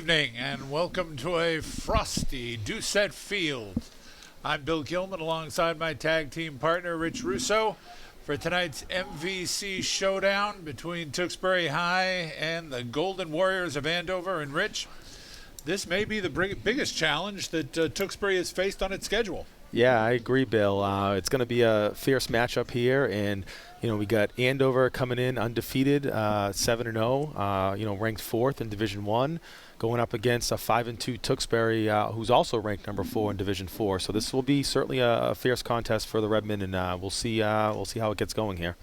evening and welcome to a frosty Doucette Field. I'm Bill Gilman alongside my tag team partner Rich Russo for tonight's MVC showdown between Tewksbury High and the Golden Warriors of Andover. And Rich, this may be the biggest challenge that Tewksbury has faced on its schedule. Yeah, I agree, Bill. It's going to be a fierce matchup here, and we got Andover coming in undefeated, 7-0, ranked fourth in Division I, going up against a 5-2 Tewksbury, who's also ranked number 4 in Division 4. So this will be certainly a fierce contest for the Redmen, and we'll see how it gets going here.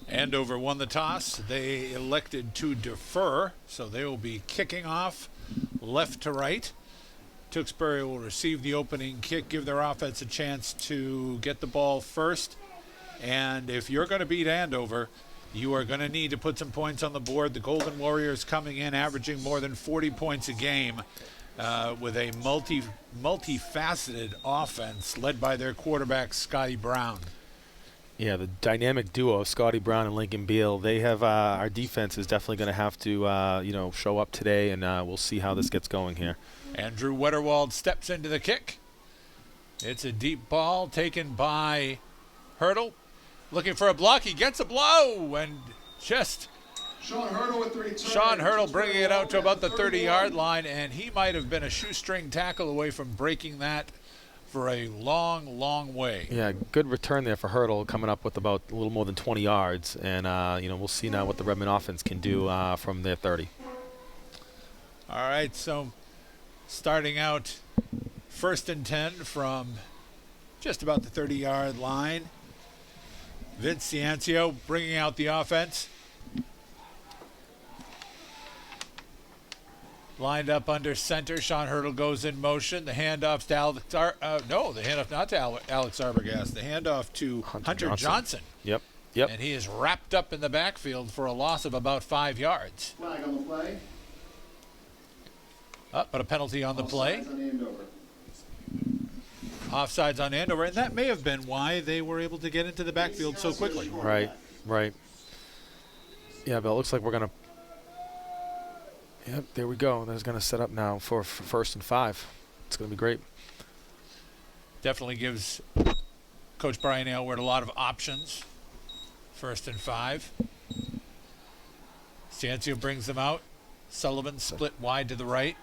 Andover won the toss. They elected to defer, so they will be kicking off left to right. Tewksbury will receive the opening kick, give their offense a chance to get the ball first. And if you're going to beat Andover, you are going to need to put some points on the board. The Golden Warriors coming in averaging more than 40 points a game with a multifaceted offense led by their quarterback, Scotty Brown. Yeah, the dynamic duo of Scotty Brown and Lincoln Beal, they have our defense is definitely going to have to show up today, and we'll see how this gets going here. Andrew Wetterwald steps into the kick. It's a deep ball taken by Hurdle. Looking for a block. He gets a blow and just Sean Hurdle bringing it out to about the 30-yard line, and he might have been a shoestring tackle away from breaking that for a long, long way. Yeah, good return there for Hurdle, coming up with about a little more than 20 yards, and we'll see now what the Redmen offense can do from their 30. All right, so starting out 1st and 10 from just about the 30-yard line. Vince Ciancio bringing out the offense. Lined up under center. Sean Hurdle goes in motion. The handoff's to not to Alex Arbogast. The handoff to Hunter Johnson. Yep. And he is wrapped up in the backfield for a loss of about 5 yards. Flag on the play. But a penalty on the play. Offsides on Andover. Offsides on Andover, and that may have been why they were able to get into the backfield so quickly. Right. Yeah, but it looks like we're going to... Yep, there we go. That's going to set up now for 1st and 5. It's going to be great. Definitely gives Coach Brian Aylward a lot of options. 1st and 5. Ciancio brings them out. Sullivan split wide to the right.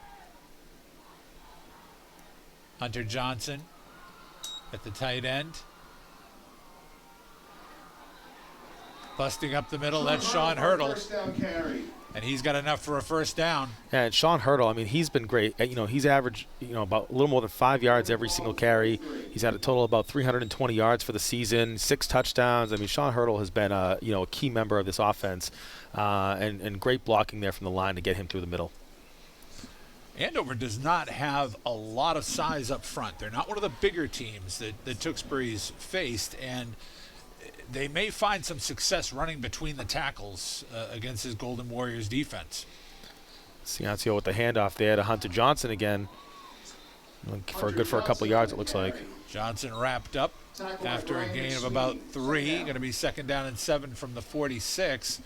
Hunter Johnson at the tight end. Busting up the middle, that's Sean Hurdle. First down carry. And he's got enough for a 1st down. Yeah, and Sean Hurdle, I mean, he's been great. He's averaged, about a little more than 5 yards every single carry. He's had a total of about 320 yards for the season, 6 touchdowns. I mean, Sean Hurdle has been a key member of this offense, and great blocking there from the line to get him through the middle. Andover does not have a lot of size up front. They're not one of the bigger teams that Tewksbury's faced, and they may find some success running between the tackles against his Golden Warriors defense. Ciancio with the handoff there to Hunter Johnson again. For a couple of yards, it looks like. Johnson wrapped up after a gain of about 3. Going to be 2nd down and 7 from the 46.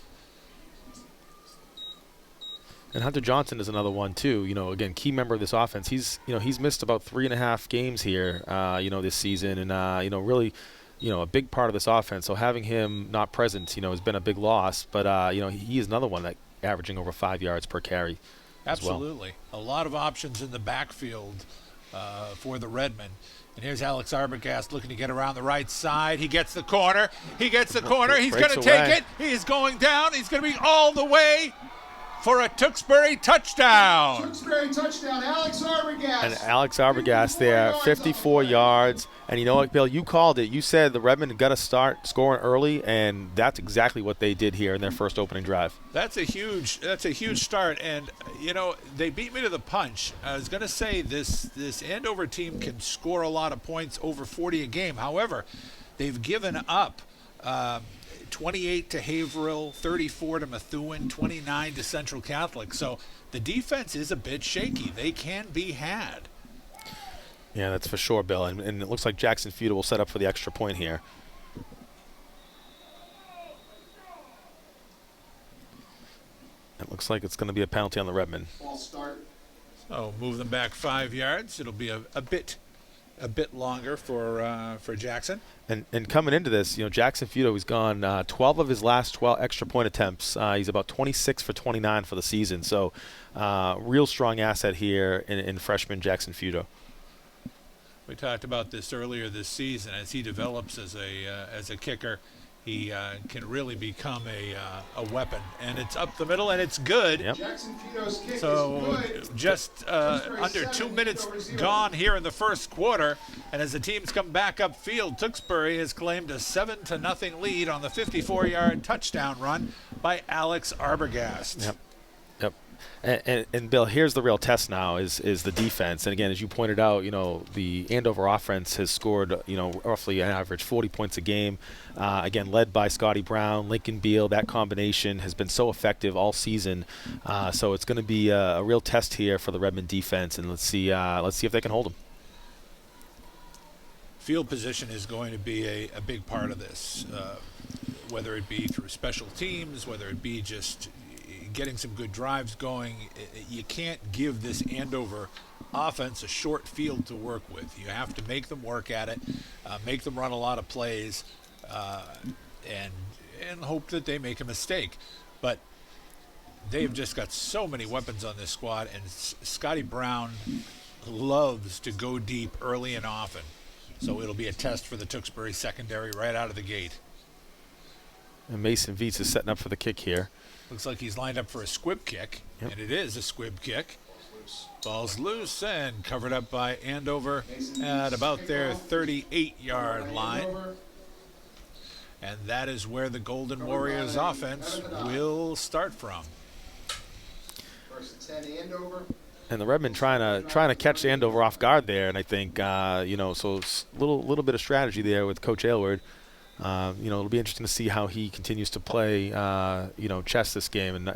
And Hunter Johnson is another one too. Again, key member of this offense. He's missed about 3.5 games here, this season, and really, a big part of this offense. So having him not present, has been a big loss. But he is another one that averaging over 5 yards per carry. Absolutely, a lot of options in the backfield for the Redmen. And here's Alex Arbogast looking to get around the right side. He gets the corner. He's going to take it. He is going down. He's going to be all the way for a Tewksbury touchdown. Tewksbury touchdown, Alex Arbogast. And Alex Arbogast there, 54 yards. And you know what, Bill, you called it. You said the Redmen got to start scoring early, and that's exactly what they did here in their first opening drive. That's a huge start, and they beat me to the punch. I was going to say this Andover team can score a lot of points, over 40 a game. However, they've given up 28 to Haverhill, 34 to Methuen, 29 to Central Catholic. So the defense is a bit shaky. They can be had. Yeah, that's for sure, Bill. And it looks like Jackson Feudal will set up for the extra point here. It looks like it's going to be a penalty on the Redmen. False start. So move them back 5 yards. It'll be a bit longer for Jackson. And coming into this, Jackson Futo, he's gone 12 of his last 12 extra point attempts. He's about 26 for 29 for the season. So real strong asset here in freshman Jackson Futo. We talked about this earlier this season. As he develops as a kicker, he can really become a weapon. And it's up the middle, and it's good. Yep. Jackson Futo's kick So is good. just under 2 minutes gone here in the first quarter, and as the teams come back upfield, Tewksbury has claimed a 7-0 lead on the 54-yard touchdown run by Alex Arbogast. Yep. And Bill, here's the real test now is the defense. And again, as you pointed out, the Andover offense has scored, roughly an average 40 points a game. Again, led by Scotty Brown, Lincoln Beal. That combination has been so effective all season. So it's going to be a real test here for the Redmond defense, and let's see if they can hold them. Field position is going to be a big part of this, whether it be through special teams, whether it be just getting some good drives going. You can't give this Andover offense a short field to work with. You have to make them work at it, make them run a lot of plays, and hope that they make a mistake. But they've just got so many weapons on this squad, and Scotty Brown loves to go deep early and often. So it'll be a test for the Tewksbury secondary right out of the gate. And Mason Viets is setting up for the kick here. Looks like he's lined up for a squib kick, Yep. and it is a squib kick. Ball's loose and covered up by Andover at about their 38-yard line. And that is where the Golden Warriors offense will start from. First and 10, Andover. And the Redmen trying to catch Andover off guard there, and I think so it's a little bit of strategy there with Coach Aylward. It'll be interesting to see how he continues to play, chess this game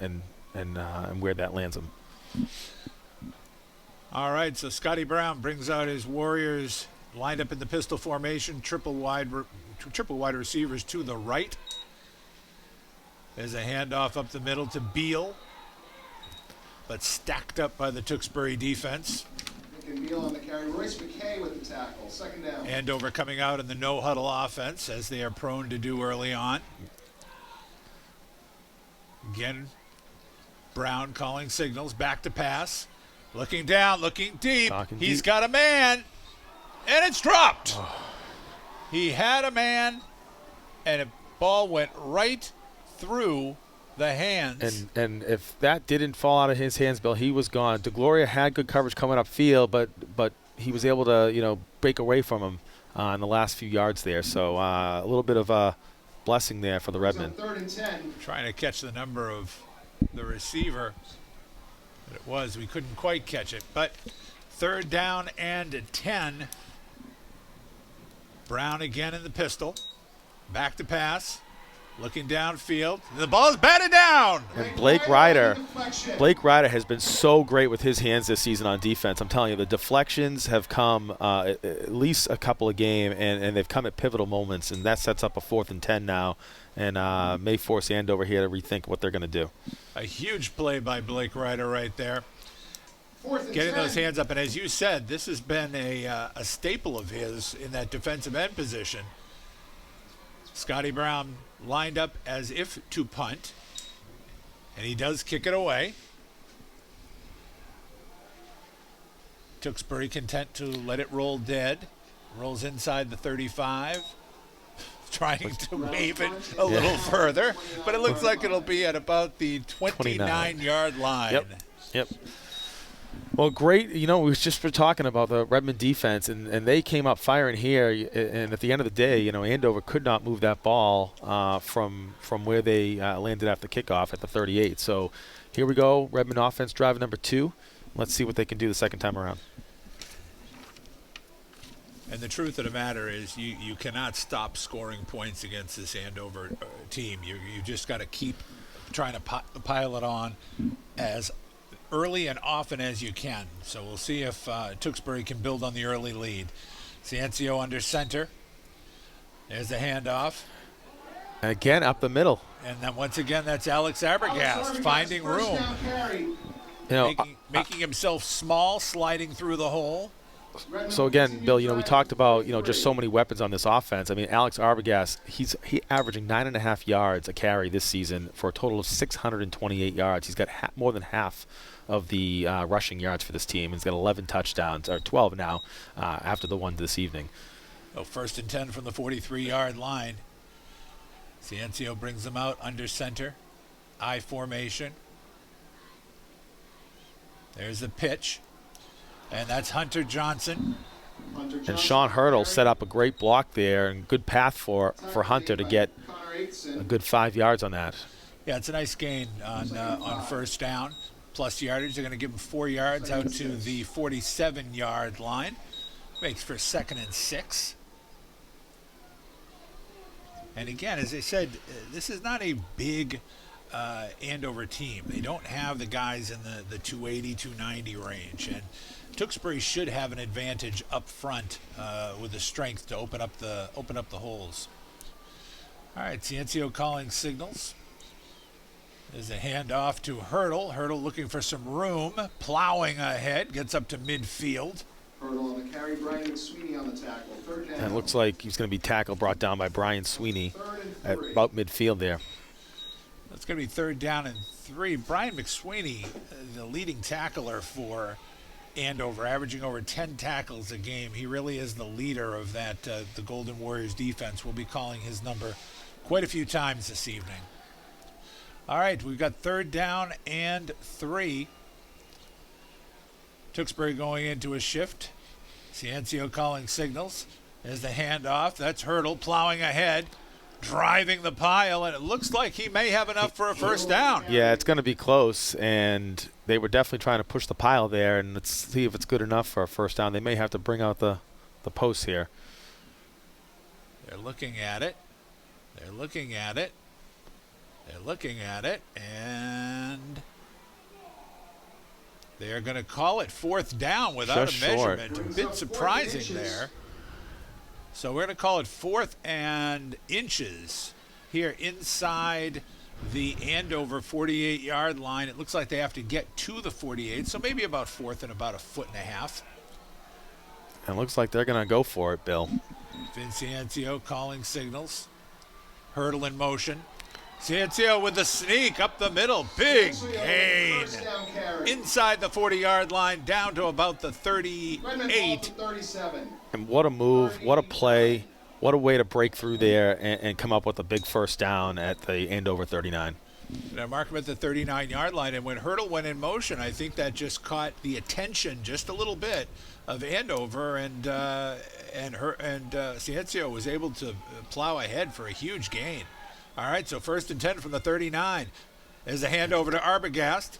and where that lands him. All right, so Scotty Brown brings out his Warriors lined up in the pistol formation, triple wide receivers to the right. There's a handoff up the middle to Beal, but stacked up by the Tewksbury defense. Lincoln Beal on the carry. Royce McKay with the tackle. Second down. Andover coming out in the no-huddle offense, as they are prone to do early on. Again, Brown calling signals, back to pass. Looking down, looking deep. He's got a man, and it's dropped. Oh. He had a man, and a ball went right through the hands. And if that didn't fall out of his hands, Bill, he was gone. DeGloria had good coverage coming upfield, but he was able to break away from him in the last few yards there. So a little bit of a blessing there for the Redmen. Third and 10. Trying to catch the number of the receiver. But we couldn't quite catch it. But third down and 10. Brown again in the pistol. Back to pass. Looking downfield. The ball is batted down. And Blake Ryder has been so great with his hands this season on defense. I'm telling you, the deflections have come at least a couple of games, and they've come at pivotal moments, and that sets up a 4th and 10 now, and may force Andover here to rethink what they're going to do. A huge play by Blake Ryder right there. Getting Getting those hands up, and as you said, this has been a staple of his in that defensive end position. Scotty Brown lined up as if to punt, and he does kick it away. Tewksbury content to let it roll dead. Rolls inside the 35. Trying to wave it a little further, but it looks like it'll be at about the 29-yard line. Yep. Well, great. We was just talking about the Redmond defense, and they came up firing here. And at the end of the day, Andover could not move that ball from where they landed after kickoff at the 38. So here we go, Redmond offense drive number 2. Let's see what they can do the second time around. And the truth of the matter is you cannot stop scoring points against this Andover team. You just got to keep trying to pile it on as early and often as you can. So we'll see if Tewksbury can build on the early lead. Ciencio under center. There's the handoff. And again, up the middle. And then once again, that's Alex Arbogast finding room. You know, making himself small, sliding through the hole. so again, Bill, we talked about, just so many weapons on this offense. I mean, Alex Arbogast, he averaging 9.5 yards a carry this season for a total of 628 yards. He's got more than half of the rushing yards for this team. He's got 11 touchdowns, or 12 now, after the one this evening. Oh, 1st and 10 from the 43-yard line. Ciencio brings them out under center. I formation. There's the pitch. And that's Hunter Johnson. And Sean Hurdle set up a great block there and good path for Hunter to get a good 5 yards on that. Yeah, it's a nice gain on 1st down. Plus yardage. They're going to give him 4 yards out to the 47-yard line. Makes for 2nd and 6. And again, as I said, this is not a big Andover team. They don't have the guys in the 280, 290 range. And Tewksbury should have an advantage up front with the strength to open up the holes. All right, Ciencio calling signals. There's a handoff to Hurdle. Hurdle looking for some room, plowing ahead, gets up to midfield. Hurdle on the carry, Brian McSweeney on the tackle. 3rd down. And it looks like he's going to be brought down by Brian Sweeney at about midfield there. It's going to be 3rd down and 3. Brian McSweeney, the leading tackler for Andover, averaging over 10 tackles a game. He really is the leader of that, the Golden Warriors defense. We'll be calling his number quite a few times this evening. All right, we've got 3rd down and 3. Tewksbury going into a shift. Ciencio calling signals. There's the handoff. That's Hurdle plowing ahead, driving the pile, and it looks like he may have enough for a 1st down. Yeah, it's going to be close, and they were definitely trying to push the pile there, and let's see if it's good enough for a 1st down. They may have to bring out the posts here. They're looking at it. They're looking at it. They're looking at it, and they're going to call it 4th down without Just a measurement. short. A bit surprising there. So we're going to call it 4th and inches here inside the Andover 48-yard line. It looks like they have to get to the 48, so maybe about 4th and about 1.5 feet. And it looks like they're going to go for it, Bill. Ciencio calling signals. Hurdle in motion. Ciencio with the sneak up the middle. Big gain. Inside the 40-yard line, down to about the 38. And what a move, what a play, what a way to break through there and come up with a big 1st down at the Andover 39. And I mark him at the 39-yard line, and when Hurdle went in motion, I think that just caught the attention just a little bit of Andover, and Ciencio was able to plow ahead for a huge gain. All right, so 1st and 10 from the 39. There's a handover to Arbogast.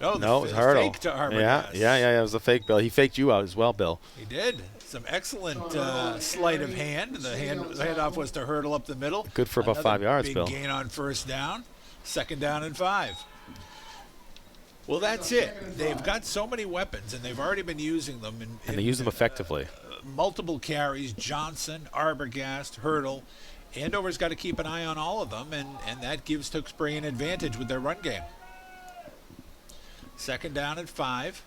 No, it was Hurdle. Fake to Arbogast. Yeah, it was a fake, Bill. He faked you out as well, Bill. He did. Some excellent sleight of hand. The handoff was to Hurdle up the middle. Good for about 5 yards, big Bill. Gain on 1st down. 2nd down and 5. Well, that's it. They've got so many weapons, and they've already been using them. And they use them effectively. Multiple carries, Johnson, Arbogast, Hurdle. Andover's got to keep an eye on all of them, and that gives Tewksbury an advantage with their run game. 2nd down and 5.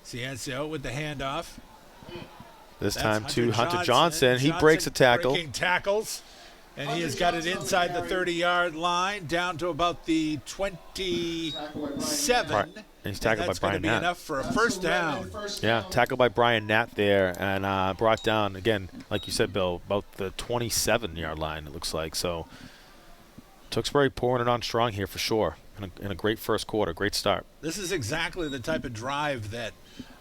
Ciencio with the handoff. This time to Hunter Johnson. He breaks a tackle. Breaking tackles. And he has got it inside the 30-yard line, down to about the 27. And he's tackled by Brian Nat. That's going to be enough for a 1st down. Yeah, tackled by Brian Nat there, and brought down, again, like you said, Bill, about the 27-yard line, it looks like. So Tewksbury pouring it on strong here for sure, in a great 1st quarter, great start. This is exactly the type of drive that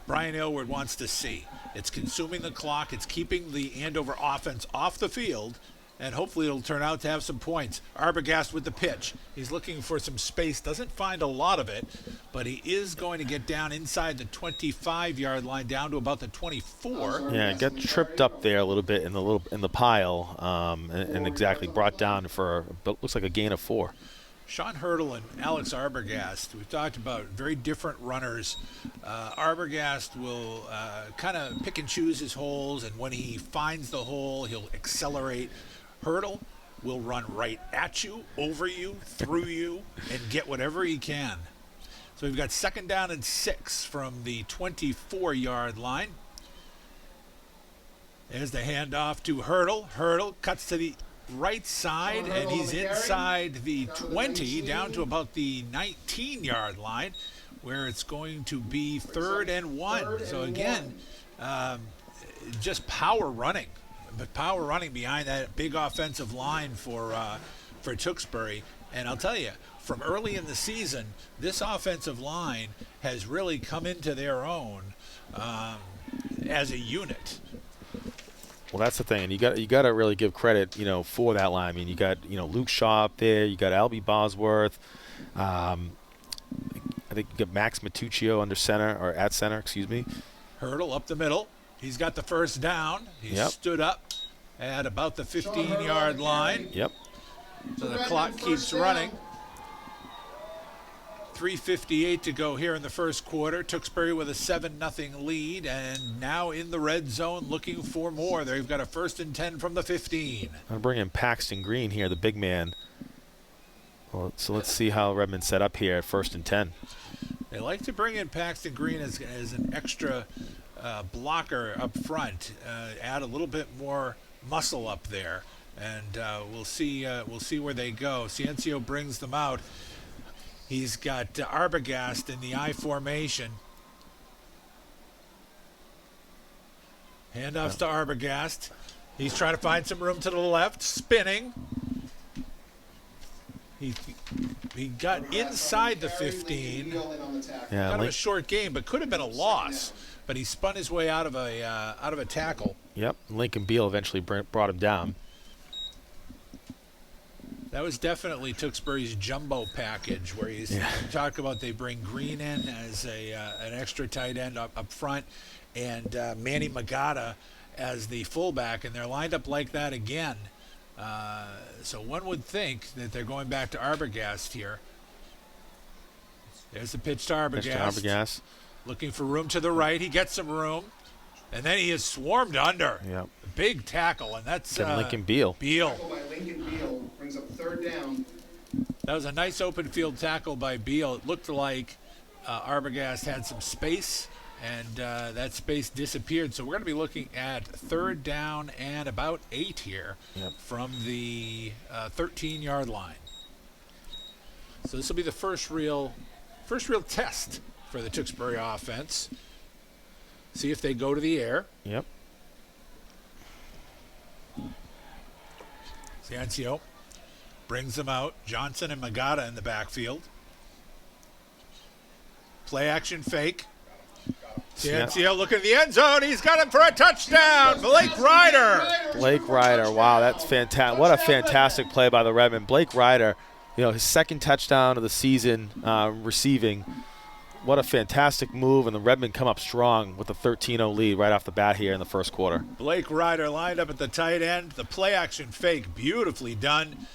Brian Aylward wants to see. It's consuming the clock. It's keeping the Andover offense off the field, and hopefully it'll turn out to have some points. Arbogast with the pitch. He's looking for some space. Doesn't find a lot of it, but he is going to get down inside the 25-yard line, down to about the 24. Yeah, got tripped up there a little bit in the pile, and exactly brought down for looks like a gain of 4. Sean Hurdle and Alex Arbogast, we've talked about very different runners. Arbogast will kind of pick and choose his holes, and when he finds the hole, he'll accelerate. Hurdle will run right at you, over you, through you, and get whatever he can. So we've got 2nd down and 6 from the 24-yard line. There's the handoff to Hurdle. Hurdle cuts to the right side, and he's inside the 20, down to about the 19-yard line, where it's going to be 3rd and 1. So again, just power running, but power running behind that big offensive line for Tewksbury. And I'll tell you, from early in the season, this offensive line has really come into their own as a unit. Well, that's the thing, and you got to really give credit, for that line. I mean, you got Luke Shaw up there, you got Albie Bosworth, I think you got Max Matuccio under center or at center, excuse me. Hurdle up the middle. He's got the 1st down. He stood up at about the 15-yard line. Yep. So the clock keeps running. 3:58 to go here in the first quarter. Tewksbury with a 7-0 lead, and now in the red zone looking for more. They've got a 1st and 10 from the 15. I'm bringing Paxton Green here, the big man. Well, so let's see how Redmond set up here at 1st and 10. They like to bring in Paxton Green as an extra blocker up front, add a little bit more muscle up there, and we'll see where they go. Ciencio brings them out. He's got Arbogast in the I formation. Handoffs to Arbogast. He's trying to find some room to the left, spinning. He got inside the 15. Kind of a short game, but could have been a loss. But he spun his way out of a tackle. Yep, Lincoln Beal eventually brought him down. That was definitely Tewksbury's jumbo package, where you talk about they bring Green in as an extra tight end up front, and Manny Magada as the fullback, and they're lined up like that again. So one would think that they're going back to Arbogast here. There's the pitch to Arbogast. Looking for room to the right. He gets some room. And then he is swarmed under. Yep. Big tackle, and that's Lincoln Beal. Tackle by Lincoln Beal brings up 3rd down. That was a nice open field tackle by Beal. It looked like Arbogast had some space, and that space disappeared. So we're going to be looking at 3rd down and about 8 here from the 13-yard line. So this will be the first real test for the Tewksbury offense. See if they go to the air. Yep. Ciencio brings them out. Johnson and Magada in the backfield. Play action fake. Ciencio looking at the end zone. He's got him for a touchdown. Blake Ryder. Wow, that's fantastic. What a fantastic play by the Redmen. Blake Ryder, his 2nd touchdown of the season receiving. What a fantastic move, and the Redmen come up strong with a 13-0 lead right off the bat here in the first quarter. Blake Ryder lined up at the tight end. The play-action fake, beautifully done.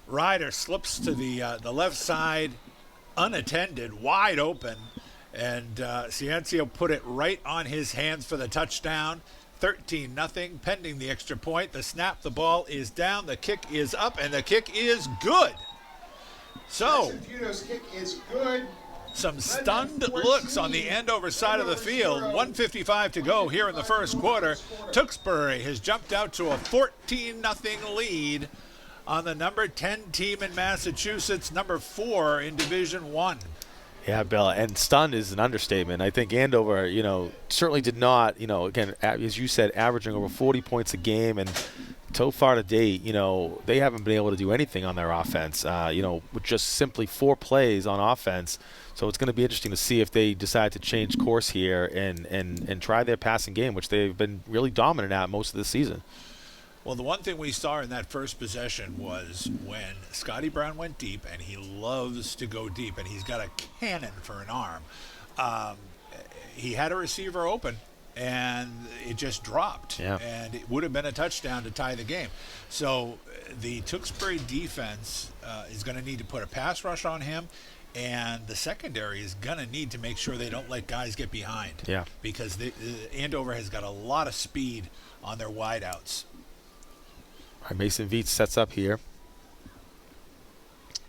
Ryder slips to the left side, unattended, wide open, and Ciencio put it right on his hands for the touchdown. 13-0, pending the extra point. The snap, the ball is down, the kick is up, and the kick is good. So, Puto's kick is good. some stunned looks on the Andover side of the field. 1:55 to go here in the first quarter. Tewksbury has jumped out to a 14-0 lead on the number 10 team in Massachusetts, number 4 in Division I. Yeah, Bill, and stunned is an understatement. I think Andover, certainly did not, again, as you said, averaging over 40 points a game, and so far to date, they haven't been able to do anything on their offense, with just simply 4 plays on offense. So it's going to be interesting to see if they decide to change course here and try their passing game, which they've been really dominant at most of the season. Well, the one thing we saw in that first possession was when Scotty Brown went deep, and he loves to go deep, and he's got a cannon for an arm. He had a receiver open, and it just dropped. Yeah. And it would have been a touchdown to tie the game. So the Tewksbury defense is going to need to put a pass rush on him, and the secondary is going to need to make sure they don't let guys get behind. Yeah. Because Andover has got a lot of speed on their wideouts. All right, Mason Veets sets up here.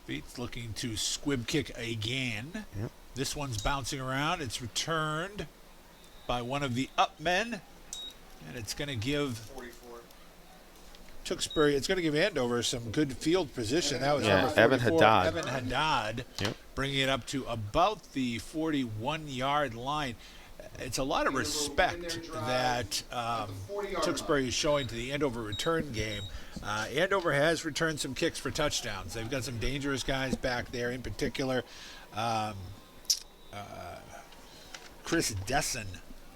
Veets looking to squib kick again. Yep. This one's bouncing around. It's returned by one of the up men, and it's going to give 44. Tewksbury, it's going to give Andover some good field position. That was Yeah, number Evan 44, Haddad. Evan Haddad, Yep. bringing it up to about the 41-yard line. It's a lot of respect that Tewksbury is showing to the Andover return game. Andover has returned some kicks for touchdowns. They've got some dangerous guys back there, in particular Chris Desson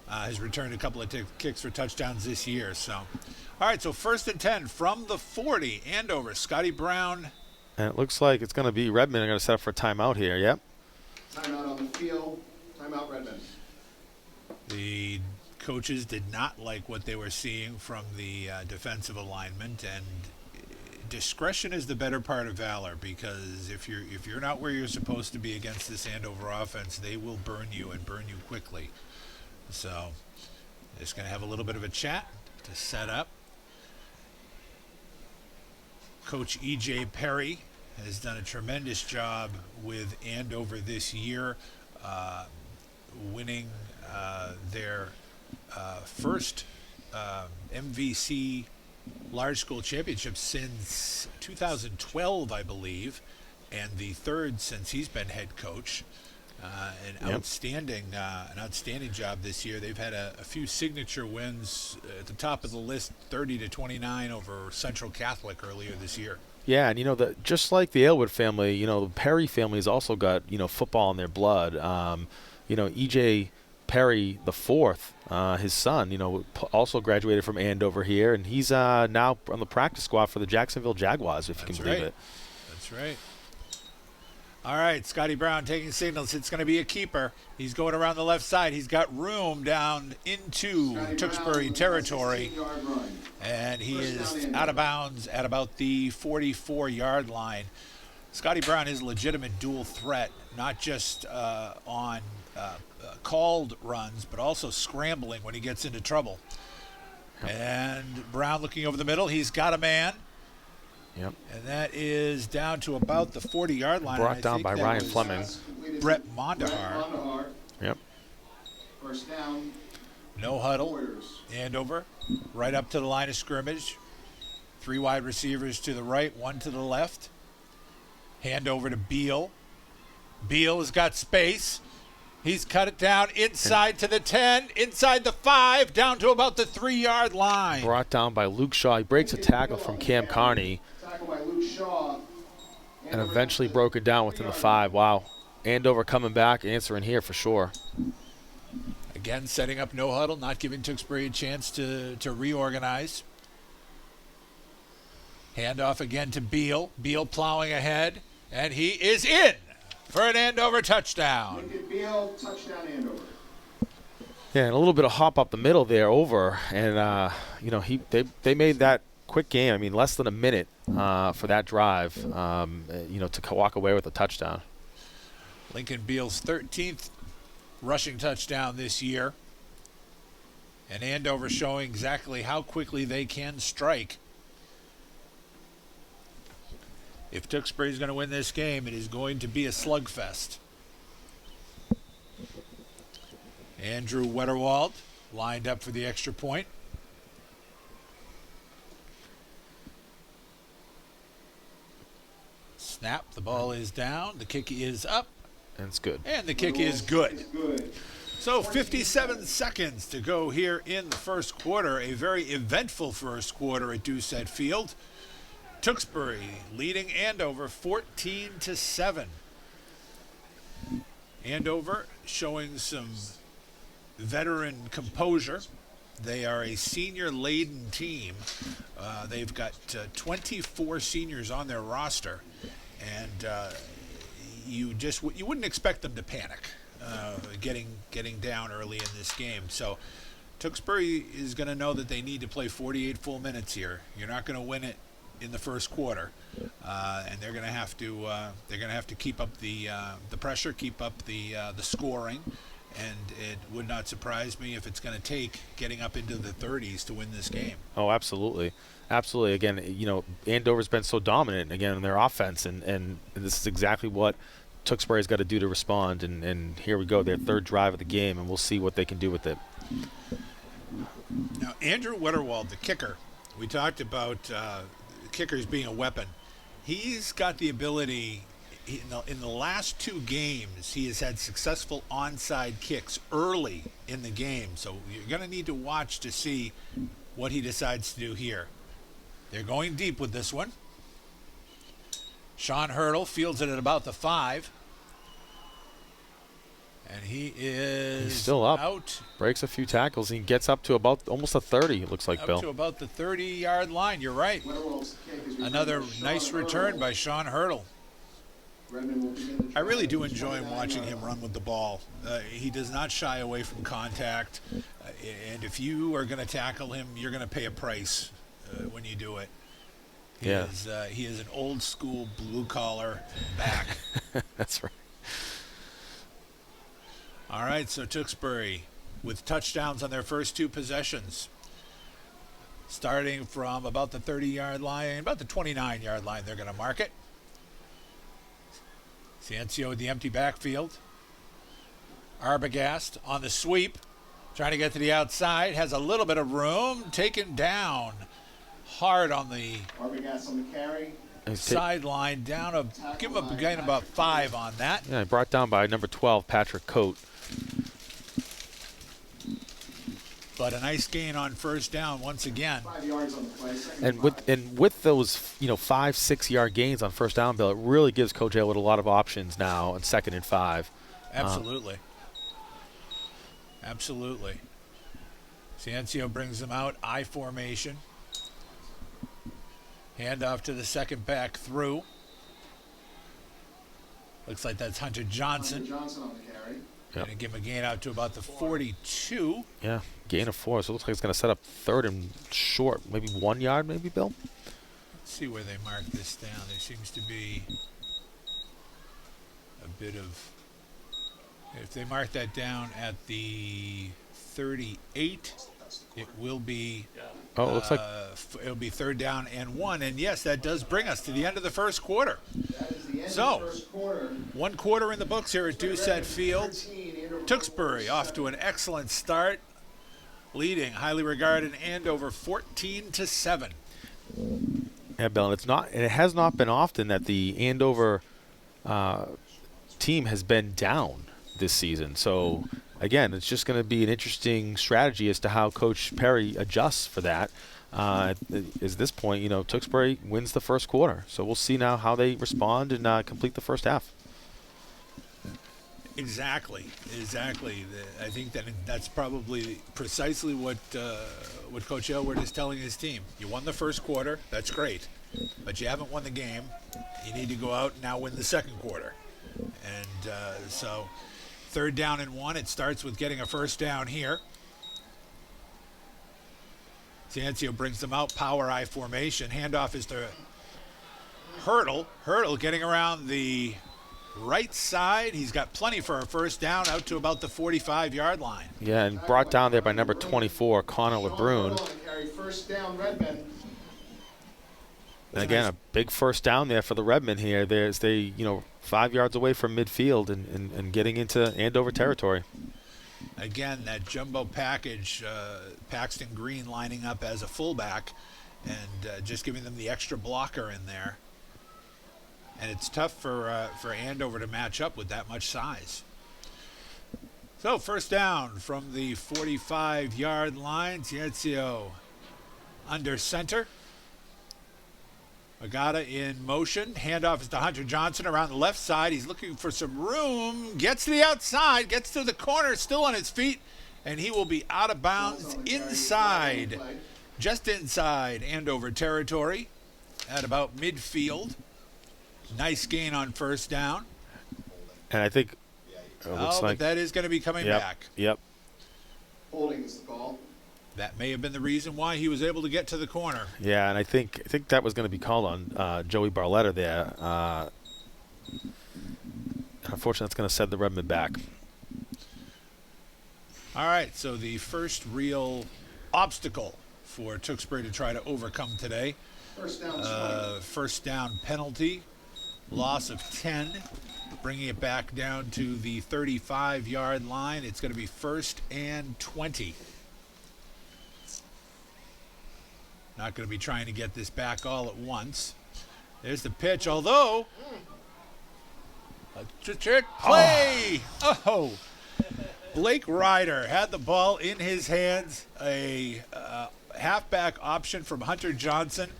has returned a couple of kicks for touchdowns this year. So, all right, so 1st and 10 from the 40, Andover. Scotty Brown. And it looks like it's going to be Redmond. I'm going to set up for a timeout here. Yep. Timeout on the field. Timeout Redmond. The coaches did not like what they were seeing from the defensive alignment, and discretion is the better part of valor, because if you're not where you're supposed to be against this Andover offense, they will burn you and burn you quickly. So just going to have a little bit of a chat to set up. Coach E.J. Perry has done a tremendous job with Andover this year, winning their first MVC large school championship since 2012, I believe, and the third since he's been head coach. An outstanding job this year. They've had a few signature wins at the top of the list, 30-29 over Central Catholic earlier this year. Yeah, and just like the Aylward family, the Perry family has also got football in their blood. E.J. Perry the fourth, his son, also graduated from Andover here, and he's now on the practice squad for the Jacksonville Jaguars, if you can believe it. That's right. All right, Scotty Brown taking signals. It's going to be a keeper. He's going around the left side. He's got room down into Tewksbury territory, and he is out of bounds at about the 44-yard line. Scotty Brown is a legitimate dual threat, not just on called runs, but also scrambling when he gets into trouble. And Brown looking over the middle. He's got a man. Yep. And that is down to about the 40-yard line. Brought down by Ryan Fleming. Brett Mondahar. Yep. First down. No huddle. Andover. Right up to the line of scrimmage. 3 wide receivers to the right, 1 to the left. Hand over to Beal. Beal has got space. He's cut it down inside to the 10, inside the 5, down to about the 3-yard line. Brought down by Luke Shaw. He breaks a tackle from Cam Carney. Tackle by Luke Shaw. And eventually broke it down within the 5. Wow. Andover coming back, answering here for sure. Again, setting up no huddle, not giving Tewksbury a chance to reorganize. Handoff again to Beal. Beal plowing ahead, and he is in for an Andover touchdown. Lincoln Beal, touchdown Andover. Yeah, and a little bit of hop up the middle there over, and they made that quick game. I mean, less than a minute for that drive, to walk away with a touchdown. Lincoln Beal's 13th rushing touchdown this year, and Andover showing exactly how quickly they can strike. If Tewksbury is going to win this game, it is going to be a slugfest. Andrew Wetterwald lined up for the extra point. Snap, the ball is down, the kick is up. And it's good. And the kick is good. So 57 seconds to go here in the first quarter. A very eventful first quarter at Doucette Field. Tewksbury leading Andover 14-7. Andover showing some veteran composure. They are a senior-laden team. They've got 24 seniors on their roster, and you wouldn't expect them to panic getting down early in this game. So Tewksbury is going to know that they need to play 48 full minutes here. You're not going to win it in the first quarter, and they're going to have to keep up the pressure, keep up the scoring, and it would not surprise me if it's going to take getting up into the 30s to win this game. Oh, absolutely. Again, Andover's been so dominant again in their offense, and this is exactly what Tewksbury's got to do to respond. And here we go, their third drive of the game, and we'll see what they can do with it. Now, Andrew Wetterwald, the kicker, we talked about kickers being a weapon. He's got the ability, in the last 2 games, he has had successful onside kicks early in the game. So you're going to need to watch to see what he decides to do here. They're going deep with this one. Sean Hurdle fields it at about the 5. And he's still up. Out. Breaks a few tackles. He gets up to about almost a 30, it looks like, Up Bill. to about the 30-yard line. You're right. Another nice return by Sean Hurdle. I really do enjoy watching him run with the ball. He does not shy away from contact. And if you are going to tackle him, you're going to pay a price when you do it. He is an old-school blue-collar back. That's right. All right, so Tewksbury with touchdowns on their first 2 possessions. Starting from about the 30-yard line, about the 29-yard line, they're going to mark it. Ciencio with the empty backfield. Arbogast on the sweep, trying to get to the outside, has a little bit of room, taken down hard on the Arbogast on the carry. sideline, give him a gain about 5 on that. Yeah, brought down by number 12, Patrick Coate. But a nice gain on first down once again. 5 yards on the play. And with those 5-6 yard gains on first down, Bill, it really gives Coach Aylward a lot of options now on 2nd and 5. Absolutely. Absolutely. Ciencio brings them out, I formation. Handoff to the second back through. Looks like that's Hunter Johnson. Hunter Johnson on the carry. Going to give him a gain out to about the 42. Yeah, gain of 4. So it looks like it's going to set up 3rd and short, maybe 1 yard, maybe, Bill? Let's see where they mark this down. There seems to be a bit of... If they mark that down at the 38, it will be... Oh, it looks like... it'll be 3rd down and 1. And yes, that does bring us to the end of the first quarter. That is the end So, of the first quarter. 1 quarter in the books here at Doucette Field. 13, Andover Tewksbury off to an excellent start, leading highly regarded Andover 14-7. Yeah, Bill, and it has not been often that the Andover team has been down this season. So, again, it's just going to be an interesting strategy as to how Coach Perry adjusts for that. At this point, Tewksbury wins the first quarter. So we'll see now how they respond and complete the first half. Exactly. I think that's probably precisely what Coach Aylward is telling his team. You won the first quarter, that's great, but you haven't won the game. You need to go out and now win the second quarter. And so 3rd down and 1, it starts with getting a first down here. Ciencio brings them out, power I formation. Handoff is to Hurdle. Hurdle getting around the right side. He's got plenty for a first down out to about the 45-yard line. Yeah, and brought down there by number 24, Connor LeBrun. First down, Redmond. And again, a big first down there for the Redmen here. They 5 yards away from midfield and getting into Andover territory. Again, that jumbo package, Paxton Green lining up as a fullback and just giving them the extra blocker in there. And it's tough for Andover to match up with that much size. So first down from the 45-yard line. Ciencio under center. Agata in motion. Handoff is to Hunter Johnson around the left side. He's looking for some room. Gets to the outside. Gets to the corner. Still on his feet. And he will be out of bounds inside. Just inside Andover territory at about midfield. Nice gain on first down. And I think it looks like but that is going to be coming back. Yep. Holding is the call. That may have been the reason why he was able to get to the corner. Yeah, and I think that was going to be called on Joey Barletta there. Unfortunately, that's going to set the Redmond back. All right, so the first real obstacle for Tewksbury to try to overcome today. First down First down penalty loss of 10, bringing it back down to the 35-yard line. It's going to be 1st and 20. Not going to be trying to get this back all at once. There's the pitch, although a trick play. Oh. Blake Ryder had the ball in his hands, a halfback option from Hunter Johnson,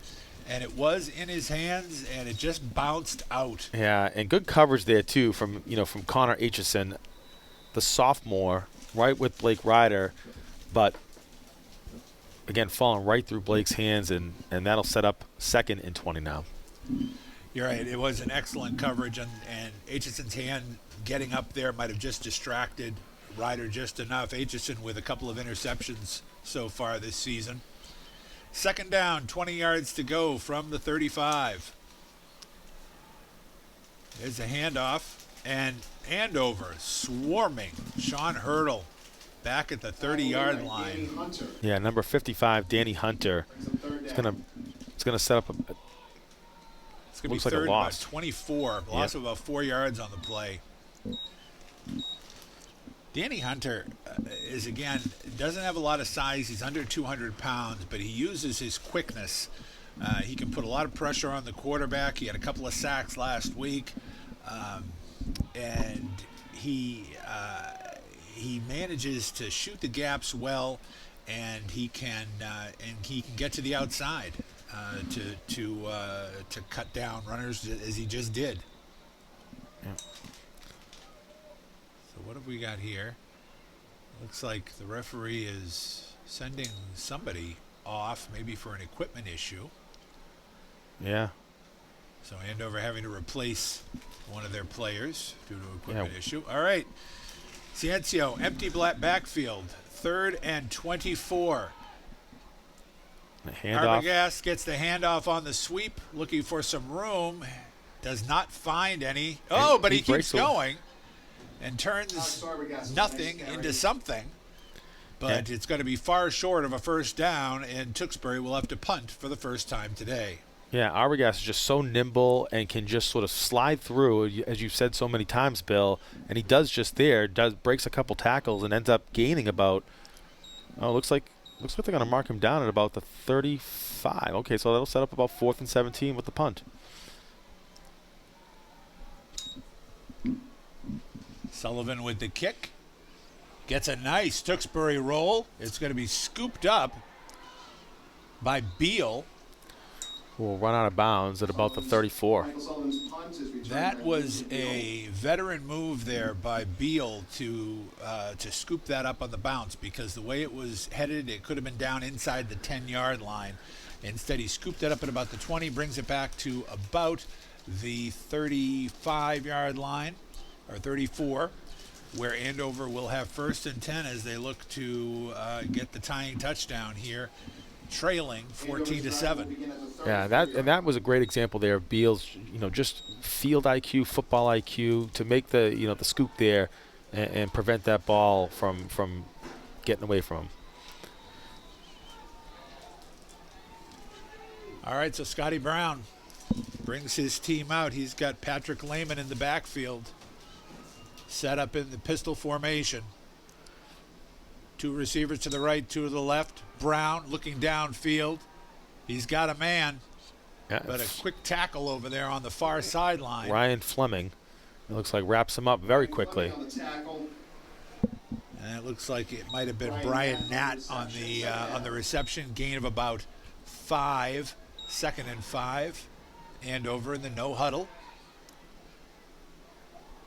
and it was in his hands, and it just bounced out. Yeah, and good coverage there too from Connor Aitchison, the sophomore, right with Blake Ryder, but again falling right through Blake's hands, and that'll set up 2nd and 20 now. You're right. It was an excellent coverage, and Aitchison's hand getting up there might have just distracted Ryder just enough. Aitchison with a couple of interceptions so far this season. 2nd down, 20 yards to go from the 35. There's a handoff, and Andover swarming. Sean Hurdle back at the 30-yard line. Yeah, number 55, Danny Hunter. It's gonna set up a. It's going to be Looks like a third loss. about 24. Loss of about 4 yards on the play. Danny Hunter doesn't have a lot of size. He's under 200 pounds, but he uses his quickness. He can put a lot of pressure on the quarterback. He had a couple of sacks last week, and he manages to shoot the gaps well, and he can get to the outside to cut down runners as he just did. Yeah. So what have we got here? Looks like the referee is sending somebody off, maybe for an equipment issue. Yeah. So Andover having to replace one of their players due to an equipment issue. All right. Ciencio, empty backfield. 3rd and 24. Handoff. Arbogast gets the handoff on the sweep, looking for some room. Does not find any. Oh, but he keeps going and turns nothing into something. But it's going to be far short of a 1st down, and Tewksbury will have to punt for the first time today. Yeah, Arbogast is just so nimble and can just sort of slide through, as you've said so many times, Bill. And he does just breaks a couple tackles and ends up gaining about. Oh, looks like they're going to mark him down at about the 35. Okay, so that'll set up about 4th and 17 with the punt. Sullivan with the kick. Gets a nice Tewksbury roll. It's going to be scooped up by Beal. Will run out of bounds at about the 34. That was a veteran move there by Beal to scoop that up on the bounce, because the way it was headed, it could have been down inside the 10-yard line. Instead, he scooped it up at about the 20, brings it back to about the 35-yard line, or 34, where Andover will have 1st and 10 as they look to get the tying touchdown here, trailing 14-7. Yeah, that was a great example there of Beal's, just field IQ, football IQ to make the scoop there and prevent that ball from getting away from him. All right, so Scotty Brown brings his team out. He's got Patrick Lehman in the backfield, set up in the pistol formation. 2 receivers to the right, 2 to the left. Brown looking downfield. He's got a man, but a quick tackle over there on the far sideline. Ryan Fleming, it looks like, wraps him up very quickly. And it looks like it might have been Brian Nat on the reception. Gain of about 5, 2nd and 5. Andover in the no huddle.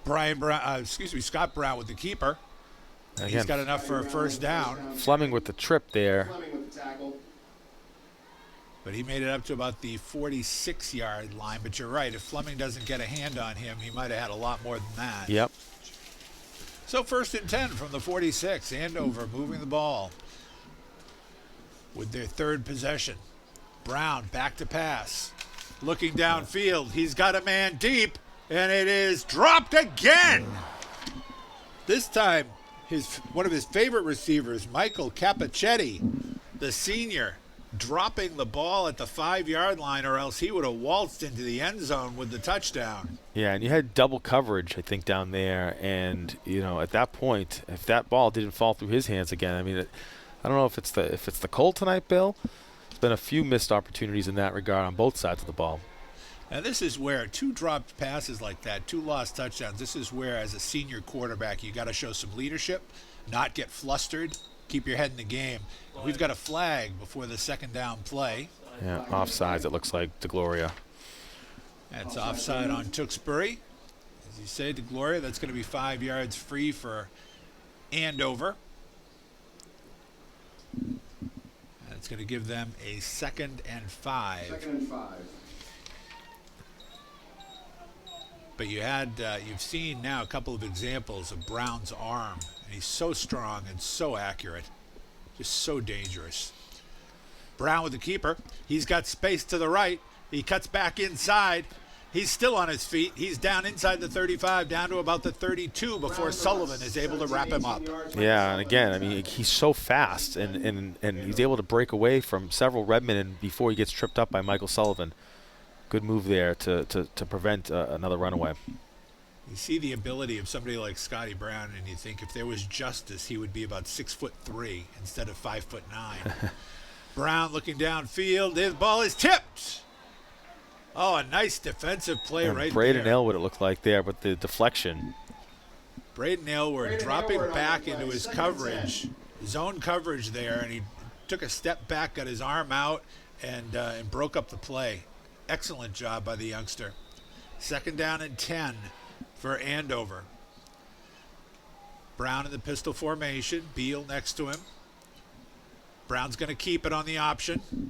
Scott Brown with the keeper. Again, he's got enough for a 1st down. Fleming with the trip there. But he made it up to about the 46-yard line. But you're right, if Fleming doesn't get a hand on him, he might have had a lot more than that. Yep. So 1st and 10 from the 46. Andover moving the ball with their 3rd possession. Brown back to pass. Looking downfield. He's got a man deep, and it is dropped again. This time, one of his favorite receivers, Michael Capichetti, the senior, dropping the ball at the 5-yard line, or else he would have waltzed into the end zone with the touchdown. Yeah, and you had double coverage, I think, down there. And, at that point, if that ball didn't fall through his hands again, I mean, I don't know if it's the cold tonight, Bill. There's been a few missed opportunities in that regard on both sides of the ball. And this is where 2 dropped passes like that, 2 lost touchdowns, this is where, as a senior quarterback, you got to show some leadership, not get flustered, keep your head in the game. We've got a flag before the second down play. Yeah, offsides, it looks like, to Gloria. That's offside on Tewksbury. As you say, to Gloria, that's going to be 5 yards free for Andover. And it's going to give them a 2nd and 5. 2nd and 5. But you've seen now a couple of examples of Brown's arm, and he's so strong and so accurate, just so dangerous. Brown with the keeper. He's got space to the right. He cuts back inside. He's still on his feet. He's down inside the 35, down to about the 32 before Sullivan is able to wrap him up. Yeah, and again, I mean, he's so fast, and he's able to break away from several Redmen before he gets tripped up by Michael Sullivan. Good move there to prevent another runaway. You see the ability of somebody like Scotty Brown, and you think if there was justice, he would be about 6'3" instead of 5'9". Brown looking downfield. His ball is tipped. Oh, a nice defensive play right Braden there. Elwood, it looked like there, with the deflection. Braden Elwood dropping back into his coverage, zone coverage there, and he took a step back, got his arm out, and broke up the play. Excellent job by the youngster. 2nd down and 10 for Andover. Brown in the pistol formation. Beal next to him. Brown's going to keep it on the option.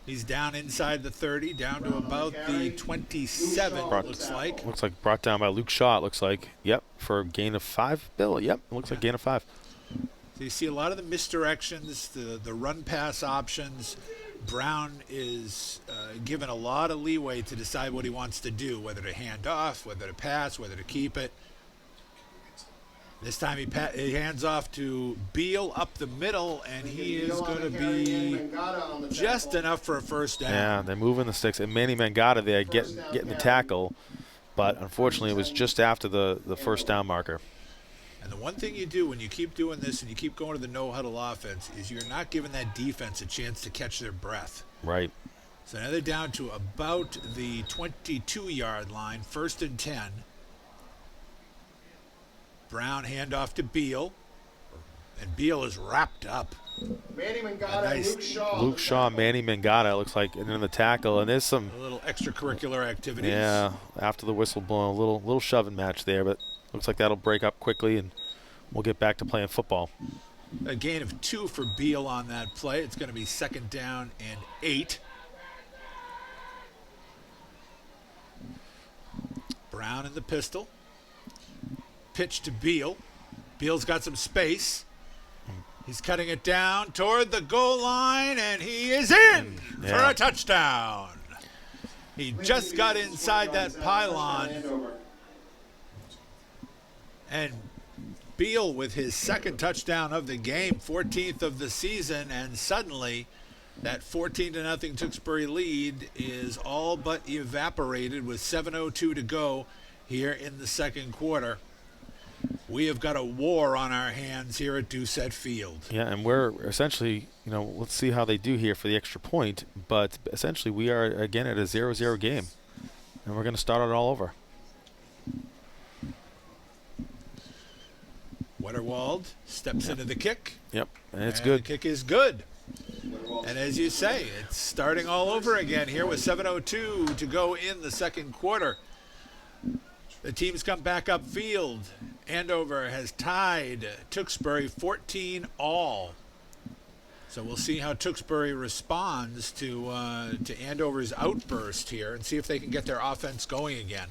He's down inside the 30, down to about the 27, looks like. Looks like brought down by Luke Shaw, it looks like. Yep, for a gain of 5, Bill. Yep, it looks like gain of 5. So you see a lot of the misdirections, the run-pass options. Brown is given a lot of leeway to decide what he wants to do, whether to hand off, whether to pass, whether to keep it. This time he hands off to Beal up the middle, and he is going to be just enough for a first down. Yeah, they're moving the sticks. And Manny Mangata there getting the tackle, but unfortunately it was just after the first down marker. And the one thing you do when you keep doing this and you keep going to the no-huddle offense is you're not giving that defense a chance to catch their breath. Right. So now they're down to about the 22-yard line, 1st and 10. Brown handoff to Beal, and Beal is wrapped up. Manny Mangata, nice. Luke Shaw, Manny Mangata, looks like, and then the tackle, and there's some a little extracurricular activities. Yeah, after the whistle blown, a little shoving match there, but looks like that'll break up quickly, and we'll get back to playing football. A gain of 2 for Beal on that play. It's going to be 2nd down and 8. Brown in the pistol. Pitch to Beal. Beal's got some space. He's cutting it down toward the goal line, and he is in for a touchdown. He just got inside that pylon. And Beal with his 2nd touchdown of the game, 14th of the season, and suddenly that 14-0 Tewksbury lead is all but evaporated with 7:02 to go here in the 2nd quarter. We have got a war on our hands here at Doucette Field. Yeah, and we're essentially, let's see how they do here for the extra point, but essentially we are, again, at a 0-0 game, and we're going to start it all over. Wetterwald steps into the kick. Yep, and it's good. The kick is good. And as you say, it's starting all over again here with 7:02 to go in the 2nd quarter. The teams come back upfield. Andover has tied Tewksbury 14-all. So we'll see how Tewksbury responds to Andover's outburst here and see if they can get their offense going again.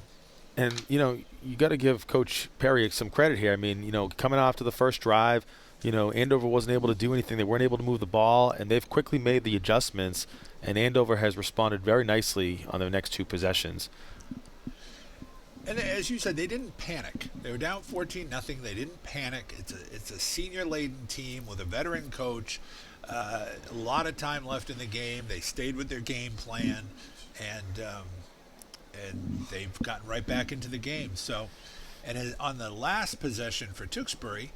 And, you got to give Coach Perry some credit here. I mean, coming after the first drive, Andover wasn't able to do anything. They weren't able to move the ball, and they've quickly made the adjustments, and Andover has responded very nicely on their next 2 possessions. And as you said, they didn't panic. They were down 14-0. They didn't panic. It's a senior-laden team with a veteran coach. A lot of time left in the game. They stayed with their game plan, and they've gotten right back into the game. So, and on the last possession for Tewksbury,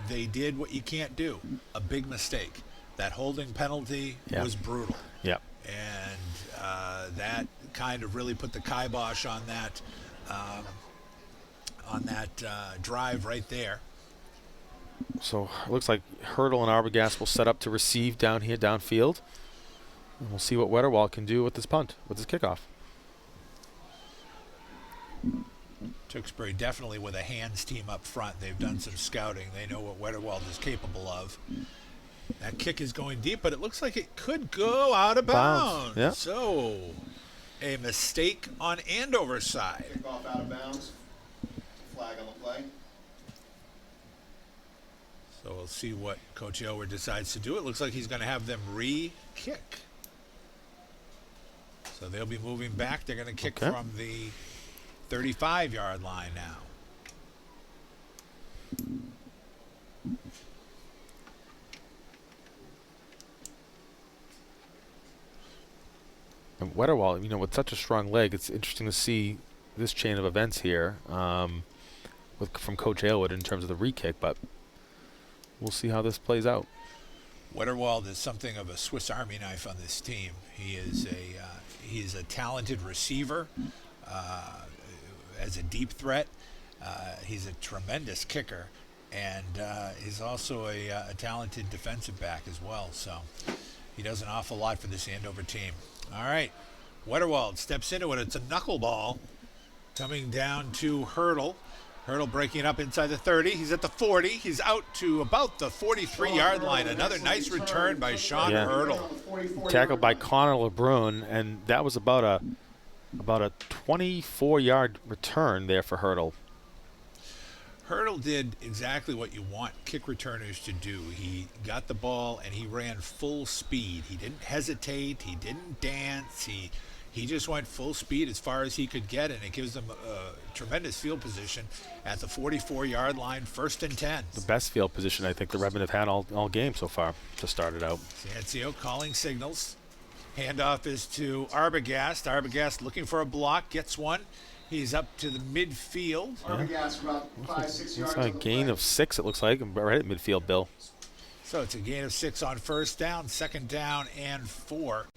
they did what you can't do, a big mistake. That holding penalty was brutal. Yep. And that kind of really put the kibosh on that drive right there. So it looks like Hurdle and Arbogast will set up to receive down here downfield. And we'll see what Wetterwald can do with this punt, with this kickoff. Tewksbury definitely with a hands team up front. They've done some scouting. They know what Wetterwald is capable of. That kick is going deep, but it looks like it could go out of bounds. Yeah. So, a mistake on Andover's side. Kickoff out of bounds. Flag on the play. So we'll see what Coach Aylward decides to do. It looks like he's going to have them re-kick. So they'll be moving back. They're going to kick from the 35-yard line now. And Wetterwald, with such a strong leg, it's interesting to see this chain of events here from Coach Aylward in terms of the re-kick, but we'll see how this plays out. Wetterwald is something of a Swiss Army knife on this team. He is a talented receiver as a deep threat. He's a tremendous kicker, and he's also a talented defensive back as well. So he does an awful lot for this Andover team. All right, Wetterwald steps into it. It's a knuckleball coming down to Hurdle. Hurdle breaking it up inside the 30. He's at the 40. He's out to about the 43-yard line. Another nice return by Sean Hurdle. Tackled by Connor LeBrun, and that was about a 24-yard return there for Hurdle. Hurdle did exactly what you want kick returners to do. He got the ball and he ran full speed. He didn't hesitate. He didn't dance. He just went full speed as far as he could get, and it gives them a tremendous field position at the 44-yard line, 1st and 10. The best field position I think the Redmen have had all game so far to start it out. Sancio calling signals. Handoff is to Arbogast. Arbogast looking for a block, gets one. He's up to the midfield. Arbogast about 5-6 yards. It's a gain of 6, it looks like, right at midfield, Bill. So it's a gain of 6 on 1st down, 2nd down, and 4.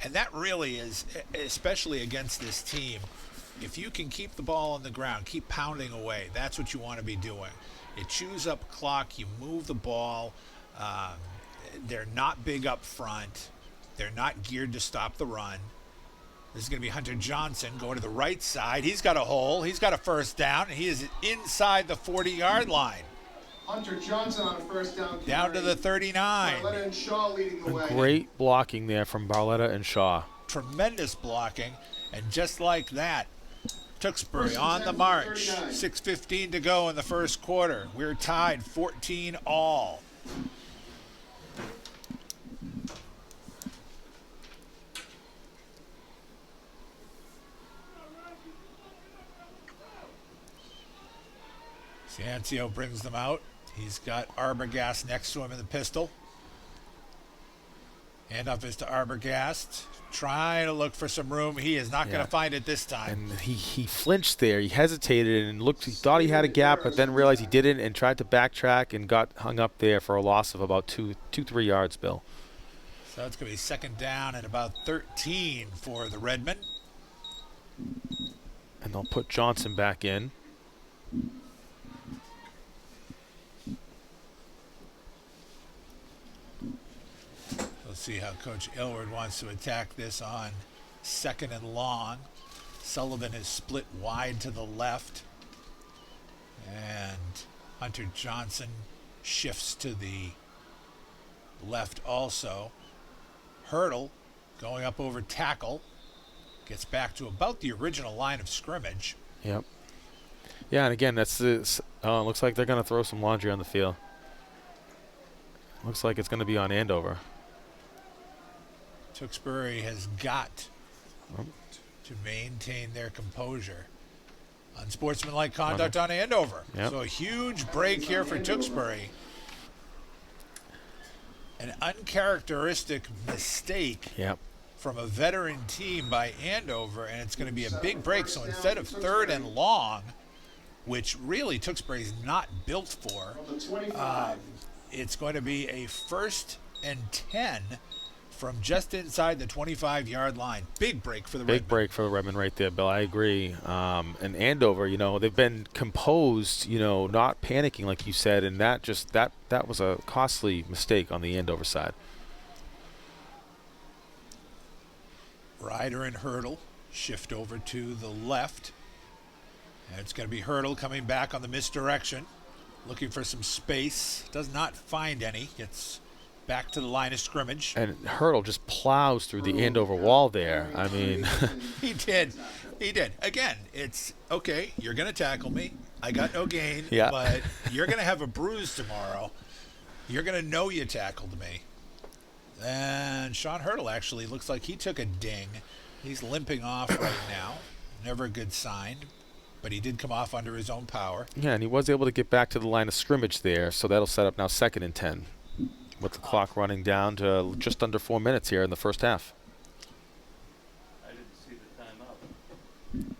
And that really is, especially against this team, if you can keep the ball on the ground, keep pounding away, that's what you want to be doing. It chews up clock, you move the ball. They're not big up front. They're not geared to stop the run. This is going to be Hunter Johnson going to the right side. He's got a hole. He's got a 1st down, and he is inside the 40-yard line. Hunter Johnson on a 1st down. Down to the 39. Barletta and Shaw leading the way. Great blocking there from Barletta and Shaw. Tremendous blocking. And just like that, Tewksbury on the march. 6:15 to go in the 1st quarter. We're tied 14 all. Sancio brings them out. He's got Arbogast next to him in the pistol. Handoff is to Arbogast. Trying to look for some room. He is not going to find it this time. And he flinched there. He hesitated and looked. He thought he had a gap, but then realized he didn't and tried to backtrack and got hung up there for a loss of about 2-3 yards, Bill. So it's going to be 2nd down and about 13 for the Redmen. And they'll put Johnson back in. We'll see how Coach Aylward wants to attack this on 2nd and long. Sullivan is split wide to the left. And Hunter Johnson shifts to the left also. Hurdle going up over tackle. Gets back to about the original line of scrimmage. Yep. Yeah, and again, that's looks like they're going to throw some laundry on the field. Looks like it's going to be on Andover. Tewksbury has got to maintain their composure. Unsportsmanlike conduct on Andover. Yep. So a huge break here for Tewksbury. An uncharacteristic mistake Yep. from a veteran team by Andover, and it's going to be a big break. So instead of 3rd and long, which really Tewksbury's not built for, From the 25. it's going to be a 1st and 10 from just inside the 25-yard line. Big break for the Big Redmen. break for the Redmen right there, Bill. I agree. And Andover, they've been composed, not panicking like you said, and that was a costly mistake on the Andover side. Ryder and Hurdle shift over to the left. And it's going to be Hurdle coming back on the misdirection, looking for some space. Does not find any. Gets back to the line of scrimmage. And Hurdle just plows through the Andover wall there. I mean, He did. Again, it's okay. You're going to tackle me. I got no gain. Yeah. But you're going to have a bruise tomorrow. You're going to know you tackled me. And Sean Hurdle actually looks like he took a ding. He's limping off right now. Never a good sign. But he did come off under his own power. yeah, and he was able to get back to the line of scrimmage there, so that'll set up now 2nd and 10 with the clock running down to just under 4 minutes here in the first half. I didn't see the timeout.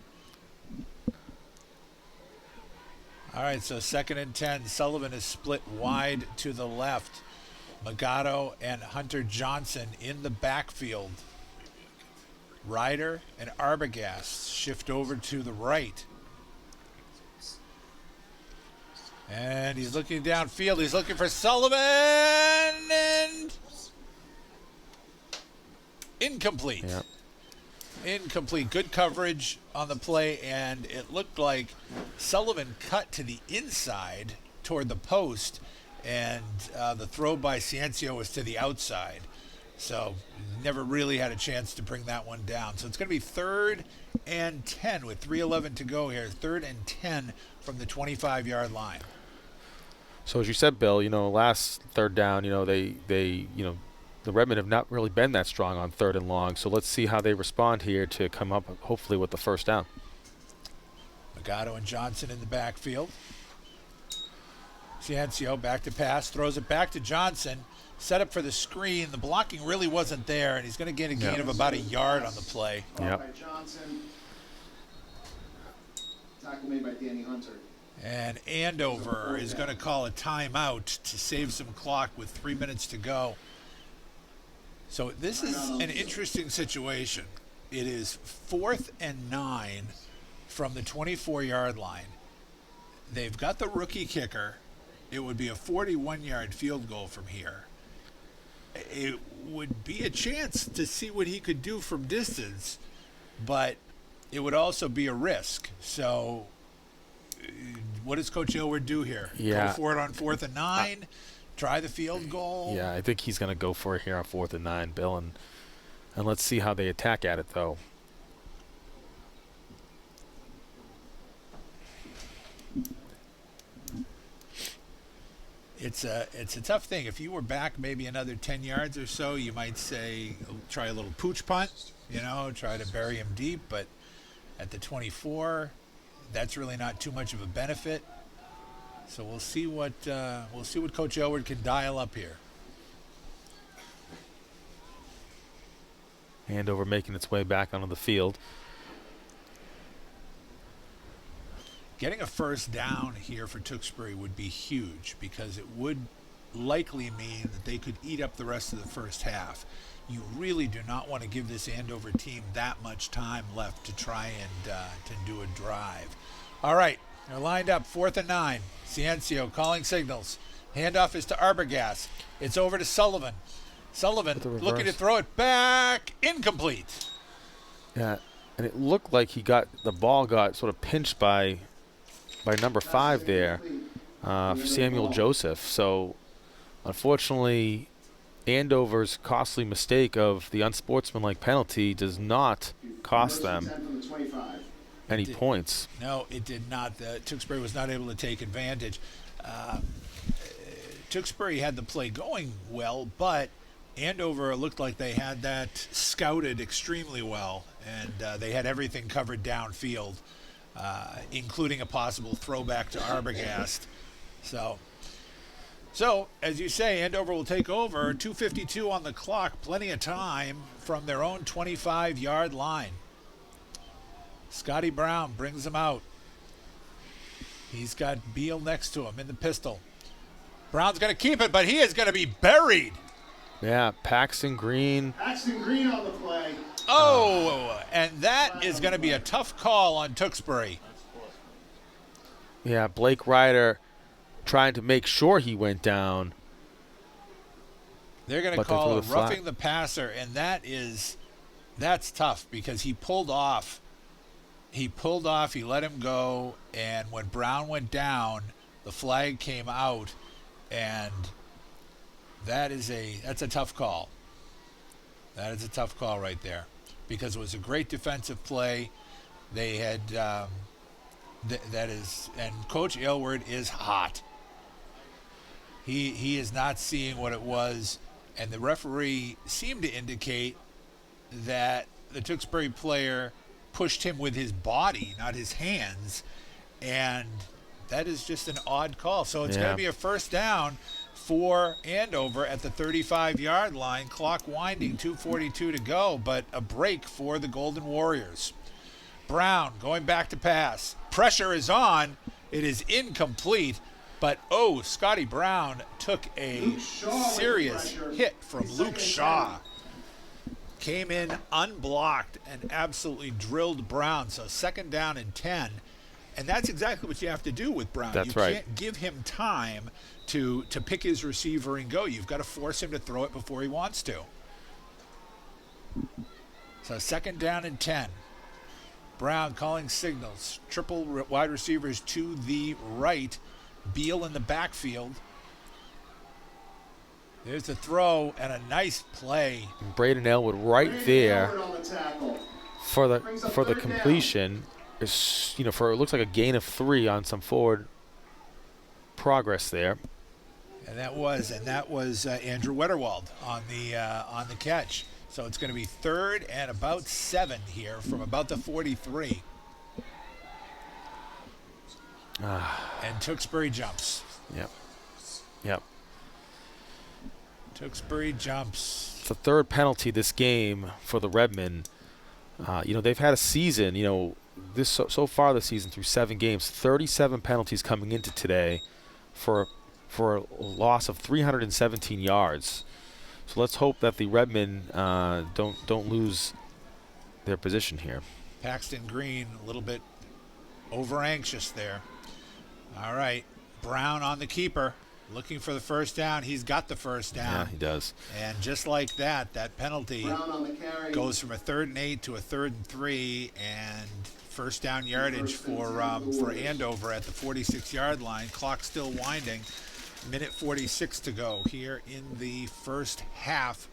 All right, so 2nd and 10. Sullivan is split wide to the left. Magato and Hunter Johnson in the backfield. Ryder and Arbogast shift over to the right. And he's looking downfield. He's looking for Sullivan. And incomplete. Yep. Incomplete. Good coverage on the play, and it looked like Sullivan cut to the inside toward the post, and the throw by Ciencio was to the outside. So never really had a chance to bring that one down. So it's going to be 3rd and 10 with 3:11 to go here. 3rd and 10 from the 25-yard line. So as you said, Bill, last 3rd down, the Redmen have not really been that strong on 3rd and long. So let's see how they respond here to come up hopefully with the 1st down. Magato and Johnson in the backfield. Ciencio back to pass, throws it back to Johnson. Set up for the screen. The blocking really wasn't there, and he's going to get a gain of about a yard on the play. Yep. By Johnson. Tackle made by Danny Hunter. And Andover is going to call a timeout to save some clock with 3 minutes to go. So this is an interesting situation. It is 4th and 9 from the 24-yard line. They've got the rookie kicker. It would be a 41-yard field goal from here. It would be a chance to see what he could do from distance, but it would also be a risk. So what does Coach Aylward do here? Yeah. Go for it on 4th and 9? Try the field goal? Yeah, I think he's going to go for it here on 4th and 9, Bill, and let's see how they attack at it, though. It's a tough thing. If you were back maybe another 10 yards or so, you might say try a little pooch punt, try to bury him deep. But at the 24, that's really not too much of a benefit. So we'll see what Coach Aylward can dial up here. Andover making its way back onto the field. Getting a 1st down here for Tewksbury would be huge because it would likely mean that they could eat up the rest of the first half. You really do not want to give this Andover team that much time left to try and to do a drive. All right, they're lined up, 4th and 9. Ciencio calling signals. Handoff is to Arbogast. It's over to Sullivan. Sullivan looking to throw it back. Incomplete. Yeah, and it looked like the ball got sort of pinched by number 5 there, Samuel Joseph. So, unfortunately, Andover's costly mistake of the unsportsmanlike penalty does not cost them any points. No, it did not. Tewksbury was not able to take advantage. Tewksbury had the play going well, but Andover looked like they had that scouted extremely well, and they had everything covered downfield, including a possible throwback to Arbogast. So So, as you say, Andover will take over. 2:52 on the clock. Plenty of time from their own 25-yard line. Scotty Brown brings them out. He's got Beal next to him in the pistol. Brown's going to keep it, but he is going to be buried. Yeah, Paxton Green. Paxton Green on the play. Oh, and that is going to be a tough call on Tewksbury. Yeah, Blake Ryder trying to make sure he went down. They're going to But they call threw a the flag. roughing the passer, and that's tough because he pulled off. He let him go, and when Brown went down, the flag came out, and that's a tough call. That is a tough call right there because it was a great defensive play. They had and Coach Aylward is hot. He is not seeing what it was, and the referee seemed to indicate that the Tewksbury player pushed him with his body, not his hands, and that is just an odd call. So it's going to be a first down for Andover at the 35-yard line. Clock winding, 2:42 to go, but a break for the Golden Warriors. Brown going back to pass. Pressure is on. It is incomplete. But, Scotty Brown took a serious hit from Luke Shaw. Came in unblocked and absolutely drilled Brown. So second down and 10. And that's exactly what you have to do with Brown. That's you right. can't give him time to pick his receiver and go. You've got to force him to throw it before he wants to. So second down and 10. Brown calling signals. Triple wide receivers to the right. Beal in the backfield. There's a throw and a nice play. Braden Elwood right there Elwood on the tackle. for Brings up the third completion. Is, it looks like a gain of 3 on some forward progress there. And that was Andrew Wetterwald on the catch. So it's going to be third and about 7 here from about the 43. And Tewksbury jumps. Yep. Tewksbury jumps. It's the third penalty this game for the Redmen. They've had a season, this so far this season through 7 games, 37 penalties coming into today for a loss of 317 yards. So let's hope that the Redmen don't lose their position here. Paxton Green a little bit over anxious there. All right, Brown on the keeper, looking for the first down. He's got the first down. Yeah, he does. And just like that penalty Brown on the carry. goes from a 3rd and 8 to a 3rd and 3, and first down yardage for Andover at the 46-yard line. Clock still winding. Minute 46 to go here in the first half.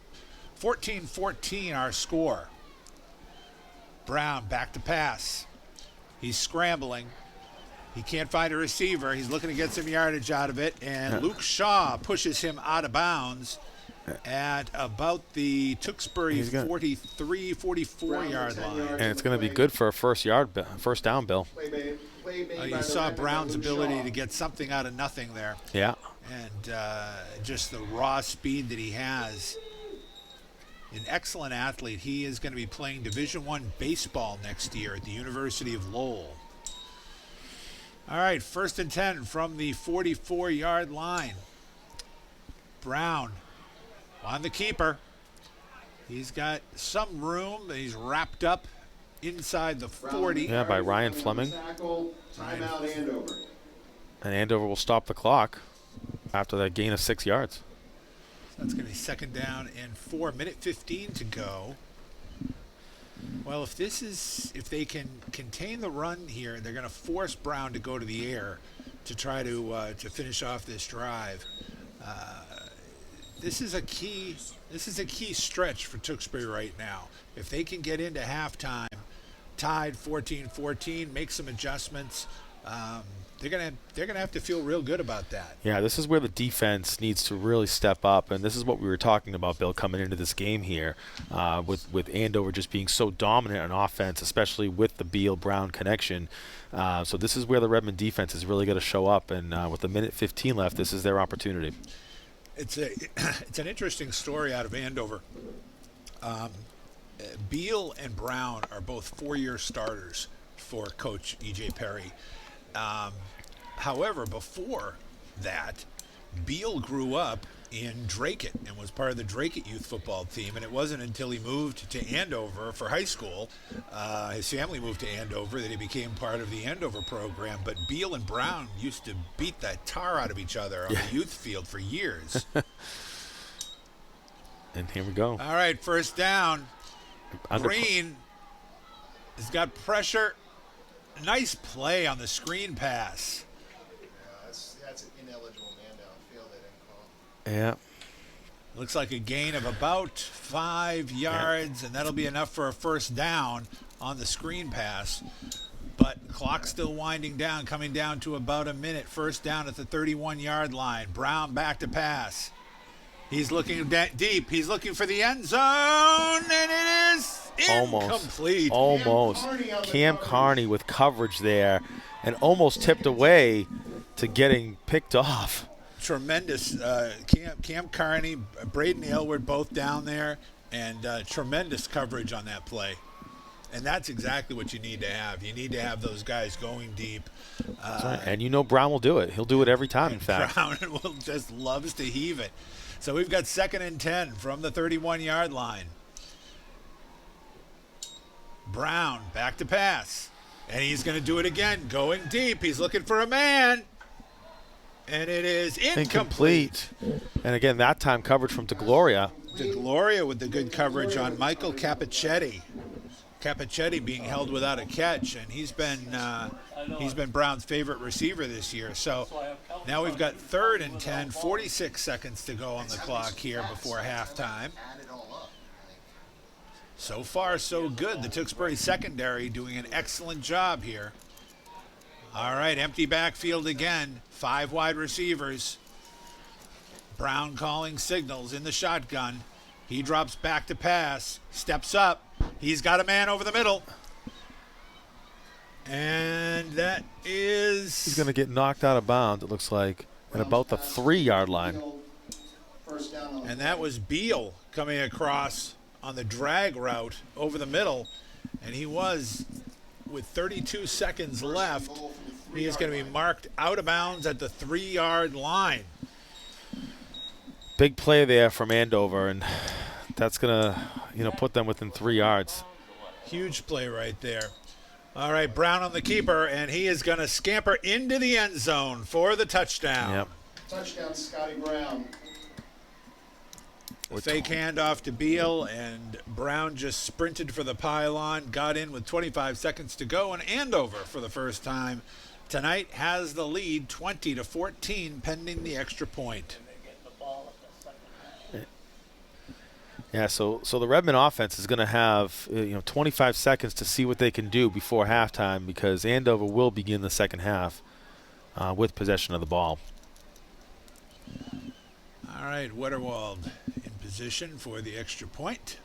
14-14 our score. Brown back to pass. He's scrambling. He can't find a receiver. He's looking to get some yardage out of it, and Luke Shaw pushes him out of bounds at about the Tewksbury 43, 44-yard line. And it's going to be good for a first down, Bill. You saw Brown's ability to get something out of nothing there. Yeah. And just the raw speed that he has. An excellent athlete. He is going to be playing Division I baseball next year at the University of Lowell. All right, 1st and 10 from the 44-yard line. Brown on the keeper. He's got some room. He's wrapped up inside the 40. Yeah, by Ryan Fleming. Timeout Andover. And Andover will stop the clock after that gain of 6 yards. That's going to be second down and 4. Minute 15 to go. Well, if they can contain the run here, they're going to force Brown to go to the air to try to finish off this drive. This is a key stretch for Tewksbury right now. If they can get into halftime, tied 14-14, make some adjustments, they're gonna have to feel real good about that. Yeah, this is where the defense needs to really step up, and this is what we were talking about, Bill, coming into this game here, with Andover just being so dominant on offense, especially with the Beal-Brown connection. So this is where the Redmond defense is really going to show up, and with a minute 15 left, this is their opportunity. It's an interesting story out of Andover. Beal and Brown are both 4-year starters for Coach E.J. Perry. However, before that, Beal grew up in Dracut and was part of the Dracut youth football team, and it wasn't until he moved to Andover for high school, his family moved to Andover, that he became part of the Andover program. But Beal and Brown used to beat the tar out of each other on the youth field for years. And here we go. All right, first down. Green has got pressure. Nice play on the screen pass. That's an ineligible man downfield they didn't call. Yeah. Looks like a gain of about 5 yards, and that'll be enough for a first down on the screen pass. But clock still winding down, coming down to about a minute. First down at the 31-yard line. Brown back to pass. He's looking deep. He's looking for the end zone, and it is incomplete. Almost. Cam Carney with coverage there, and almost tipped away to getting picked off. Tremendous. Cam Carney, Braden Aylward both down there, and tremendous coverage on that play. And that's exactly what you need to have. You need to have those guys going deep. That's right. And you know Brown will do it. He'll do it every time, in fact. Brown will just loves to heave it. So we've got 2nd and 10 from the 31-yard line. Brown back to pass. And he's going to do it again, going deep. He's looking for a man. And it is incomplete. And again, that time coverage from DeGloria. DeGloria with the good coverage on Michael Capichetti. Capichetti being held without a catch, and he's been Brown's favorite receiver this year. So now we've got 3rd and 10, 46 seconds to go on the clock here before halftime. So far, so good. The Tewksbury secondary doing an excellent job here. All right, empty backfield again. 5 wide receivers. Brown calling signals in the shotgun. He drops back to pass, steps up. He's got a man over the middle. And that is... He's going to get knocked out of bounds, it looks like, at about the 3-yard line. And that was Beal coming across on the drag route over the middle. And he was, with 32 seconds left, he is going to be marked out of bounds at the 3-yard line. Big play there from Andover, and that's going to, put them within 3 yards. Huge play right there. All right, Brown on the keeper, and he is going to scamper into the end zone for the touchdown. Yep. Touchdown, Scotty Brown. The fake handoff to Beal, and Brown just sprinted for the pylon, got in with 25 seconds to go, and Andover, for the first time tonight, has the lead 20-14 pending the extra point. Yeah, so the Redmond offense is going to have 25 seconds to see what they can do before halftime, because Andover will begin the second half with possession of the ball. All right, Wetterwald in position for the extra point.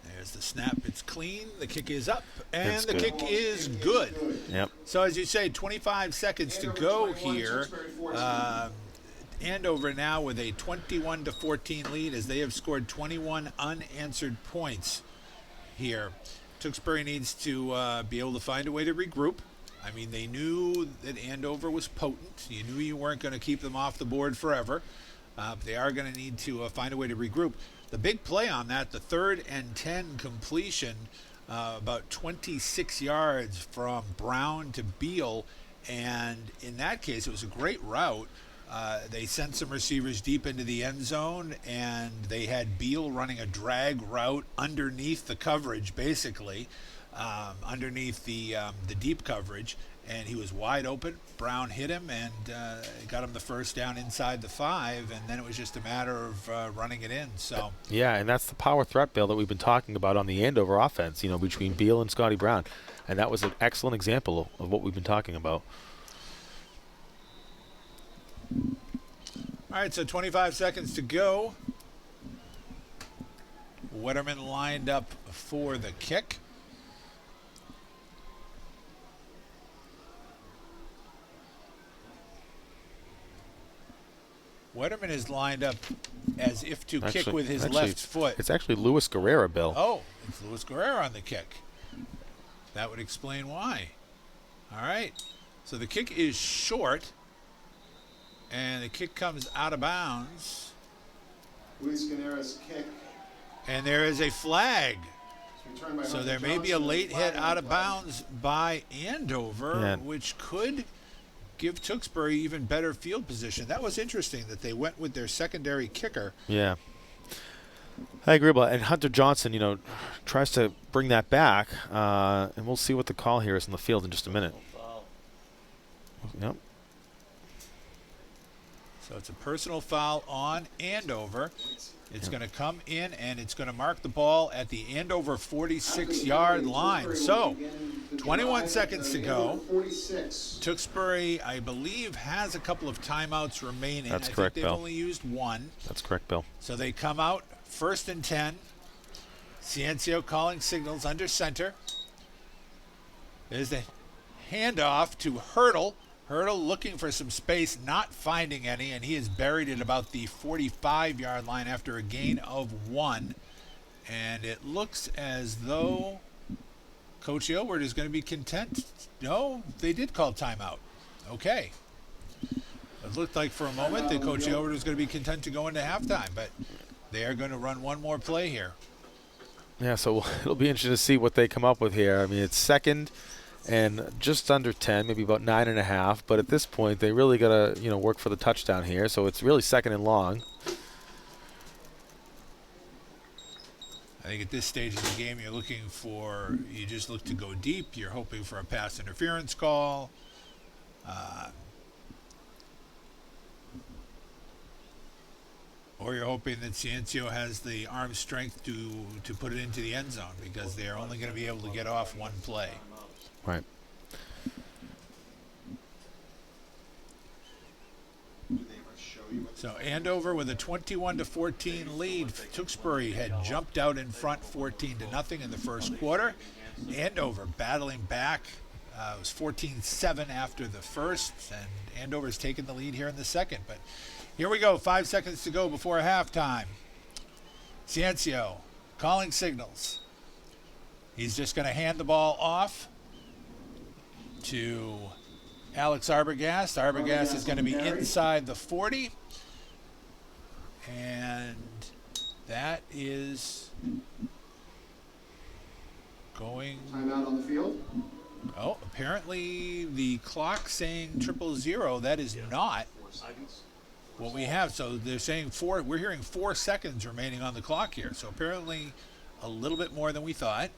There's the snap. It's clean. The kick is up, and That's the good. kick is good. Yep. So as you say, 25 seconds to go here. Andover now with a 21-14 lead, as they have scored 21 unanswered points here. Tewksbury needs to be able to find a way to regroup. I mean, they knew that Andover was potent. You knew you weren't going to keep them off the board forever. But they are going to need to find a way to regroup. The big play on that, the 3rd and 10 completion, about 26 yards from Brown to Beal. And in that case, it was a great route. They sent some receivers deep into the end zone, and they had Beal running a drag route underneath the coverage, basically, underneath the deep coverage, and he was wide open. Brown hit him and got him the first down inside the 5, and then it was just a matter of running it in. So yeah, and that's the power threat, Bill, that we've been talking about on the Andover offense, between Beal and Scotty Brown, and that was an excellent example of what we've been talking about. All right, so 25 seconds to go. Wetterman lined up for the kick. Wetterman is lined up as if to kick with his left foot. It's actually Luis Guerrera, Bill. Oh, it's Luis Guerrera on the kick. That would explain why. All right. So the kick is short, and the kick comes out of bounds. Luis Guerrera's kick. And there is a flag. Returned by So Hunter there may be a Johnson, late flag hit on out the of play. bounds by Andover, Yeah. which could give Tewksbury even better field position. That was interesting that they went with their secondary kicker. Yeah. I agree about it. And Hunter Johnson, you know, tries to bring that back, and we'll see what the call here is in the field in just a minute. Foul. Yep. So it's a personal foul on Andover. It's going to come in, and it's going to mark the ball at the Andover 46-yard line. So 21 seconds to go. 46. Tewksbury, I believe, has a couple of timeouts remaining. That's I correct, think they've Bill. only used one. That's correct, Bill. So they come out 1st and 10. Ciencio calling signals under center. There's the handoff to Hurdle. Hurdle looking for some space, not finding any, and he is buried at about the 45-yard line after a gain of 1. And it looks as though Coach Aylward is going to be content. No, they did call timeout. Okay. It looked like for a moment that Coach Aylward was going to be content to go into halftime, but they are going to run one more play here. Yeah, so it'll be interesting to see what they come up with here. I mean, it's second and just under 10, maybe about 9.5. But at this point, they really got to, you know, work for the touchdown here. So it's really second and long. I think at this stage of the game, you just look to go deep. You're hoping for a pass interference call. Or you're hoping that Ciencio has the arm strength to put it into the end zone, because they're only going to be able to get off one play. Right. Do they ever show you what So Andover with a 21-14 lead. Tewksbury had jumped out in front 14-0 in the first quarter. Andover battling back. It was 14-7 after the first, and Andover's taken the lead here in the second. But here we go, 5 seconds to go before halftime. Ciencio calling signals. He's just going to hand the ball off to Alex Arbogast. Arbogast is going to be inside the 40. And that is going... timeout on the field? Oh, apparently the clock saying 000. That is not what we have. So they're saying we're hearing 4 seconds remaining on the clock here. So apparently a little bit more than we thought.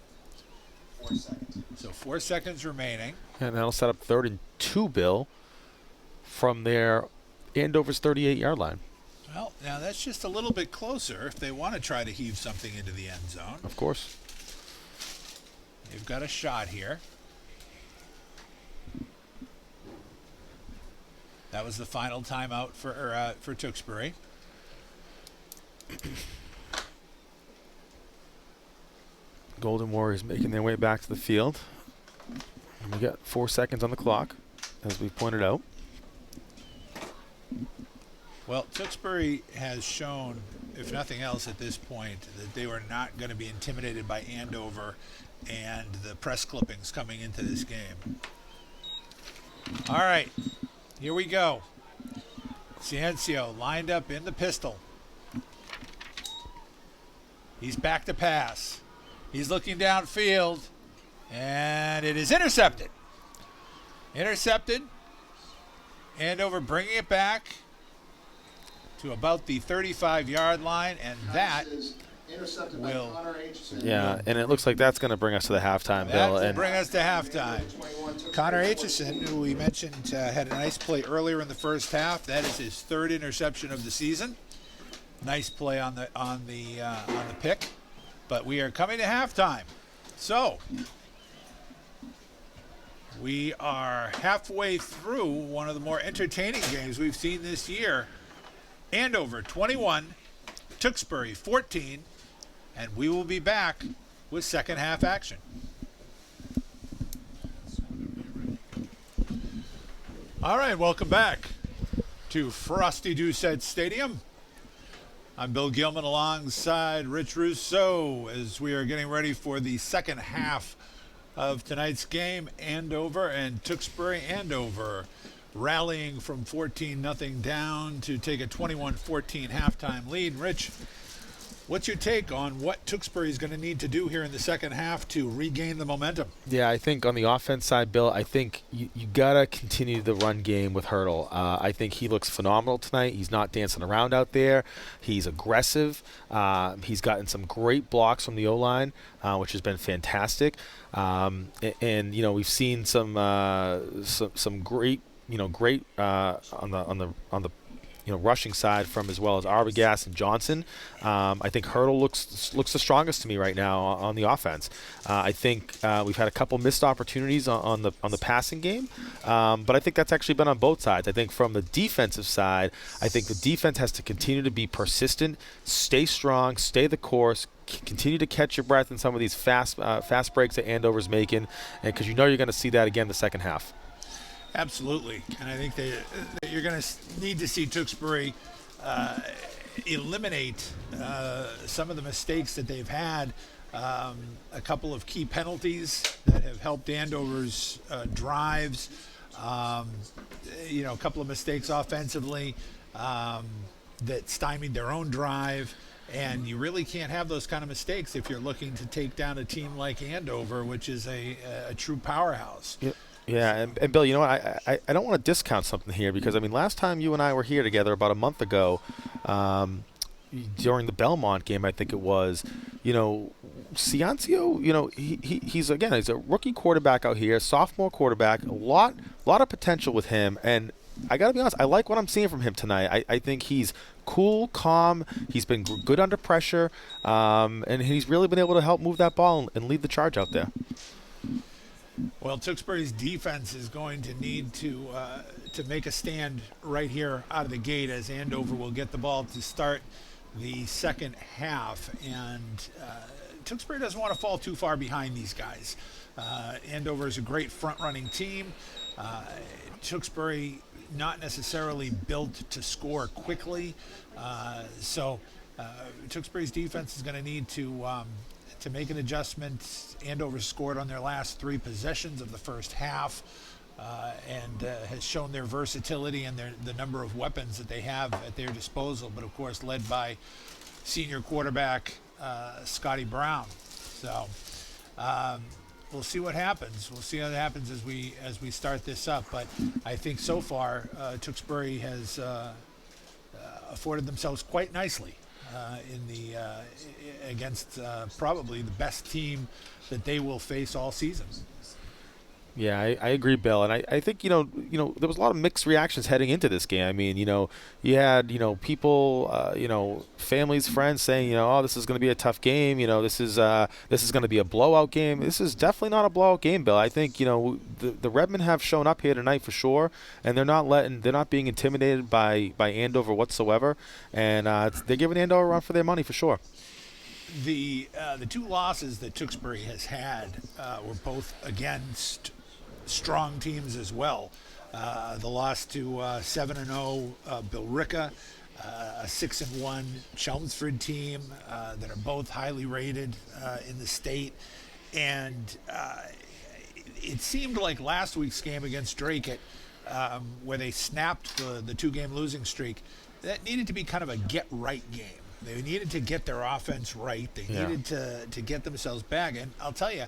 4 seconds. So 4 seconds remaining. And that'll set up 3rd and 2, Bill, from their Andover's 38-yard line. Well, now that's just a little bit closer if they want to try to heave something into the end zone. Of course. They've got a shot here. That was the final timeout for Tewksbury. Golden Warriors making their way back to the field. And we got 4 seconds on the clock, as we pointed out. Well, Tewksbury has shown, if nothing else at this point, that they were not going to be intimidated by Andover and the press clippings coming into this game. All right, here we go. Ciencio lined up in the pistol. He's back to pass. He's looking downfield, and it is intercepted. Intercepted. Andover bringing it back to about the 35-yard line, and that Is intercepted will- by Connor Aitchison. Yeah, and it looks like that's going to bring us to the halftime, that Bill. will And bring us to halftime. 21 took Connor 14. Aitchison, who we mentioned had a nice play earlier in the first half. That is his 3rd interception of the season. Nice play on the pick. But we are coming to halftime. So we are halfway through one of the more entertaining games we've seen this year. Andover 21, Tewksbury 14, and we will be back with second half action. All right, welcome back to Frosty Doucette Stadium. I'm Bill Gilman alongside Rich Rousseau as we are getting ready for the second half of tonight's game. Andover and Tewksbury. Andover rallying from 14-0 down to take a 21-14 halftime lead. Rich, what's your take on what Tewksbury is going to need to do here in the second half to regain the momentum? Yeah, I think on the offense side, Bill, I think you got to continue the run game with Hurdle. I think he looks phenomenal tonight. He's not dancing around out there. He's aggressive. He's gotten some great blocks from the O-line, which has been fantastic. And we've seen some great, great on the rushing side from as well as Arbogast and Johnson. I think Hurdle looks the strongest to me right now on the offense. I think we've had a couple missed opportunities on the passing game, but I think that's actually been on both sides. I think from the defensive side, I think the defense has to continue to be persistent, stay strong, stay the course, continue to catch your breath in some of these fast breaks that Andover's making, and because you're going to see that again the second half. Absolutely, and I think that you're going to need to see Tewksbury eliminate some of the mistakes that they've had. A couple of key penalties that have helped Andover's drives. A couple of mistakes offensively that stymied their own drive. And you really can't have those kind of mistakes if you're looking to take down a team like Andover, which is a true powerhouse. Yep. Yeah, and Bill, you know what? I don't want to discount something here because, last time you and I were here together about a month ago, during the Belmont game, I think it was, Ciancio, he's a rookie quarterback out here, sophomore quarterback, a lot of potential with him, and I got to be honest, I like what I'm seeing from him tonight. I think he's cool, calm, he's been good under pressure, and he's really been able to help move that ball and lead the charge out there. Well, Tewksbury's defense is going to need to make a stand right here out of the gate as Andover will get the ball to start the second half. And Tewksbury doesn't want to fall too far behind these guys. Andover is a great front-running team. Tewksbury not necessarily built to score quickly. So Tewksbury's defense is going to need to make an adjustment. Andover scored on their last 3 possessions of the first half and has shown their versatility and the number of weapons that they have at their disposal, but of course led by senior quarterback Scotty Brown. So we'll see what happens. We'll see how that happens as we start this up. But I think so far Tewksbury has afforded themselves quite nicely against probably the best team that they will face all season. Yeah, I agree, Bill, and I think there was a lot of mixed reactions heading into this game. You had people, families, friends saying, oh, this is going to be a tough game. This is going to be a blowout game. This is definitely not a blowout game, Bill. I think the Redmen have shown up here tonight for sure, and they're not being intimidated by Andover whatsoever, and they're giving Andover a run for their money for sure. The 2 losses that Tewksbury has had were both against strong teams as well. The loss to 7-0 Billerica, a 6-1 Chelmsford team that are both highly rated in the state, and it seemed like last week's game against Drake, where they snapped the 2-game losing streak, that needed to be kind of a get-right game. They needed to get their offense right. They needed to get themselves back. And I'll tell you,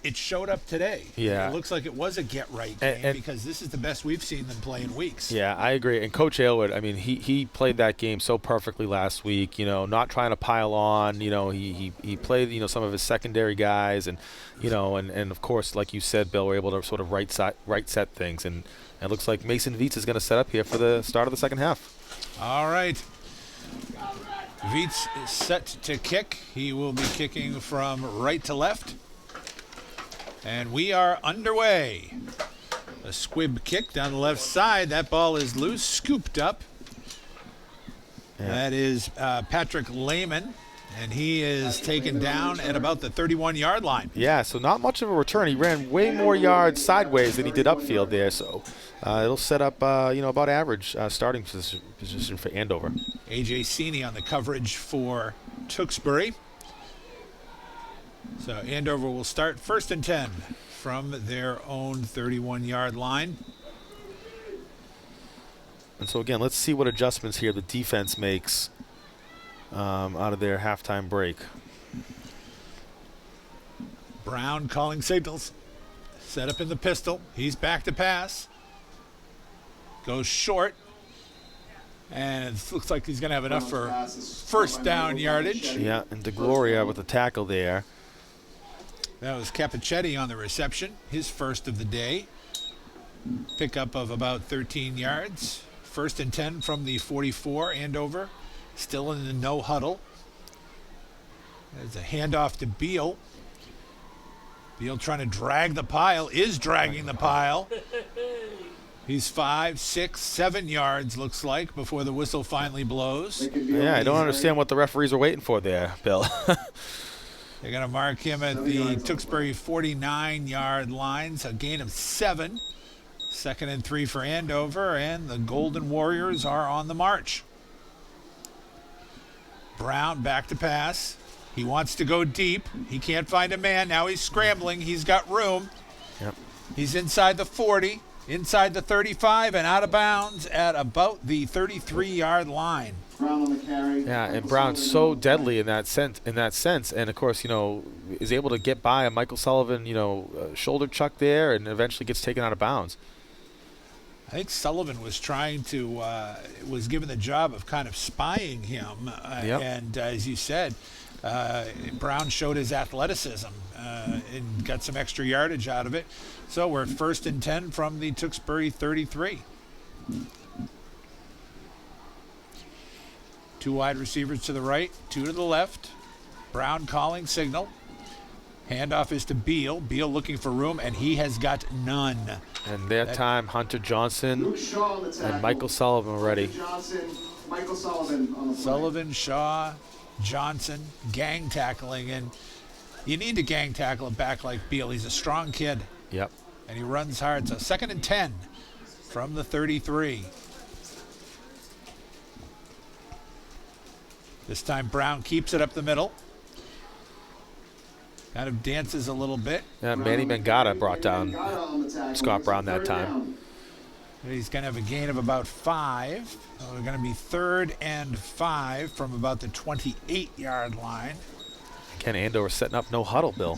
it showed up today. Yeah. It looks like it was a get-right game because this is the best we've seen them play in weeks. Yeah, I agree. And Coach Aylward, he played that game so perfectly last week, not trying to pile on. He played, some of his secondary guys. And, and of course, like you said, Bill, we're able to sort of right set things. And it looks like Mason Viets is going to set up here for the start of the second half. All right. Viets is set to kick. He will be kicking from right to left. And we are underway. A squib kick down the left side. That ball is loose, scooped up. Yeah. That is Patrick Lehman, and he is taken down at about the 31-yard line. Yeah, so not much of a return. He ran way more yards sideways than he did upfield there, so it'll set up, about average starting position for Andover. A.J. Seeney on the coverage for Tewksbury. So Andover will start 1st and 10 from their own 31-yard line. And so, again, let's see what adjustments here the defense makes out of their halftime break. Brown calling signals. Set up in the pistol. He's back to pass. Goes short. And it looks like he's going to have enough for first down yardage. Yeah, and DeGloria with the tackle there. That was Capichetti on the reception. His first of the day. Pickup of about 13 yards. 1st and 10 from the 44, Andover. Still in the no huddle. There's a handoff to Beal. Beal trying to drag the pile, is dragging the pile. He's 5, 6, 7 yards, looks like, before the whistle finally blows. Yeah, I don't understand what the referees are waiting for there, Bill. They're going to mark him at the Tewksbury 49-yard lines, a gain of 7. 2nd and 3 for Andover, and the Golden Warriors are on the march. Brown back to pass. He wants to go deep. He can't find a man. Now he's scrambling. He's got room. Yep. He's inside the 40, inside the 35, and out of bounds at about the 33-yard line. Brown on the carry. Yeah, and Brown's so deadly in that sense. And of course, is able to get by a Michael Sullivan, shoulder chuck there, and eventually gets taken out of bounds. I think Sullivan was was given the job of kind of spying him. Yep. And as you said, Brown showed his athleticism and got some extra yardage out of it. So we're 1st and 10 from the Tewksbury 33. 2 wide receivers to the right, 2 to the left. Brown calling signal. Handoff is to Beal. Beal looking for room, and he has got none. And that time, Hunter Johnson Luke Shaw on the tackle. and Michael Sullivan already. Johnson, Michael Sullivan on the play. Sullivan, Shaw, Johnson, gang tackling. And you need to gang tackle a back like Beal. He's a strong kid, Yep. and he runs hard. So 2nd and 10 from the 33. This time Brown keeps it up the middle. Kind of dances a little bit. Yeah, Manny Mangata brought down Scott Brown that time. He's going to have a gain of about 5. We're going to be 3rd and 5 from about the 28-yard line. Again, Andover setting up no huddle, Bill.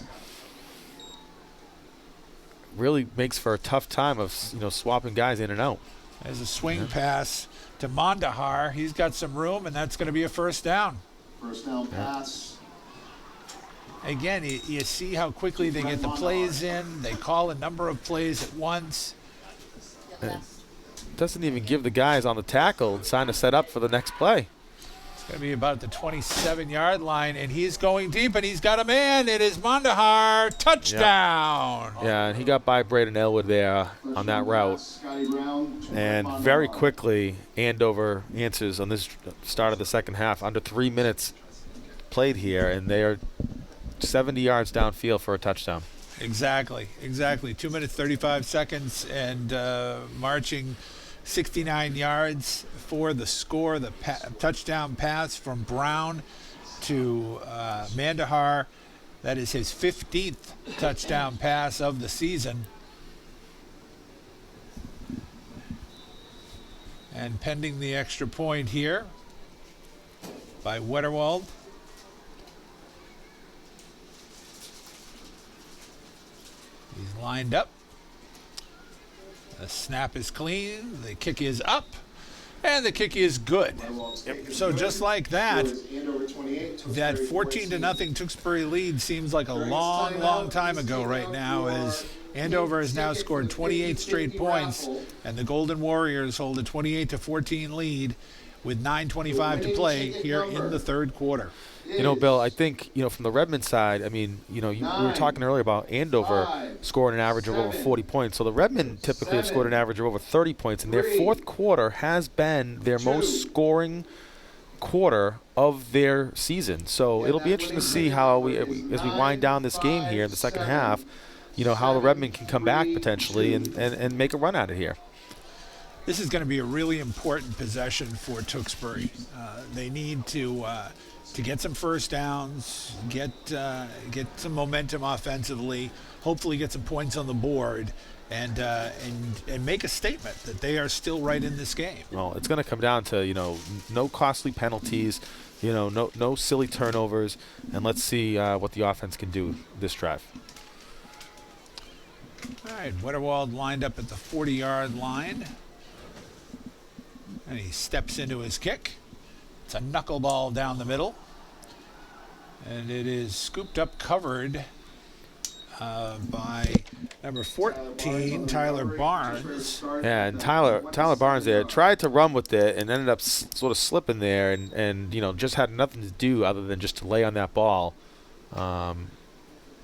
Really makes for a tough time of swapping guys in and out. There's a swing pass to Mondahar. He's got some room, and that's going to be a first down. First down pass. Again, you see how quickly they get the plays in. They call a number of plays at once. Doesn't even give the guys on the tackle time to set up for the next play. It's going to be about the 27-yard line, and he's going deep, and he's got a man. It is Mondahar. Touchdown. Yeah, and he got by Braden Elwood there on that route. And very quickly, Andover answers on this start of the second half. Under 3 minutes played here, and they are 70 yards downfield for a touchdown. Exactly. 2 minutes, 35 seconds, and marching 69 yards for the score. The touchdown pass from Brown to Mondahar. That is his 15th touchdown pass of the season. And pending the extra point here by Wetterwald. He's lined up. The snap is clean. The kick is up. And the kick is good. Yep. So just like that, that 14-0 Tewksbury lead seems like a long time ago right now, as Andover has now scored 28 straight points, and the Golden Warriors hold a 28-14 lead with 9:25 to play here in the third quarter. Bill, I think, from the Redmond side, we were talking earlier about Andover scoring an average of over 40 points. So the Redmond typically have scored an average of over 30 points, and their fourth quarter has been their most scoring quarter of their season. So Yeah, it'll be that's interesting what to he see said. how It was as we wind down this game here in the second 9, half, how the 7, Redmen can come back 3, potentially 2. and make a run at it here. This is going to be a really important possession for Tewksbury. They need to get some first downs, get some momentum offensively, hopefully get some points on the board, and make a statement that they are still right in this game. Well, it's going to come down to no costly penalties, no silly turnovers, and let's see what the offense can do this drive. All right, Wetterwald lined up at the 40-yard line. And he steps into his kick. It's a knuckleball down the middle. And it is scooped up, covered by number 14, Tyler Barnes. Yeah, and Tyler Barnes there tried to run with it and ended up sort of slipping there and just had nothing to do other than just to lay on that ball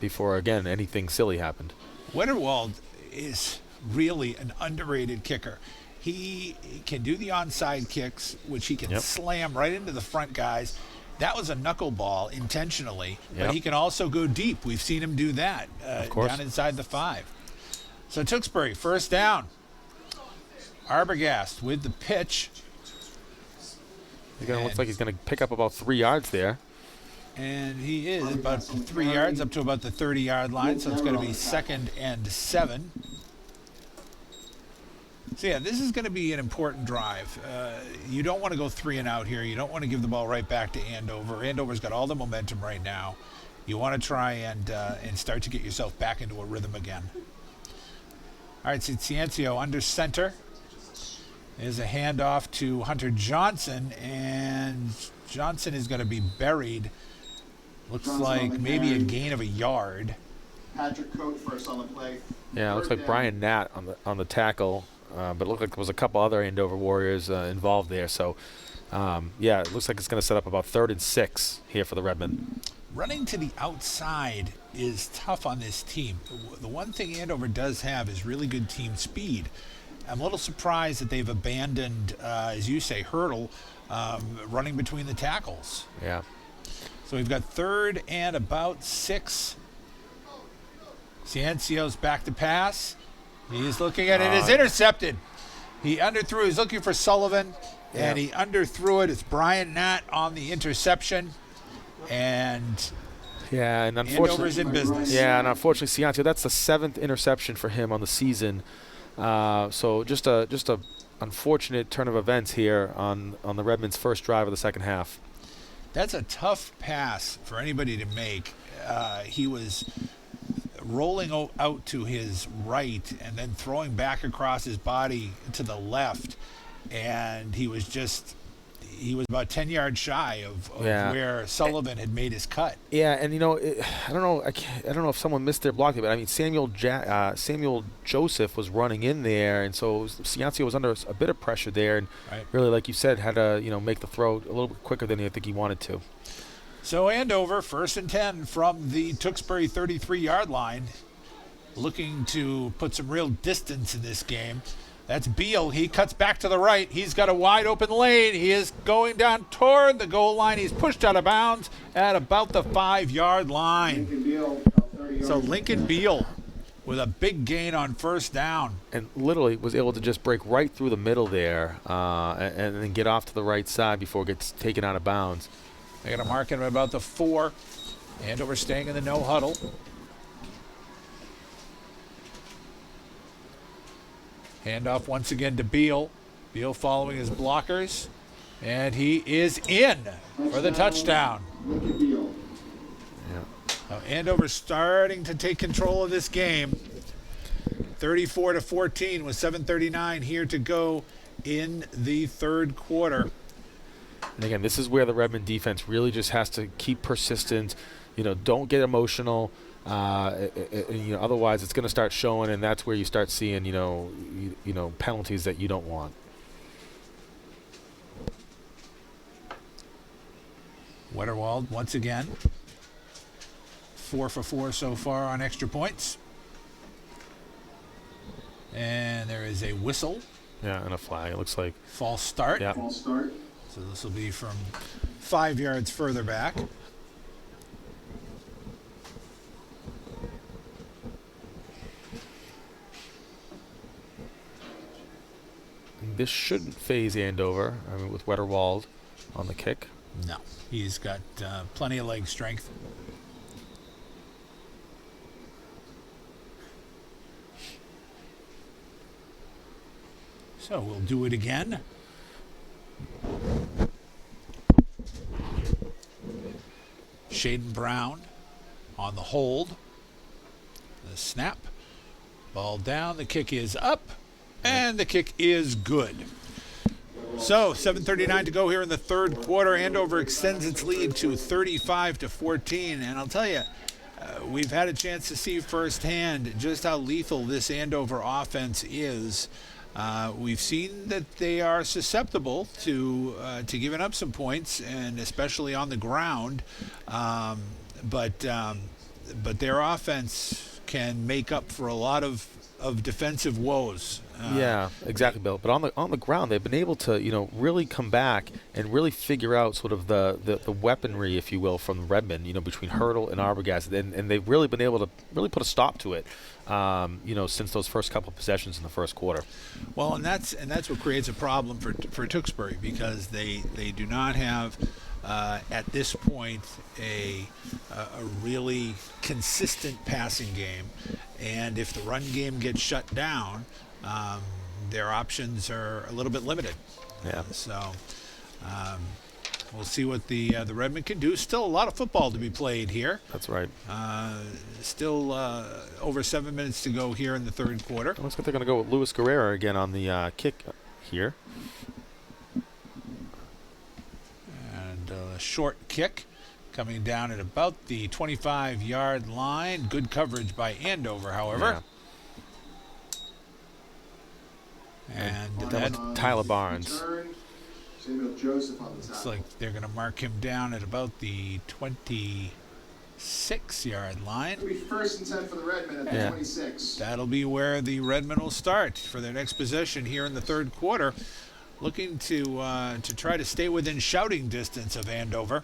before, again, anything silly happened. Wetterwald is really an underrated kicker. He can do the onside kicks, which he can slam right into the front guys. That was a knuckleball intentionally, but he can also go deep. We've seen him do that down inside the 5. So Tewksbury, first down. Arbogast with the pitch. Looks like he's going to pick up about 3 yards there. And he is about 3 yards up to about the 30-yard line, so it's going to be 2nd and 7. So, yeah, this is going to be an important drive. You don't want to go 3 and out here. You don't want to give the ball right back to Andover. Andover's got all the momentum right now. You want to try and start to get yourself back into a rhythm again. All right, so Ciencio under center. There's a handoff to Hunter Johnson, and Johnson is going to be buried. Looks like maybe a gain of a yard. Patrick Coate first on the play. Yeah, it looks like Brian Nat on the tackle. But it looked like there was a couple other Andover Warriors involved there. So, it looks like it's going to set up about 3rd and 6 here for the Redmen. Running to the outside is tough on this team. The one thing Andover does have is really good team speed. I'm a little surprised that they've abandoned, as you say, Hurdle, running between the tackles. Yeah. So we've got 3rd and about 6. Ciencio's back to pass. He's looking at it. It's intercepted. He underthrew. He's looking for Sullivan, and he underthrew it. It's Brian Nat on the interception, and unfortunately, Andover's in business. Yeah, and unfortunately, Ciencio, that's the 7th interception for him on the season. So just a unfortunate turn of events here on the Redmen's first drive of the second half. That's a tough pass for anybody to make. He was rolling out to his right and then throwing back across his body to the left, and he was about 10 yards shy of where Sullivan had made his cut. Yeah, and I don't know if someone missed their block there, but I mean Samuel Joseph was running in there, and so Ciencio was under a bit of pressure there, and really, like you said, had to make the throw a little bit quicker than I think he wanted to. So Andover, 1st and 10 from the Tewksbury 33-yard line, looking to put some real distance in this game. That's Beal. He cuts back to the right. He's got a wide open lane. He is going down toward the goal line. He's pushed out of bounds at about the 5-yard line. So Lincoln Beal with a big gain on first down. And literally was able to just break right through the middle there and then get off to the right side before it gets taken out of bounds. They're going to mark him at about the 4. Andover staying in the no huddle. Handoff once again to Beal. Beal following his blockers. And he is in for the touchdown. Andover starting to take control of this game. 34-14 with 7:39 here to go in the third quarter. And again, this is where the Redmen defense really just has to keep persistent. Don't get emotional. Otherwise it's going to start showing, and that's where you start seeing, penalties that you don't want. Wetterwald once again. 4 for 4 so far on extra points. And there is a whistle. Yeah, and a flag. It looks like false start. Yeah. False start. So this will be from 5 yards further back. This shouldn't phase Andover. I mean, with Wetterwald on the kick. No, he's got plenty of leg strength. So we'll do it again. Shaden Brown on the hold. The snap. Ball down. The kick is up. And the kick is good. So 7:39 to go here in the third quarter. Andover extends its lead to 35-14. And I'll tell you, we've had a chance to see firsthand just how lethal this Andover offense is. We've seen that they are susceptible to giving up some points, and especially on the ground. But their offense can make up for a lot of defensive woes. Yeah, exactly, Bill. But on the ground, they've been able to really come back and really figure out sort of the weaponry, if you will, from Redmond. Between Hurdle and Arbogast, and they've really been able to really put a stop to it. Since those first couple of possessions in the first quarter. Well, and that's what creates a problem for Tewksbury, because they do not have at this point a really consistent passing game, and if the run game gets shut down, their options are a little bit limited. Yeah. So we'll see what the Redmond can do. Still a lot of football to be played here. That's right. Still over 7 minutes to go here in the third quarter. It looks like they're going to go with Luis Guerrero again on the kick here. And a short kick coming down at about the 25-yard line. Good coverage by Andover, however. Yeah. And that was Tyler Barnes. Samuel Joseph on the looks tackle. like they're going to mark him down at about the 26-yard line. It'll be 1st and 10 for the Redmen at the 26. That'll be where the Redmen will start for their next possession here in the third quarter, looking to try to stay within shouting distance of Andover.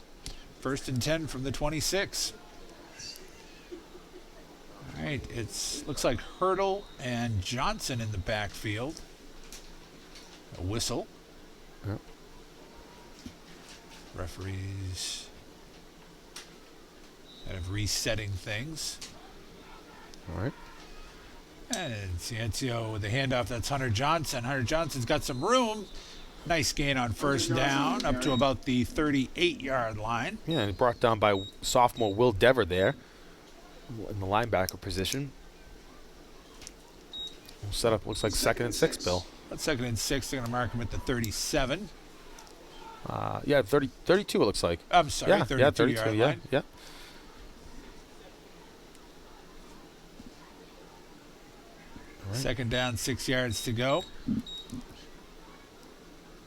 1st and 10 from the 26. All right, looks like Hurdle and Johnson in the backfield. A whistle. Yep. Referees kind of resetting things. All right. And Ciencio with the handoff. That's Hunter Johnson. Hunter Johnson's got some room. Nice gain on first down, up to about the 38-yard line. Yeah, and brought down by sophomore Will Dever there in the linebacker position. Set up looks like 2nd and 6, Bill. That's 2nd and 6. They're going to mark him at the 37. Yeah, 32 it looks like. I'm sorry, Yeah, 32 32, yard line. yeah. Right. 2nd down, 6 yards to go.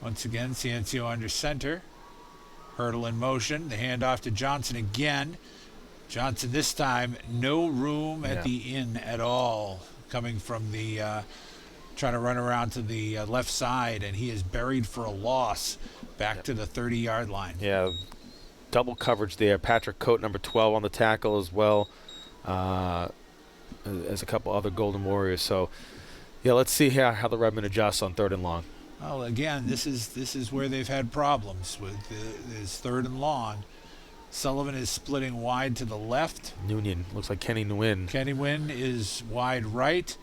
Once again, Ciencio under center. Hurdle in motion. The handoff to Johnson again. Johnson this time, no room at the in at all. Coming from the, trying to run around to the left side, and he is buried for a loss back to the 30-yard line. Yeah, double coverage there. Patrick Coate, number 12, on the tackle as well as a couple other Golden Warriors. So, yeah, let's see how the Redmen adjusts on 3rd and long. Well, again, this is where they've had problems with this 3rd and long. Sullivan is splitting wide to the left. Nguyen, looks like Kenny Nguyen. Kenny Nguyen is wide right.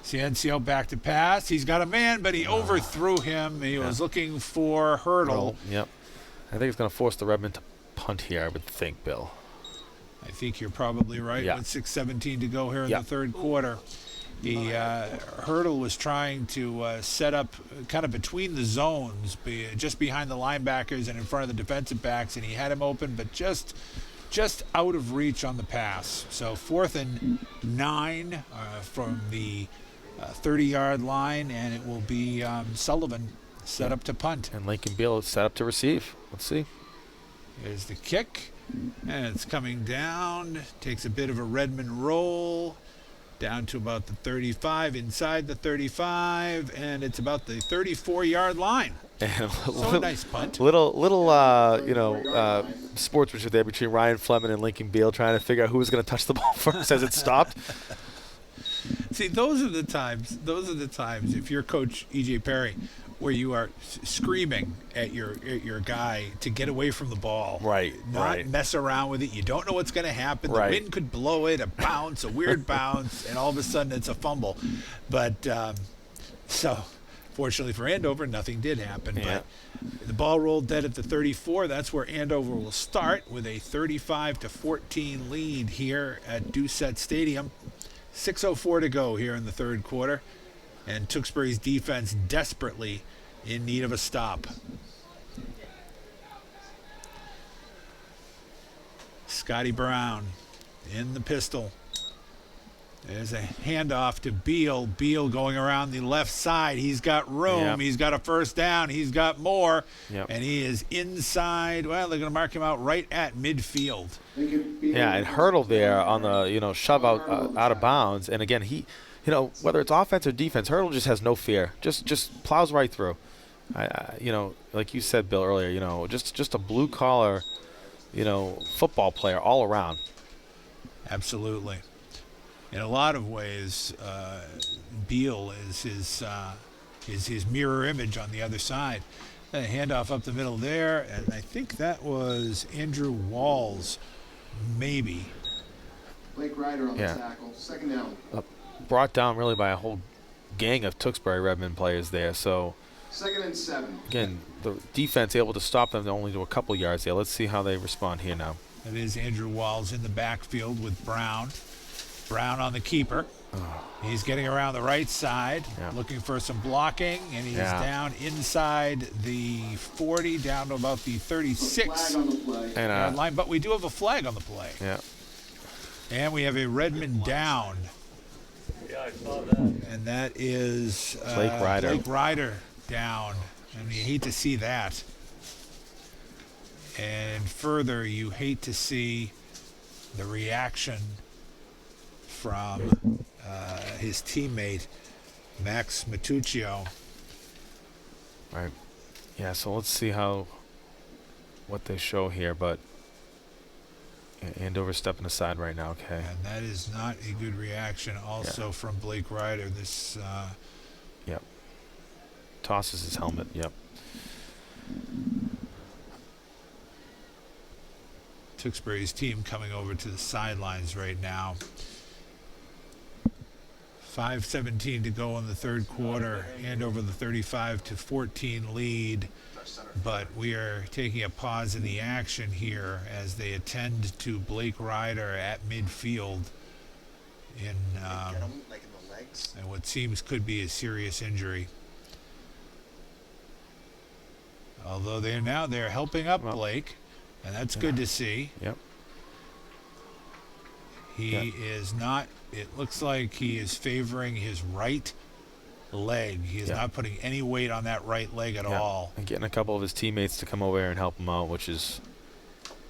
Ciencio back to pass. He's got a man, but he overthrew him. He was looking for Hurdle. Yep. I think it's going to force the Redmen to punt here, I would think, Bill. I think you're probably right. Yeah. With 6:17 to go here in the third quarter. Hurdle was trying to set up kind of between the zones, just behind the linebackers and in front of the defensive backs, and he had him open, but just out of reach on the pass. So 4th and 9 from the 30-yard line, and it will be Sullivan set up to punt. And Lincoln Beal is set up to receive. Let's see. Here's the kick, and it's coming down. Takes a bit of a Redmond roll. down to about the 35, inside the 35, and it's about the 34-yard line. And So a nice punt. little sportsmanship there between Ryan Fleming and Lincoln Beal, trying to figure out who was going to touch the ball first as it stopped. See, those are the times, if you're Coach E.J. Perry, where you are screaming at your guy to get away from the ball. Right, Not right. mess around with it. You don't know what's going to happen. Right. The wind could blow it, a bounce, a weird bounce, and all of a sudden it's a fumble. But so fortunately for Andover, nothing did happen. Yeah. But the ball rolled dead at the 34. That's where Andover will start with a 35-14 lead here at Doucette Stadium. 6:04 to go here in the third quarter, and Tewksbury's defense desperately in need of a stop. Scotty Brown in the pistol. There's a handoff to Beal. Beal going around the left side. He's got room. Yep. He's got a first down. He's got more. Yep. And he is inside. Well, they're going to mark him out right at midfield. Yeah, and Hurdle there on the shove out of bounds. And again, he, whether it's offense or defense, Hurdle just has no fear. Just plows right through. Like you said, Bill, earlier, just a blue collar, football player all around. Absolutely. In a lot of ways, Beal is his mirror image on the other side. A handoff up the middle there, and I think that was Andrew Walls, maybe. Blake Ryder on Yeah. the tackle. Second down. Brought down really by a whole gang of Tewksbury Redmond players there. So, 2nd and 7. again, the defense able to stop them only to a couple yards there. Let's see how they respond here now. That is Andrew Walls in the backfield with Brown. Brown on the keeper. He's getting around the right side, Yeah. looking for some blocking, and he's Yeah. down inside the 40, down to about the 36 Flag on the play. And yard line. But we do have a flag on the play. yeah, And we have a Redmond down, Yeah, I saw that. and that is Blake Ryder. Blake Ryder down. And you hate to see that. And further, you hate to see the reaction from his teammate, Max Matuccio. right. Yeah, so let's see what they show here. But Andover stepping aside right now. Okay. And that is not a good reaction also from Blake Ryder. This Yep. Tosses his helmet. Yep. Tewksbury's team coming over to the sidelines right now. 5:17 to go in the third quarter. Andover the 35-14 lead. But we are taking a pause in the action here as they attend to Blake Ryder at midfield in Get him, like in the legs. what seems could be a serious injury. Although they're helping up Well, Blake, and that's good to see. Yep. He is not, it looks like he is favoring his right leg. He is Yeah. not putting any weight on that right leg at all. And getting a couple of his teammates to come over here and help him out, which is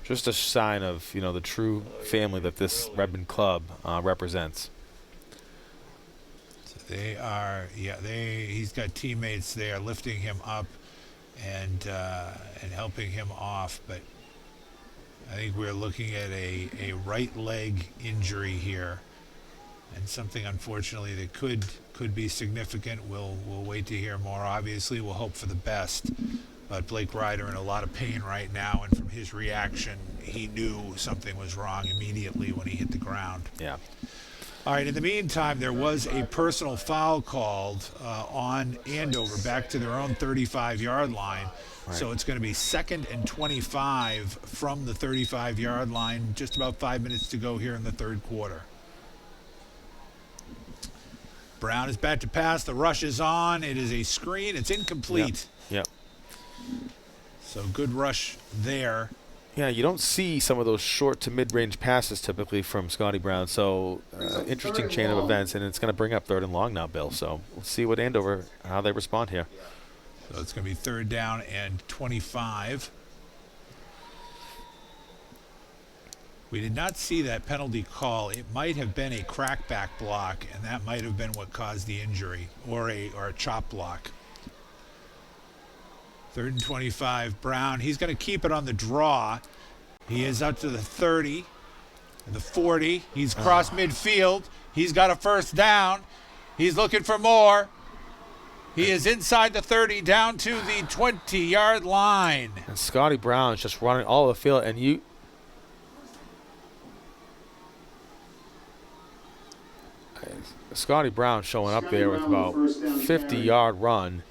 just a sign of the true family that this Redmond club represents. So they are, he's got teammates there lifting him up and helping him off, but I think we're looking at a right leg injury here, and something unfortunately that could be significant. We'll wait to hear more. Obviously, we'll hope for the best. But Blake Ryder in a lot of pain right now, and from his reaction, he knew something was wrong immediately when he hit the ground. Yeah. All right, in the meantime, there was a personal foul called on Andover back to their own 35-yard line. Right. So it's going to be 2nd and 25 from the 35-yard line. Just about 5 minutes to go here in the third quarter. Brown is back to pass. The rush is on. It is a screen. It's incomplete. Yep. So good rush there. Yeah, you don't see some of those short to mid-range passes typically from Scotty Brown. So interesting chain of events, and it's going to bring up 3rd and long now, Bill. So we'll see what Andover, how they respond here. So it's going to be 3rd down and 25. We did not see that penalty call. It might have been a crackback block, and that might have been what caused the injury, or a chop block. 3rd and 25, Brown. He's going to keep it on the draw. He is up to the 30, the 40. He's crossed midfield. He's got a first down. He's looking for more. He is inside the 30, down to the 20-yard line. And Scotty Brown is just running all over the field, and Scotty Brown showing up there with about 50-yard run.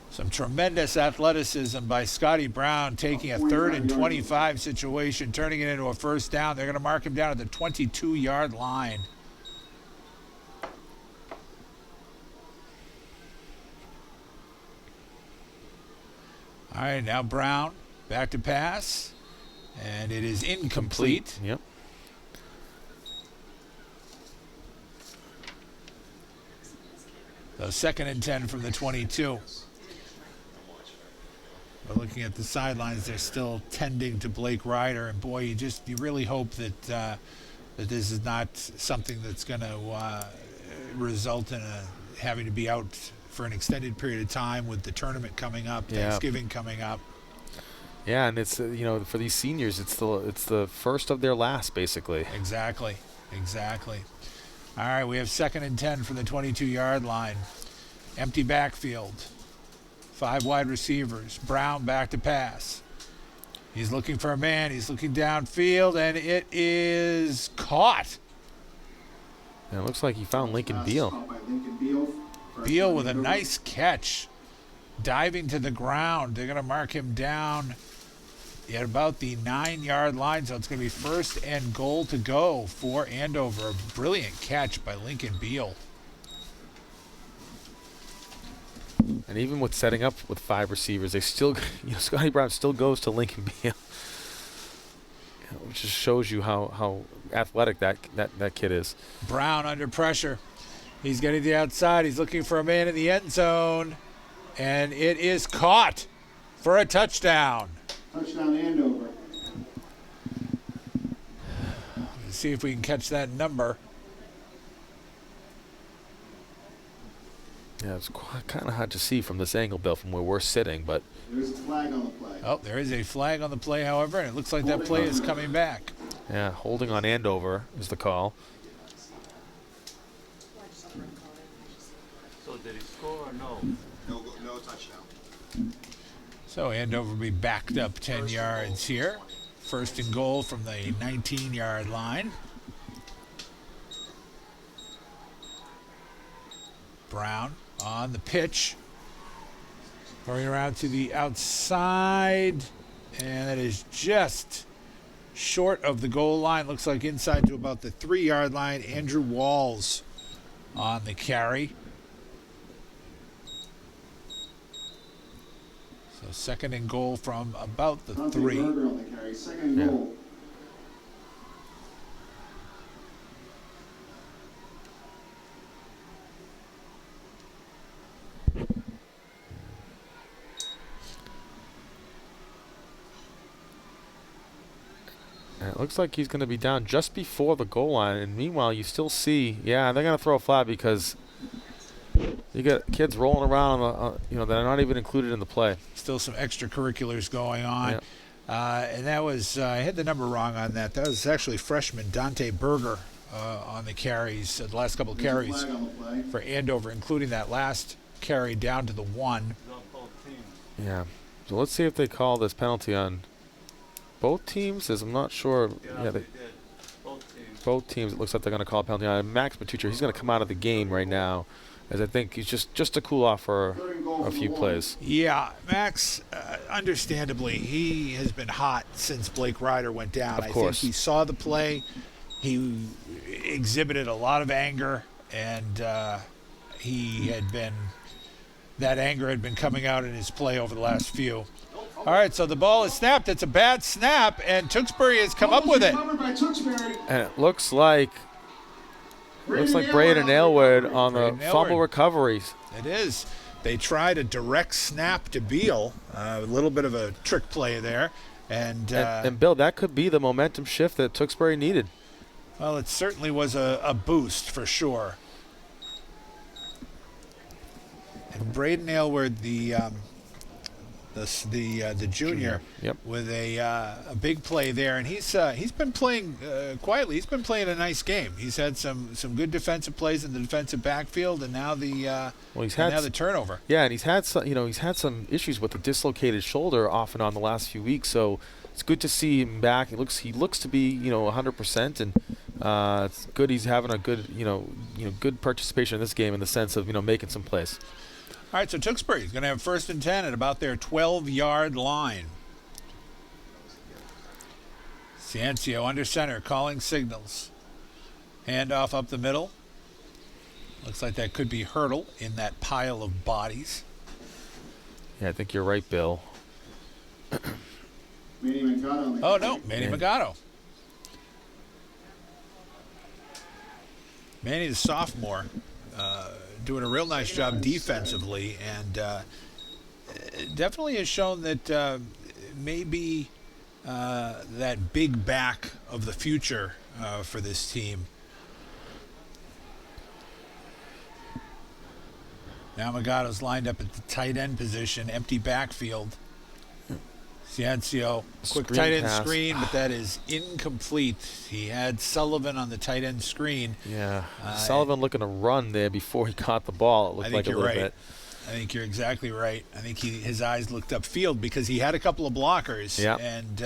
Some tremendous athleticism by Scotty Brown, taking a 3rd and 25 situation, turning it into a first down. They're going to mark him down at the 22-yard line. All right, now Brown back to pass, and it is incomplete. Yep. So 2nd and 10 from the 22. We're looking at the sidelines. They're still tending to Blake Ryder, and boy, you really hope that that this is not something that's going to result in having to be out for an extended period of time with the tournament coming up, Thanksgiving coming up. Yeah, and it's for these seniors, it's the first of their last, basically. Exactly. All right, we have 2nd and 10 from the 22-yard line. Empty backfield. 5 wide receivers. Brown back to pass. He's looking for a man. He's looking downfield, and it is caught. And it looks like he found Lincoln Beal. Beal with a nice catch. Diving to the ground. They're going to mark him down at about the 9-yard line, so it's going to be 1st and goal to go for Andover. A brilliant catch by Lincoln Beal. And even with setting up with 5 receivers, they still, Scotty Brown still goes to Lincoln Beal, which just shows you how athletic that kid is. Brown under pressure. He's getting to the outside. He's looking for a man in the end zone, and it is caught for a touchdown. Touchdown Andover. Let's see if we can catch that number. Yeah, it's kind of hard to see from this angle, Bill, from where we're sitting, but... There's a flag on the play. Oh, there is a flag on the play, however, and it looks like that play is coming back. Yeah, holding on Andover is the call. So did he score or no? No touchdown. So Andover will be backed up 10 yards here. 1st and goal from the 19-yard line. Brown on the pitch. Going around to the outside. And that is just short of the goal line. Looks like inside to about the 3-yard line. Andrew Walls on the carry. So 2nd and goal from about the 3. Berger on the carry. 2nd goal. And it looks like he's going to be down just before the goal line. And meanwhile, you still see, they're going to throw a flag because you got kids rolling around, that are not even included in the play. Still some extracurriculars going on. Yep. And that was, I had the number wrong on that. That was actually freshman Dante Berger on the carries, the last couple of carries for Andover, including that last carry down to the 1. Yeah. So let's see if they call this penalty on both teams. As I'm not sure. Yeah, they did. Both teams. It looks like they're going to call a penalty on Max Matucci. He's going to come out of the game right now, as I think he's just to cool off for a few plays. Yeah, Max, understandably, he has been hot since Blake Ryder went down. Of course. I think he saw the play. He exhibited a lot of anger, and that anger had been coming out in his play over the last few. All right, so the ball is snapped. It's a bad snap, and Tewksbury has come up with it. And it looks like Braden Aylward on the fumble recoveries. It is. They tried a direct snap to Beal, a little bit of a trick play there, And Bill, that could be the momentum shift that Tewksbury needed. well, it certainly was a boost for sure. And Braden Aylward, the junior, Yep. with a big play there, and he's been playing quietly. He's been playing a nice game. He's had some good defensive plays in the defensive backfield, and now the turnover. Yeah, and he's had some issues with the dislocated shoulder off and on the last few weeks. So it's good to see him back. He looks to be 100%, and it's good he's having a good good participation in this game in the sense of making some plays. All right, so Tewksbury's going to have 1st and 10 at about their 12-yard line. Ciancio under center, calling signals. Handoff up the middle. Looks like that could be Hurdle in that pile of bodies. Yeah, I think you're right, Bill. Manny Mangano. Oh, no, Manny Mangano. Manny, the sophomore, doing a real nice job defensively, and definitely has shown that maybe that big back of the future for this team. Now Magato's lined up at the tight end position, empty backfield. Ciancio, quick Screen tight end pass. screen, but that is incomplete. He had Sullivan on the tight end screen. Yeah, Sullivan looking to run there before he caught the ball. It looked like a little bit. I think you're exactly right. I think his eyes looked upfield because he had a couple of blockers, and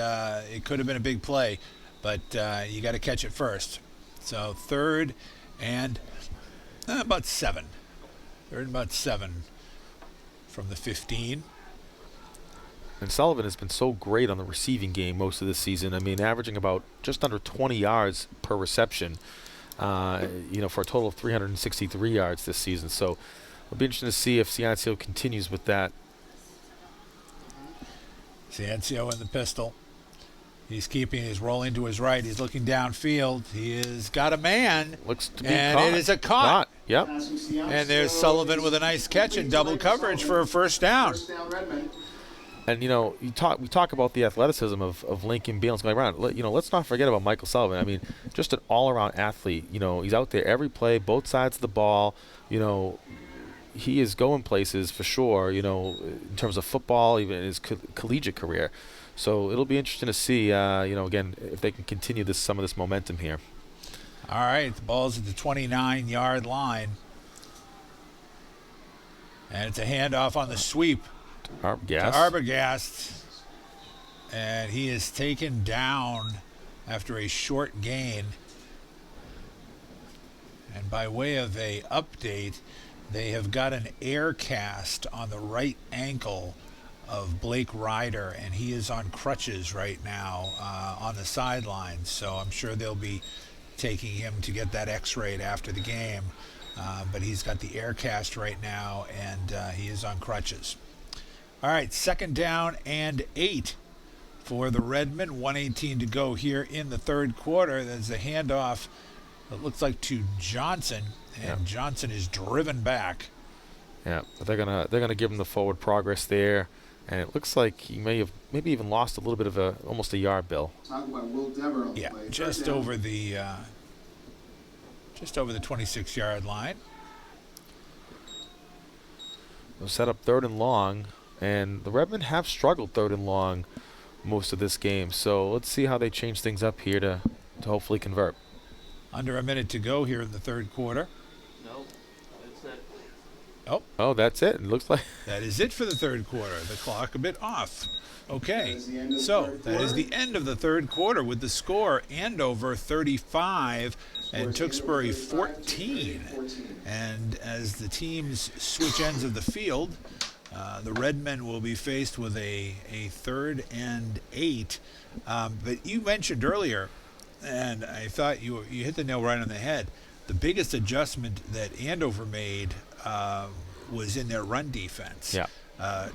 it could have been a big play, but you got to catch it first. So 3rd and about 7. 3rd and about 7 from the 15. And Sullivan has been so great on the receiving game most of this season. I mean, averaging about just under 20 yards per reception, for a total of 363 yards this season. So it'll be interesting to see if Ciancio continues with that. Ciancio in the pistol. He's rolling to his right. He's looking downfield. He has got a man. Looks to be and caught. it is a caught. Yep. And there's Sullivan with a nice catch and double coverage for a first down. And we talk about the athleticism of Lincoln Beals going around. Let's not forget about Michael Sullivan. I mean, just an all-around athlete. He's out there every play, both sides of the ball. He is going places for sure. In terms of football, even in his collegiate career. So it'll be interesting to see. Again, if they can continue some of this momentum here. All right, the ball's at the 29-yard line, and it's a handoff on the sweep. Arbogast, and he is taken down after a short gain. And by way of a update, they have got an air cast on the right ankle of Blake Ryder, and he is on crutches right now on the sidelines. So I'm sure they'll be taking him to get that x-rayed after the game. But he's got the air cast right now, and he is on crutches. All right, 2nd down and 8 for the Redmen. 1:18 to go here in the 3rd quarter. There's a handoff, it looks like, to Johnson, and Johnson is driven back. Yeah, but they're gonna give him the forward progress there, and it looks like he maybe even lost a little bit of almost a yard, Bill. Talk about Will Dever on the play. Just over the 26-yard line. They'll set up 3rd and long. And the Redmen have struggled 3rd and long most of this game. So let's see how they change things up here to hopefully convert. Under a minute to go here in the 3rd quarter. No, that's it. Oh, that's it. It looks like That is it for the 3rd quarter. The clock a bit off. Okay, so that is the end of the 3rd quarter with the score Andover 35 and Tewksbury 14. And as the teams switch ends of the field, the Redmen will be faced with a 3rd and 8. But you mentioned earlier, and I thought you hit the nail right on the head, the biggest adjustment that Andover made was in their run defense. Yeah.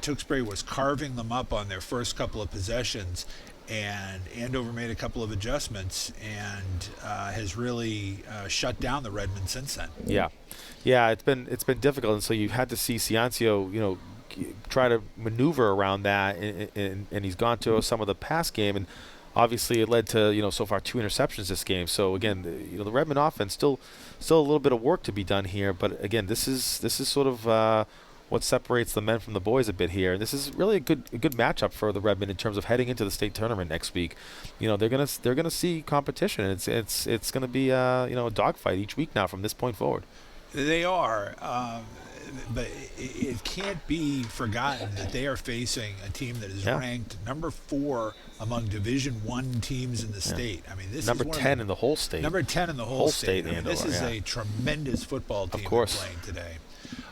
Tewksbury was carving them up on their first couple of possessions, and Andover made a couple of adjustments and has really shut down the Redmen since then. Yeah, it's been difficult, and so you had to see Ciancio, try to maneuver around that, and he's gone to some of the pass game, and obviously it led to so far 2 interceptions this game. So again, the Redmond offense still a little bit of work to be done here, but again, this is sort of what separates the men from the boys a bit here. And this is really a good matchup for the Redmond in terms of heading into the state tournament next week. They're gonna see competition. It's gonna be a dogfight each week now from this point forward. They are, but it can't be forgotten that they are facing a team that is ranked number 4 among Division I teams in the state. I mean, this number is 10 in the whole state. Number 10 in the whole state. I mean, Andover, this is a tremendous football team of course. playing today.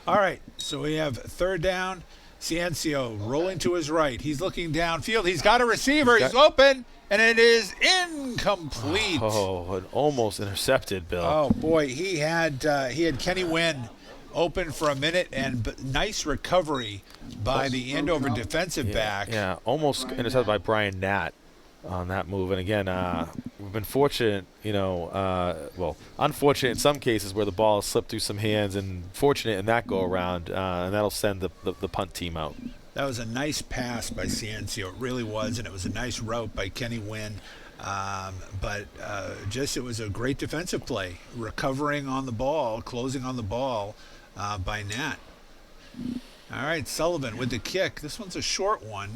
All right, so we have 3rd down. Ciencio rolling to his right. He's looking downfield. He's got a receiver. He's open, and it is incomplete. Oh, almost intercepted, Bill. Oh boy, he had Kenny Wynn open for a minute, and nice recovery by the Andover defensive back. Yeah, almost intercepted by Brian Nat on that move. And again, we've been fortunate, unfortunate in some cases where the ball has slipped through some hands, and fortunate in that go around, and that'll send the punt team out. That was a nice pass by Ciencio. It really was, and it was a nice route by Kenny Wynn. But it was a great defensive play, recovering on the ball, closing on the ball by Nat. All right, Sullivan with the kick. This one's a short one,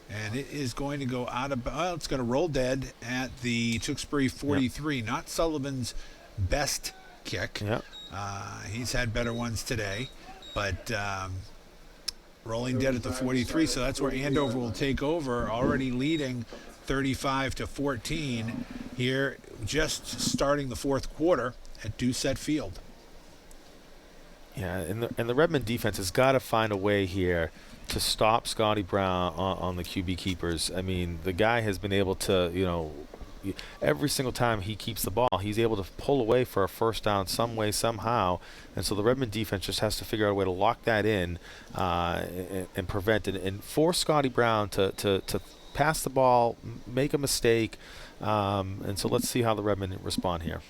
and it is going to go out of it's going to roll dead at the Tewksbury 43. Yep. Not Sullivan's best kick. Yep. He's had better ones today, but rolling dead at the 43, so that's where Andover will take over, already leading 35-14 here, just starting the 4th quarter at Doucette Field. Yeah, and the Redmond defense has got to find a way here to stop Scotty Brown on the QB keepers. I mean, the guy has been able to, every single time he keeps the ball, he's able to pull away for a first down some way, somehow. And so the Redmond defense just has to figure out a way to lock that in and prevent it and force Scotty Brown to pass the ball, make a mistake. And so let's see how the Redmond respond here.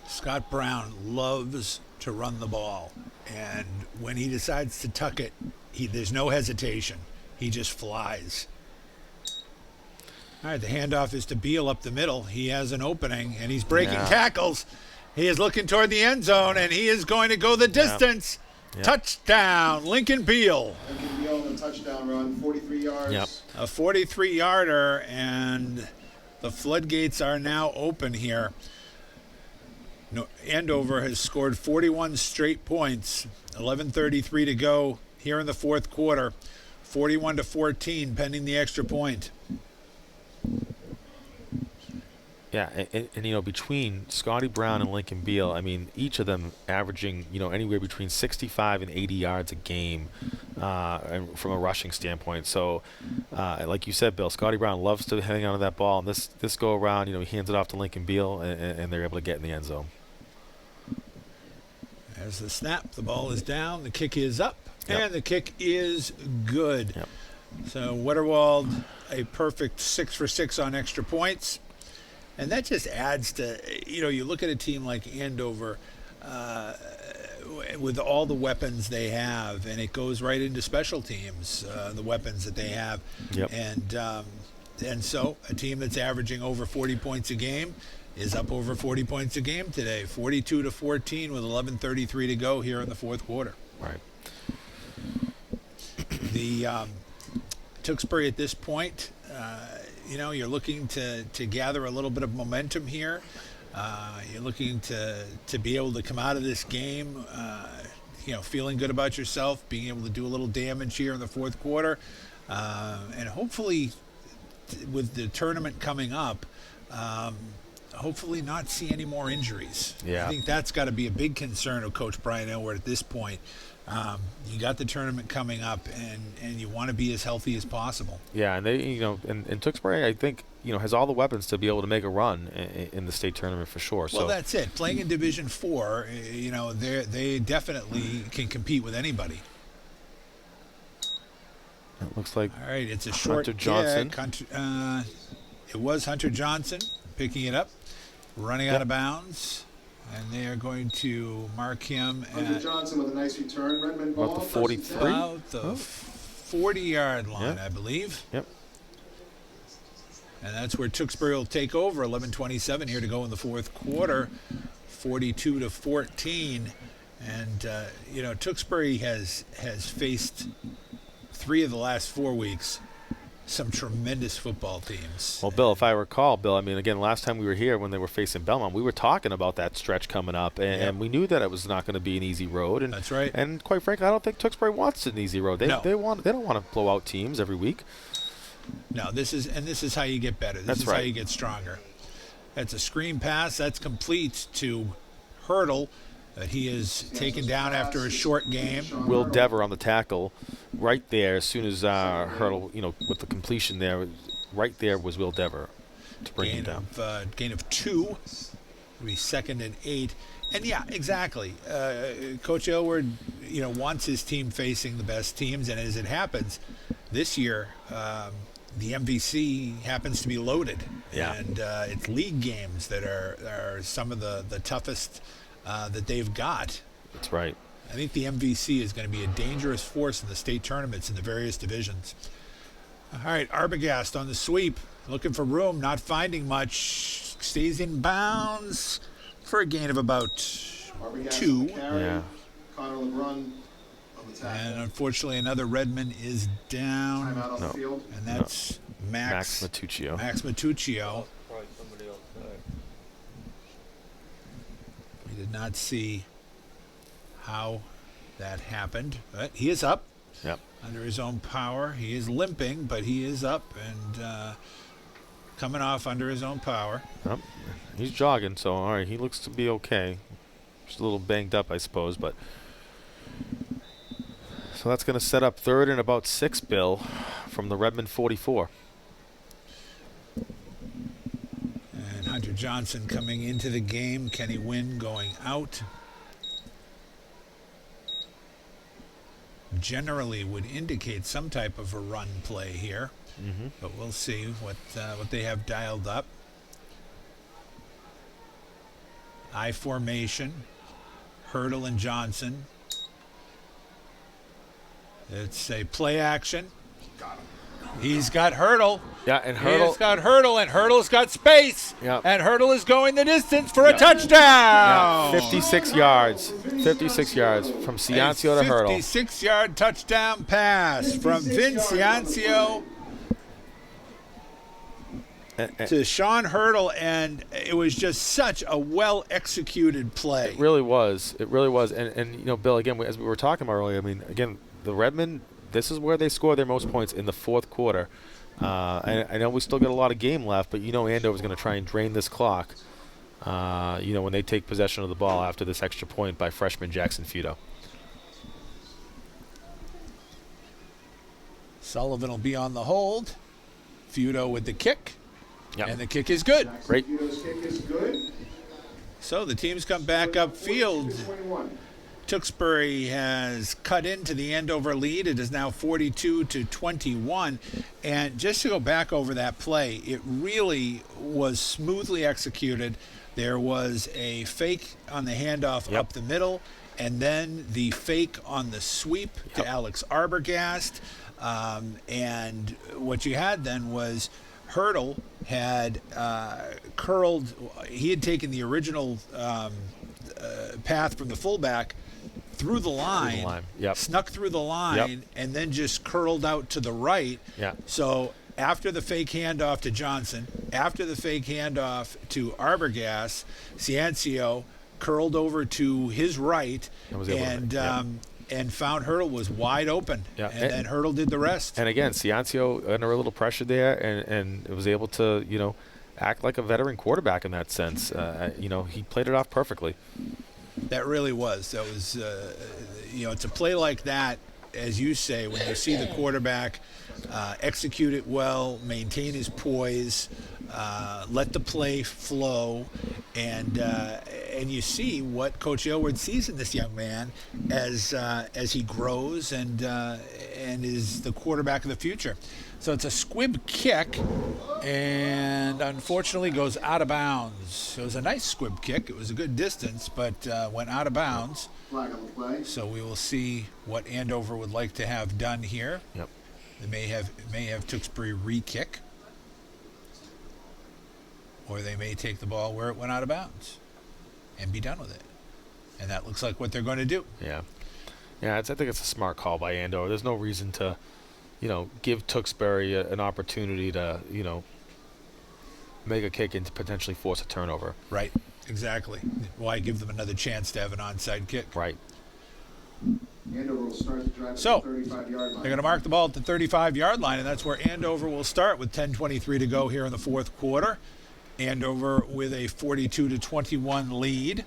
Scott Brown loves to run the ball, and when he decides to tuck it, there's no hesitation. He just flies. All right, the handoff is to Beal up the middle. He has an opening, and he's breaking tackles. He is looking toward the end zone, and he is going to go the distance. Yep. Touchdown, Lincoln Beal. Lincoln Beal on the touchdown run, 43 yards. Yep. A 43-yarder, and the floodgates are now open here. Andover has scored 41 straight points, 11:33 to go here in the 4th quarter, 41-14 pending the extra point. Yeah, and between Scotty Brown and Lincoln Beal, I mean, each of them averaging, anywhere between 65 and 80 yards a game from a rushing standpoint. So, like you said, Bill, Scotty Brown loves to hang on to that ball. And this go around, he hands it off to Lincoln Beal, and they're able to get in the end zone. There's the snap. The ball is down. The kick is up. Yep. And the kick is good. Yep. So Wetterwald, a perfect 6 for 6 on extra points. And that just adds to, you look at a team like Andover with all the weapons they have, and it goes right into special teams, the weapons that they have. Yep. And so a team that's averaging over 40 points a game is up over 40 points a game today, 42-14 with 11:33 to go here in the 4th quarter. Right. The Tewksbury at this point, you're looking to gather a little bit of momentum here. You're looking to be able to come out of this game, feeling good about yourself, being able to do a little damage here in the 4th quarter, and hopefully with the tournament coming up, hopefully not see any more injuries. Yeah. I think that's got to be a big concern of Coach Brian Elward at this point. You got the tournament coming up, and you want to be as healthy as possible. Yeah, and they, and Tewksbury, I think, has all the weapons to be able to make a run in the state tournament for sure. Well, that's it. Playing in Division 4, they definitely can compete with anybody. It looks like all right. It's a short Hunter Johnson. It was Hunter Johnson picking it up, running out of bounds. And they are going to mark him Hunter at Johnson with a nice return. Redmond ball. About the first and 43? 10. about the 40-yard line, Yeah. I believe. Yep. And that's where Tewksbury will take over. 11:27 here to go in the fourth quarter, 42-14. And Tewksbury has faced 3 of the last 4 weeks some tremendous football teams. Well, Bill, if I recall, Bill, I mean, again, last time we were here when they were facing Belmont, we were talking about that stretch coming up, and we knew that it was not going to be an easy road. And, that's right. And quite frankly, I don't think Tewksbury wants an easy road. They don't want to blow out teams every week. No, this is how you get better. This is how you get stronger. That's a screen pass. That's complete to Hurdle that he is taken down after a short game. Will Dever on the tackle right there as soon as Hurdle, with the completion there, right there was Will Dever to bring him down. Gain of 2. It'll be 2nd and 8. And yeah, exactly. Coach Aylward, wants his team facing the best teams, and as it happens, this year the MVC happens to be loaded. Yeah. And it's league games that are some of the toughest that they've got. That's right. I think the MVC is going to be a dangerous force in the state tournaments in the various divisions. All right, Arbogast on the sweep, looking for room, not finding much. Stays in bounds for a gain of about 2. Yeah. Connor LeBrun on the tackle. And unfortunately, another Redmond is down. Timeout on the field. And that's Max Matuccio. Max Matuccio. Probably somebody else. We did not see how that happened, but he is up. Yep. Under his own power. He is limping, but he is up and coming off under his own power. Yep. He's jogging, so all right, he looks to be okay. Just a little banged up, I suppose, but so that's going to set up 3rd and about 6, Bill, from the Redmond 44. And Hunter Johnson coming into the game. Kenny Wynn going out. Generally would indicate some type of a run play here, but we'll see what they have dialed up. I formation, Hurdle and Johnson. It's a play action. He's got Hurdle. Yeah, and Hurdle. He's got Hurdle, and Hurdle's got space. Yeah. And Hurdle is going the distance for a touchdown. Yeah, 56 yards. 56 yards from Ciancio to Hurdle. 56-yard touchdown pass from Vinciancio to Sean Hurdle, and it was just such a well-executed play. It really was. It really was. And Bill, again, as we were talking about earlier, I mean, again, the Redmond, this is where they score their most points in the fourth quarter. I know we still got a lot of game left, but Andover's going to try and drain this clock, when they take possession of the ball after this extra point by freshman Jackson Feudo. Sullivan will be on the hold. Feudo with the kick. Yep. And the kick is good. Great. Feudo's kick is good. So the teams come back upfield. 21. Tewksbury has cut into the Andover lead. It is now 42-21. And just to go back over that play, it really was smoothly executed. There was a fake on the handoff up the middle, and then the fake on the sweep to Alex Arbogast. And what you had then was Hurdle had curled. He had taken the original path from the fullback through the line, snuck through the line, and then just curled out to the right. Yeah. So after the fake handoff to Johnson, after the fake handoff to Arbogast, Ciancio curled over to his right and found Hurdle was wide open. Yeah. And then Hurdle did the rest. And again, Ciancio under a little pressure there and was able to, act like a veteran quarterback in that sense. He played it off perfectly. That really was. That was, it's a play like that, as you say, when you see the quarterback execute it well, maintain his poise, let the play flow, and and you see what Coach Aylward sees in this young man as he grows and is the quarterback of the future. So it's a squib kick, and unfortunately goes out of bounds. It was a nice squib kick. It was a good distance, but went out of bounds. Flag on the play. So we will see what Andover would like to have done here. Yep. They may have Tewksbury re-kick, or they may take the ball where it went out of bounds and be done with it. And that looks like what they're going to do. Yeah. Yeah, I think it's a smart call by Andover. There's no reason to, give Tewksbury an opportunity to, make a kick and to potentially force a turnover. Right, exactly. Why give them another chance to have an onside kick? Right. Andover will start the drive So, at the 35-yard line. They're going to mark the ball at the 35-yard line, and that's where Andover will start with 10:23 to go here in the fourth quarter. Andover with a 42-21 lead.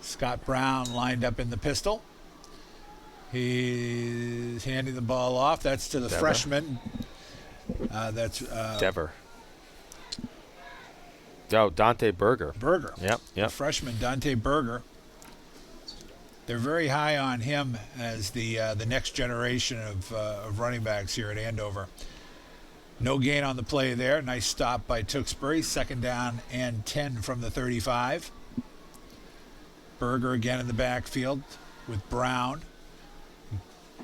Scott Brown lined up in the pistol. He's handing the ball off. That's to the Dever. freshman. Dever. Oh, Dante Berger. Berger. Yep. The freshman, Dante Berger. They're very high on him as the next generation of running backs here at Andover. No gain on the play there. Nice stop by Tewksbury. 2nd down and 10 from the 35. Berger again in the backfield with Brown.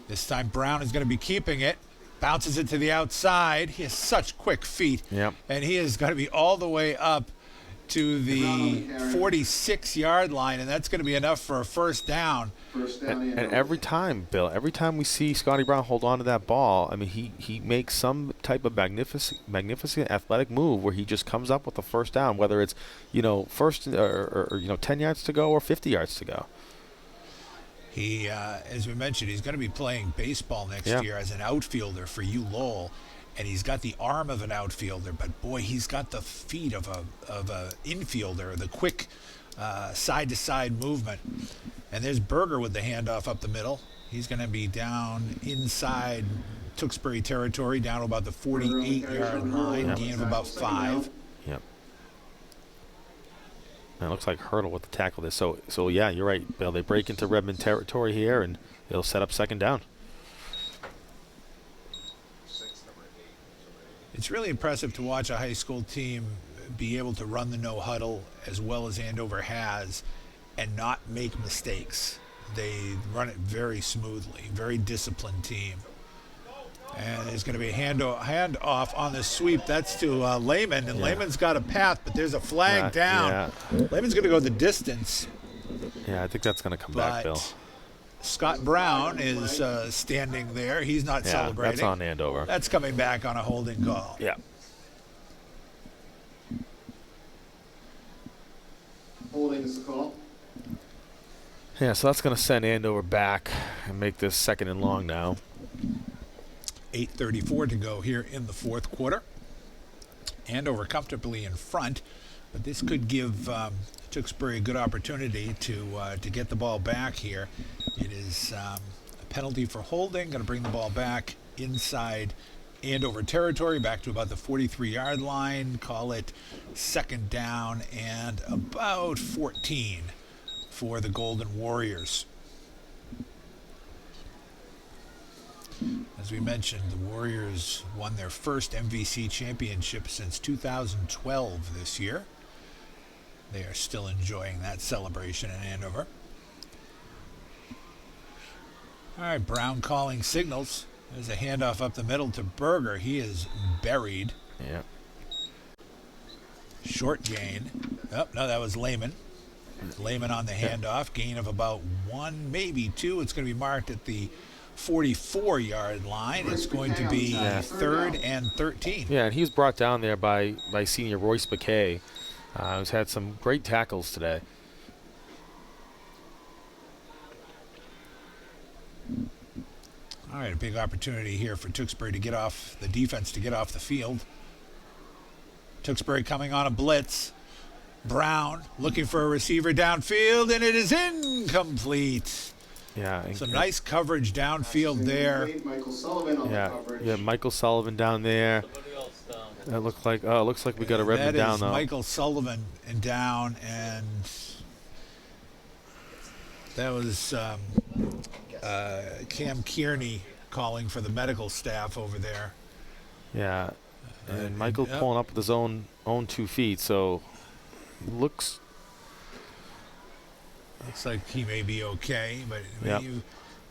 This time Brown is going to be keeping it. Bounces it to the outside. He has such quick feet. Yep. And he is going to be all the way up to the 46-yard line, and that's going to be enough for a first down. First down, And Andover. every time, Bill, every time we see Scotty Brown hold on to that ball, I mean, he makes some type of magnificent athletic move where he just comes up with a first down, whether it's, first or 10 yards to go or 50 yards to go. He, as we mentioned, he's going to be playing baseball next year as an outfielder for Lowell, and he's got the arm of an outfielder, but boy, he's got the feet of a infielder, the quick side-to-side movement. And there's Berger with the handoff up the middle. He's going to be down inside Tewksbury territory, down to about the 48-yard line, gain of about 5. Yep. And it looks like Hurdle with the tackle there. So yeah, you're right, Bill. They break into Redmond territory here, and it'll set up 2nd down. It's really impressive to watch a high school team be able to run the no huddle as well as Andover has and not make mistakes. They run it very smoothly, very disciplined team. And there's going to be a hand off on the sweep. That's to Lehman, and Lehman's got a path, but there's a flag down. Yeah. Lehman's going to go the distance. Yeah, I think that's going to come back, Bill. Scott Brown is standing there. He's not celebrating. That's on Andover. That's coming back on a holding call. Yeah. Holding is the call. Yeah, so that's going to send Andover back and make this 2nd and long now. 8:34 to go here in the fourth quarter. Andover comfortably in front, but this could give Tewksbury a good opportunity to get the ball back here. It is a penalty for holding, going to bring the ball back inside Andover territory, back to about the 43-yard line. Call it 2nd down and about 14 for the Golden Warriors. As we mentioned, the Warriors won their first MVC championship since 2012 this year. They are still enjoying that celebration in Andover. All right, Brown calling signals. There's a handoff up the middle to Berger. He is buried. Yeah. Short gain. Oh, no, that was Lehman. Lehman on the handoff. Gain of about 1, maybe 2. It's going to be marked at the 44-yard line. It's going to be 3rd and 13. Yeah, and he was brought down there by senior Royce McKay, who's had some great tackles today. All right, a big opportunity here for Tewksbury to get off the defense, to get off the field. Tewksbury coming on a blitz. Brown looking for a receiver downfield, and it is incomplete. Yeah. Some nice coverage downfield there. Michael Sullivan on the coverage. Yeah, Michael Sullivan down there. Somebody else down. That looks like we got a Redmond down, though. That is Michael Sullivan and down, and that was Cam Kearney calling for the medical staff over there. Yeah, and Michael pulling up with his own 2 feet, so looks like he may be okay, but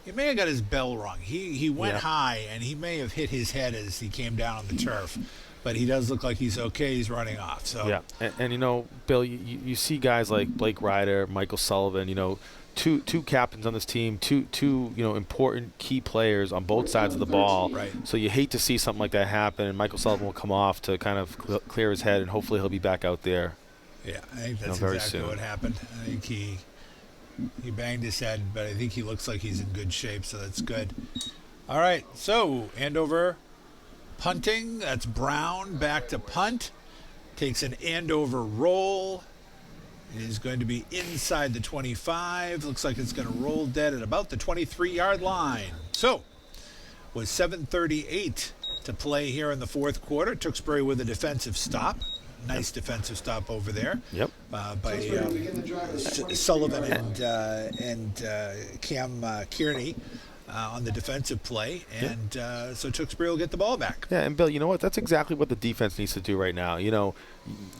he may have got his bell wrong. He went high, and he may have hit his head as he came down on the turf. But he does look like he's okay. He's running off. So yeah, and you know, Bill, you see guys like Blake Ryder, Michael Sullivan. You know, two captains on this team, two important key players on both sides of the ball. Right. So you hate to see something like that happen, and Michael Sullivan will come off to kind of clear his head, and hopefully he'll be back out there. Yeah, I think that's very exactly soon. what happened. I think he banged his head, but I think he looks like he's in good shape, so that's good. All right, so Andover punting. That's Brown back to punt. Takes an Andover roll. It is going to be inside the 25. Looks like it's going to roll dead at about the 23-yard line. So, with 7:38 to play here in the fourth quarter, Tewksbury with a defensive stop. Nice defensive stop over there. Yep. By Sullivan and Cam Kearney on the defensive play, and so Tewksbury will get the ball back. Yeah, and Bill, you know what? That's exactly what the defense needs to do right now. You know,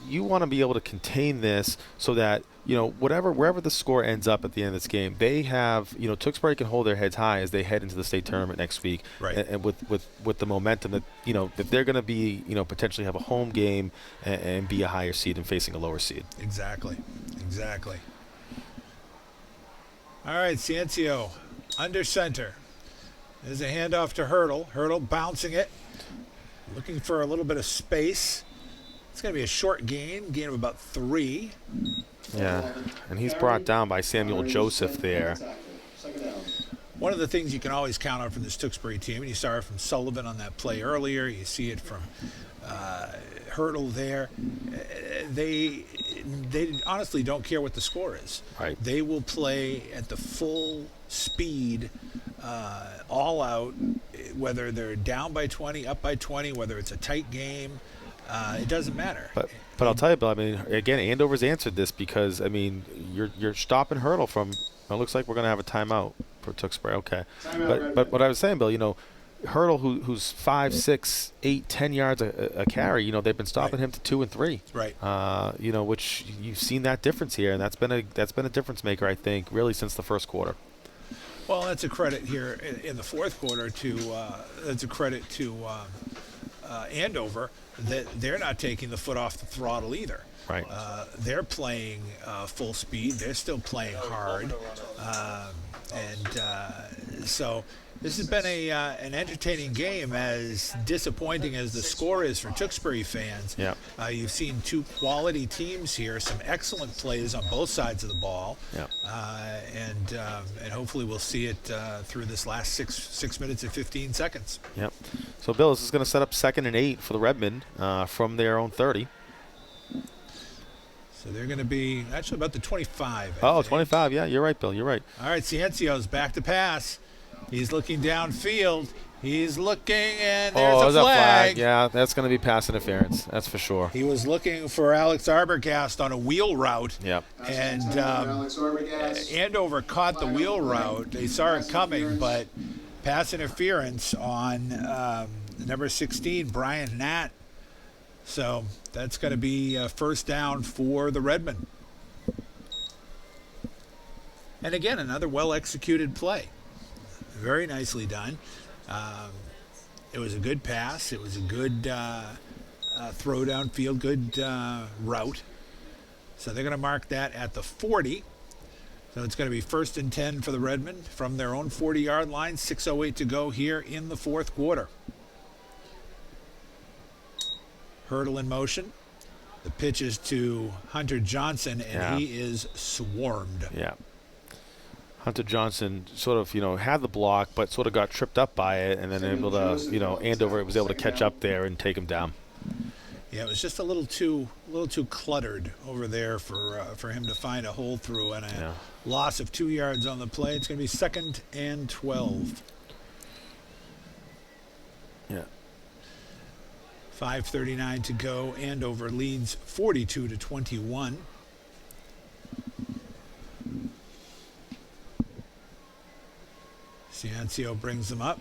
you want to be able to contain this so that, you know, wherever the score ends up at the end of this game, they have, you know, Tewksbury can hold their heads high as they head into the state tournament next week. Right. And with the momentum that, you know, that they're going to be, you know, potentially have a home game and be a higher seed and facing a lower seed. Exactly. All right, Ciencio under center. There's a handoff to Hurdle. Hurdle bouncing it, looking for a little bit of space. It's going to be a short gain of about 3. Yeah, and he's brought down by Samuel Joseph there. One of the things you can always count on from this Tewksbury team, and you saw it from Sullivan on that play earlier, you see it from Hurdle there, they honestly don't care what the score is. Right. They will play at the full speed, all out, whether they're down by 20, up by 20, whether it's a tight game. It doesn't matter. But I'll tell you, Bill, I mean, again, Andover's answered this because, I mean, you're stopping Hurdle from, it looks like we're going to have a timeout for Tewksbury. Okay. But what I was saying, Bill, you know, Hurdle, who's 5, 6, 8, 10 yards a carry, you know, they've been stopping him to 2 and 3. Right. You know, which you've seen that difference here, and that's been a difference maker, I think, really since the first quarter. Well, that's a credit here in the fourth quarter that's a credit to Andover that they're not taking the foot off the throttle either. Right. They're playing full speed. They're still playing hard, and so this has been an entertaining game, as disappointing as the score is for Tewksbury fans. Yeah. You've seen two quality teams here, some excellent plays on both sides of the ball. Yeah. And hopefully we'll see it through this last 6 minutes and 15 seconds. Yep. So, Bill, this is going to set up 2nd and 8 for the Redmond from their own 30. So they're going to be actually about the 25. I think. 25. Yeah, you're right, Bill. You're right. All right, Ciencio's back to pass. He's looking downfield. He's looking, and there's a flag. Yeah, that's going to be pass interference. That's for sure. He was looking for Alex Arbogast on a wheel route. Yep. And Andover caught the wheel route. They saw it coming, but pass interference on number 16, Brian Natt. So that's going to be first down for the Redmen. And again, another well-executed play. Very nicely done. It was a good pass. It was a good throw downfield, good route. So they're going to mark that at the 40. So it's going to be 1st and 10 for the Redmen from their own 40-yard line. 6:08 to go here in the fourth quarter. Hurdle in motion. The pitch is to Hunter Johnson, and he is swarmed. Yeah. Hunter Johnson sort of, you know, had the block, but sort of got tripped up by it, and then able to, you know, Andover was able to catch up there and take him down. Yeah, it was just a little too cluttered over there for him to find a hole through, and a loss of 2 yards on the play. It's going to be 2nd and 12. Yeah. 5:39 to go. Andover leads 42-21. Ciancio brings them up.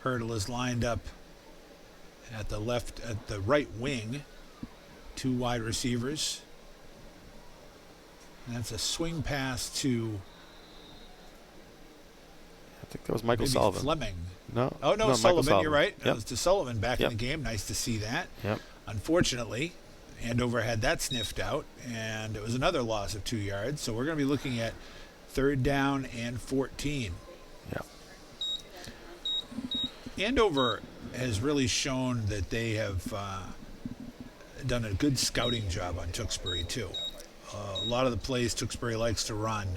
Hurdle is lined up at the right wing. 2 wide receivers. And that's a swing pass to, I think that was Michael maybe Sullivan. Fleming. No. Oh, no, Sullivan, you're right. That Yep. was to Sullivan back in Yep. the game. Nice to see that. Yep. Unfortunately, Andover had that sniffed out, and it was another loss of 2 yards. So we're going to be looking at 3rd down and 14. Yep. Andover has really shown that they have done a good scouting job on Tewksbury, too. A lot of the plays Tewksbury likes to run,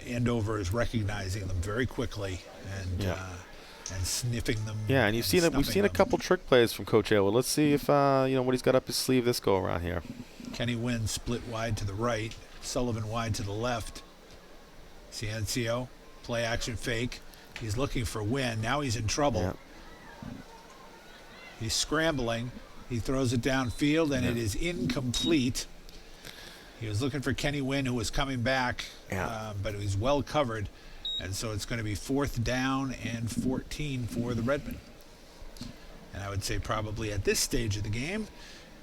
Andover is recognizing them very quickly and sniffing them. Yeah, and we've seen a couple trick plays from Coach Aylward. Let's see if what he's got up his sleeve this go around here. Kenny Wynn split wide to the right, Sullivan wide to the left. Ciancio, play action fake. He's looking for Wynn. Now he's in trouble. Yep. He's scrambling. He throws it downfield, and it is incomplete. He was looking for Kenny Wynn, who was coming back, but he's well covered. And so it's going to be 4th down and 14 for the Redmen. And I would say probably at this stage of the game,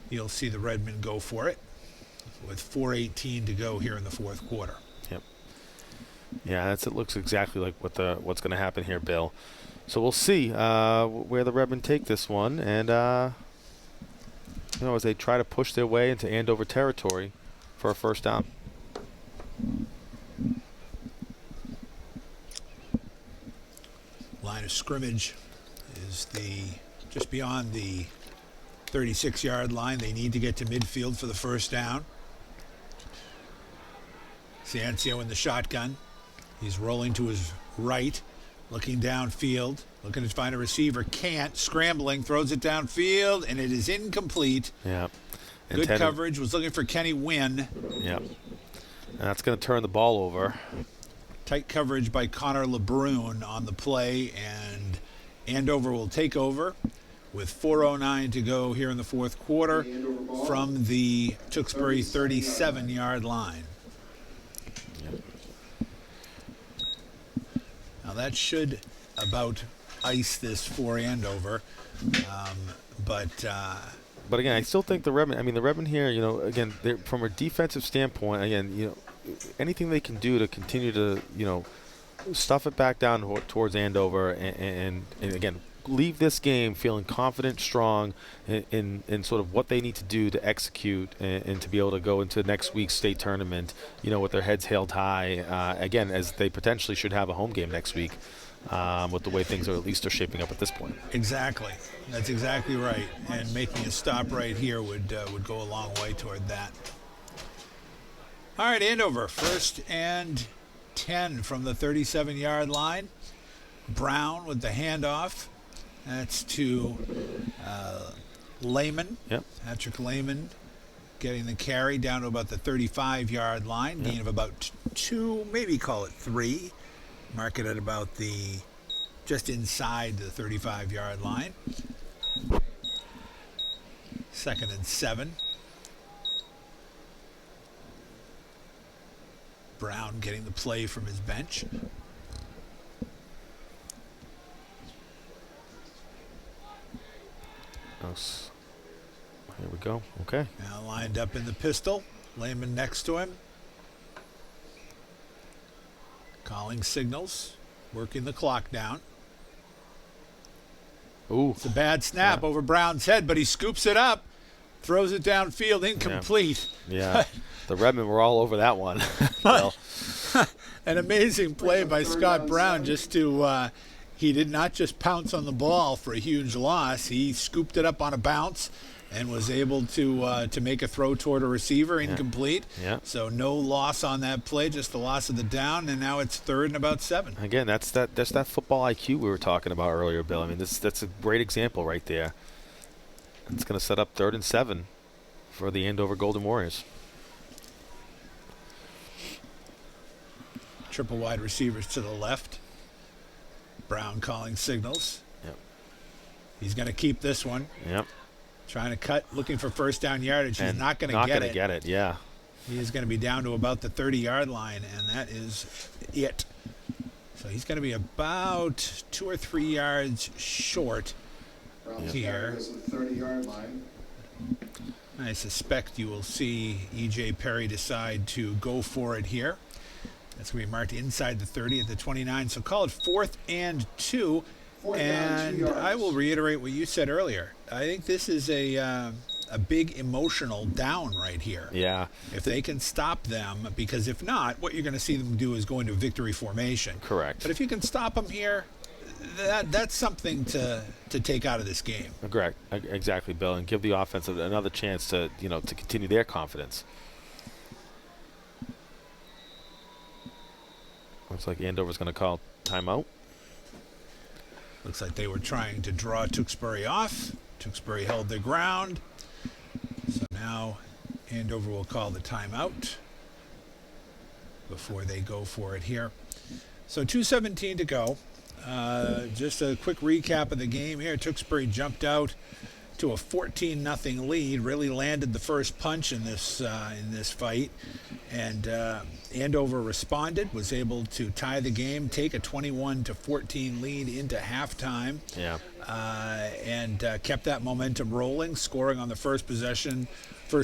you'll see the Redmen go for it with 4:18 to go here in the 4th quarter. Yep. Yeah, it looks exactly like what's going to happen here, Bill. So we'll see where the Redmen take this one, and as they try to push their way into Andover territory for a 1st down. Line of scrimmage is just beyond the 36-yard line. They need to get to midfield for the 1st down. Ciancio in the shotgun. He's rolling to his right, looking downfield, looking to find a receiver. Can't. Scrambling, throws it downfield, and it is incomplete. Yeah. Good coverage. Was looking for Kenny Wynn. Yep. And that's going to turn the ball over. Tight coverage by Connor LeBrun on the play, and Andover will take over with 4:09 to go here in the 4th quarter from the Tewksbury 37-yard line. Yep. Now that should about ice this for Andover, But again, I still think the Redmen here, again, from a defensive standpoint, again, anything they can do to continue to, stuff it back down towards Andover and again, leave this game feeling confident, strong in sort of what they need to do to execute and to be able to go into next week's state tournament, with their heads held high, again, as they potentially should have a home game next week. With the way things are shaping up at this point. Exactly. That's exactly right. And making a stop right here would go a long way toward that. All right, Andover, 1st and 10 from the 37-yard line. Brown with the handoff. That's to Lehman. Yep. Patrick Lehman getting the carry down to about the 35-yard line. Gain of about 2, maybe call it 3. Mark it at about just inside the 35-yard line. 2nd and 7. Brown getting the play from his bench. Here we go. Okay. Now lined up in the pistol. Lehman next to him. Calling signals, working the clock down. Ooh. It's a bad snap over Brown's head, but he scoops it up, throws it downfield, incomplete. Yeah. The Redmen were all over that one. An amazing play by Scott Brown just to, he did not just pounce on the ball for a huge loss. He scooped it up on a bounce and was able to make a throw toward a receiver, incomplete. Yeah. So no loss on that play, just the loss of the down, and now it's 3rd and about 7. Again, that's that football IQ we were talking about earlier, Bill. I mean, that's a great example right there. It's going to set up 3rd and 7 for the Andover Golden Warriors. Triple wide receivers to the left. Brown calling signals. Yep. He's going to keep this one. Yep. Trying to cut, looking for first down yardage. He's And not going to not get gonna it. get it. Yeah. He is going to be down to about the 30-yard line, and that is it. So he's going to be about 2 or 3 yards short here. Goes to the 30-yard line. I suspect you will see E.J. Perry decide to go for it here. That's going to be marked inside the 30 at the 29. So call it 4th and 2. Fourth down, 2 And yards. I will reiterate what you said earlier. I think this is a big emotional down right here. Yeah. If they can stop them, because if not, what you're going to see them do is go into victory formation. Correct. But if you can stop them here, that's something to take out of this game. Correct. Exactly, Bill, and give the offense another chance to to continue their confidence. Looks like Andover's going to call timeout. Looks like they were trying to draw Tewksbury off. Tewksbury held their ground. So now Andover will call the timeout before they go for it here. So 2:17 to go. Just a quick recap of the game here. Tewksbury jumped out to a 14-0 lead. Really landed the first punch in this fight, and Andover responded. Was able to tie the game, take a 21-14 lead into halftime. Yeah. And kept that momentum rolling, scoring on the first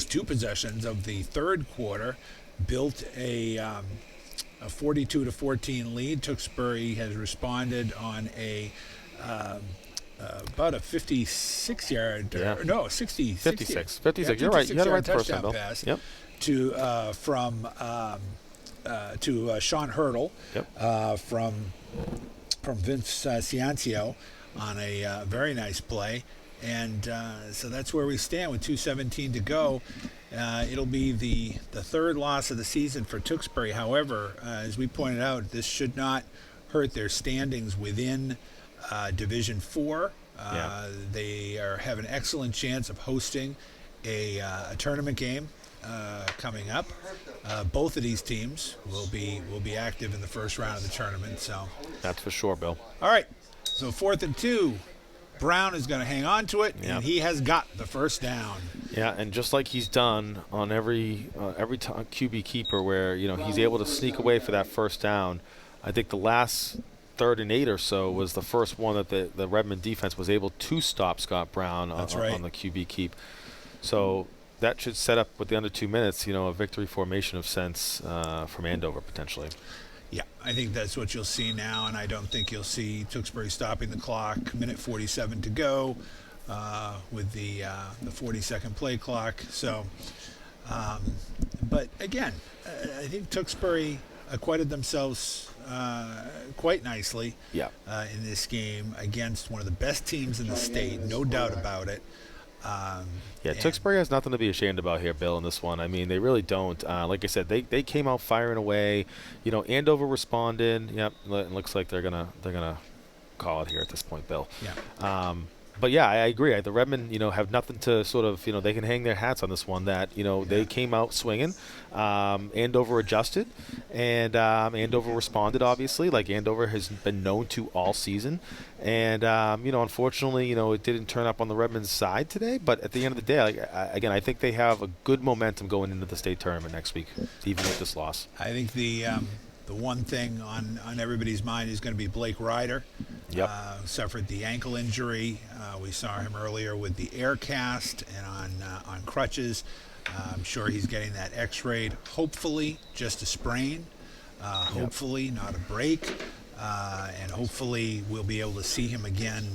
two possessions of the third quarter. Built a 42-14 lead. Tewksbury has responded on about a 56-yard, Yeah. no, 60, 56. 60, 56. yeah, You're right. You had it right 56-yard the first time, touchdown Bill. pass Yep. to Sean Hurdle Yep. from Vince Ciancio on a very nice play. And so that's where we stand with 2:17 to go. It'll be the third loss of the season for Tewksbury. However, as we pointed out, this should not hurt their standings within Division 4. They have an excellent chance of hosting a tournament game coming up. Both of these teams will be active in the first round of the tournament. So That's for sure, Bill. all right. So 4th and 2. Brown is going to hang on to it, Yep. and he has got the first down. Yeah, and just like he's done on every QB keeper, where he's able to sneak away for that first down. I think the last 3rd and 8 or so was the first one that the Redmond defense was able to stop Scott Brown That's right. on the QB keep. So that should set up with the under 2 minutes, a victory formation of sense from Andover potentially. Yeah, I think that's what you'll see now, and I don't think you'll see Tewksbury stopping the clock. Minute 47 to go with the 40-second play clock. So, but again, I think Tewksbury acquitted themselves quite nicely in this game against one of the best teams in the state, no doubt about it. Tewksbury has nothing to be ashamed about here, Bill, in this one. I mean, they really don't. Like I said, they came out firing away. Andover responded. Yep, it looks like they're gonna call it here at this point, Bill. Yeah. But yeah, I agree. The Redmen, have nothing to sort of, they can hang their hats on this one. That they came out swinging. Andover adjusted, and Andover responded. Obviously, like Andover has been known to all season, and unfortunately, it didn't turn up on the Redmen's side today. But at the end of the day, I think they have a good momentum going into the state tournament next week, even with this loss. I think the one thing on everybody's mind is going to be Blake Ryder. Yep. Suffered the ankle injury. We saw him earlier with the air cast and on crutches. I'm sure he's getting that x-rayed. Hopefully just a sprain. Hopefully not a break. And hopefully we'll be able to see him again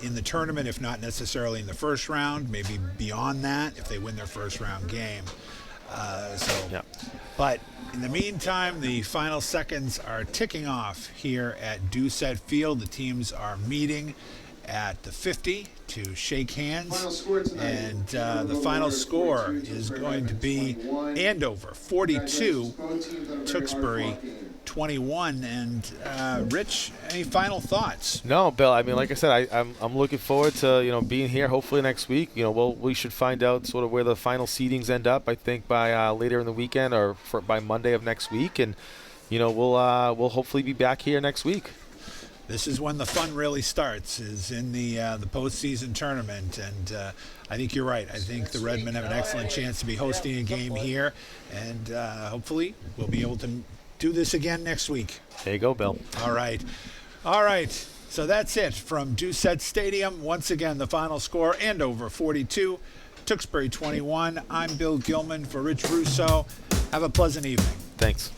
in the tournament, if not necessarily in the first round, maybe beyond that if they win their first round game. But in the meantime, the final seconds are ticking off here at Doucette Field. The teams are meeting at the 50 to shake hands. And the final score is going to be Andover 42, Tewksbury 21. And Rich, any final thoughts? No, Bill. I mean, like I said, I'm looking forward to being here. Hopefully next week. We should find out sort of where the final seedings end up. I think by later in the weekend or by Monday of next week, and we'll hopefully be back here next week. This is when the fun really starts, is in the postseason tournament. And I think you're right. I think the Redmen have an excellent chance to be hosting a game here. And hopefully we'll be able to do this again next week. There you go, Bill. All right. All right. So that's it from Doucette Stadium. Once again, the final score, Andover 42, Tewksbury 21. I'm Bill Gilman for Rich Russo. Have a pleasant evening. Thanks.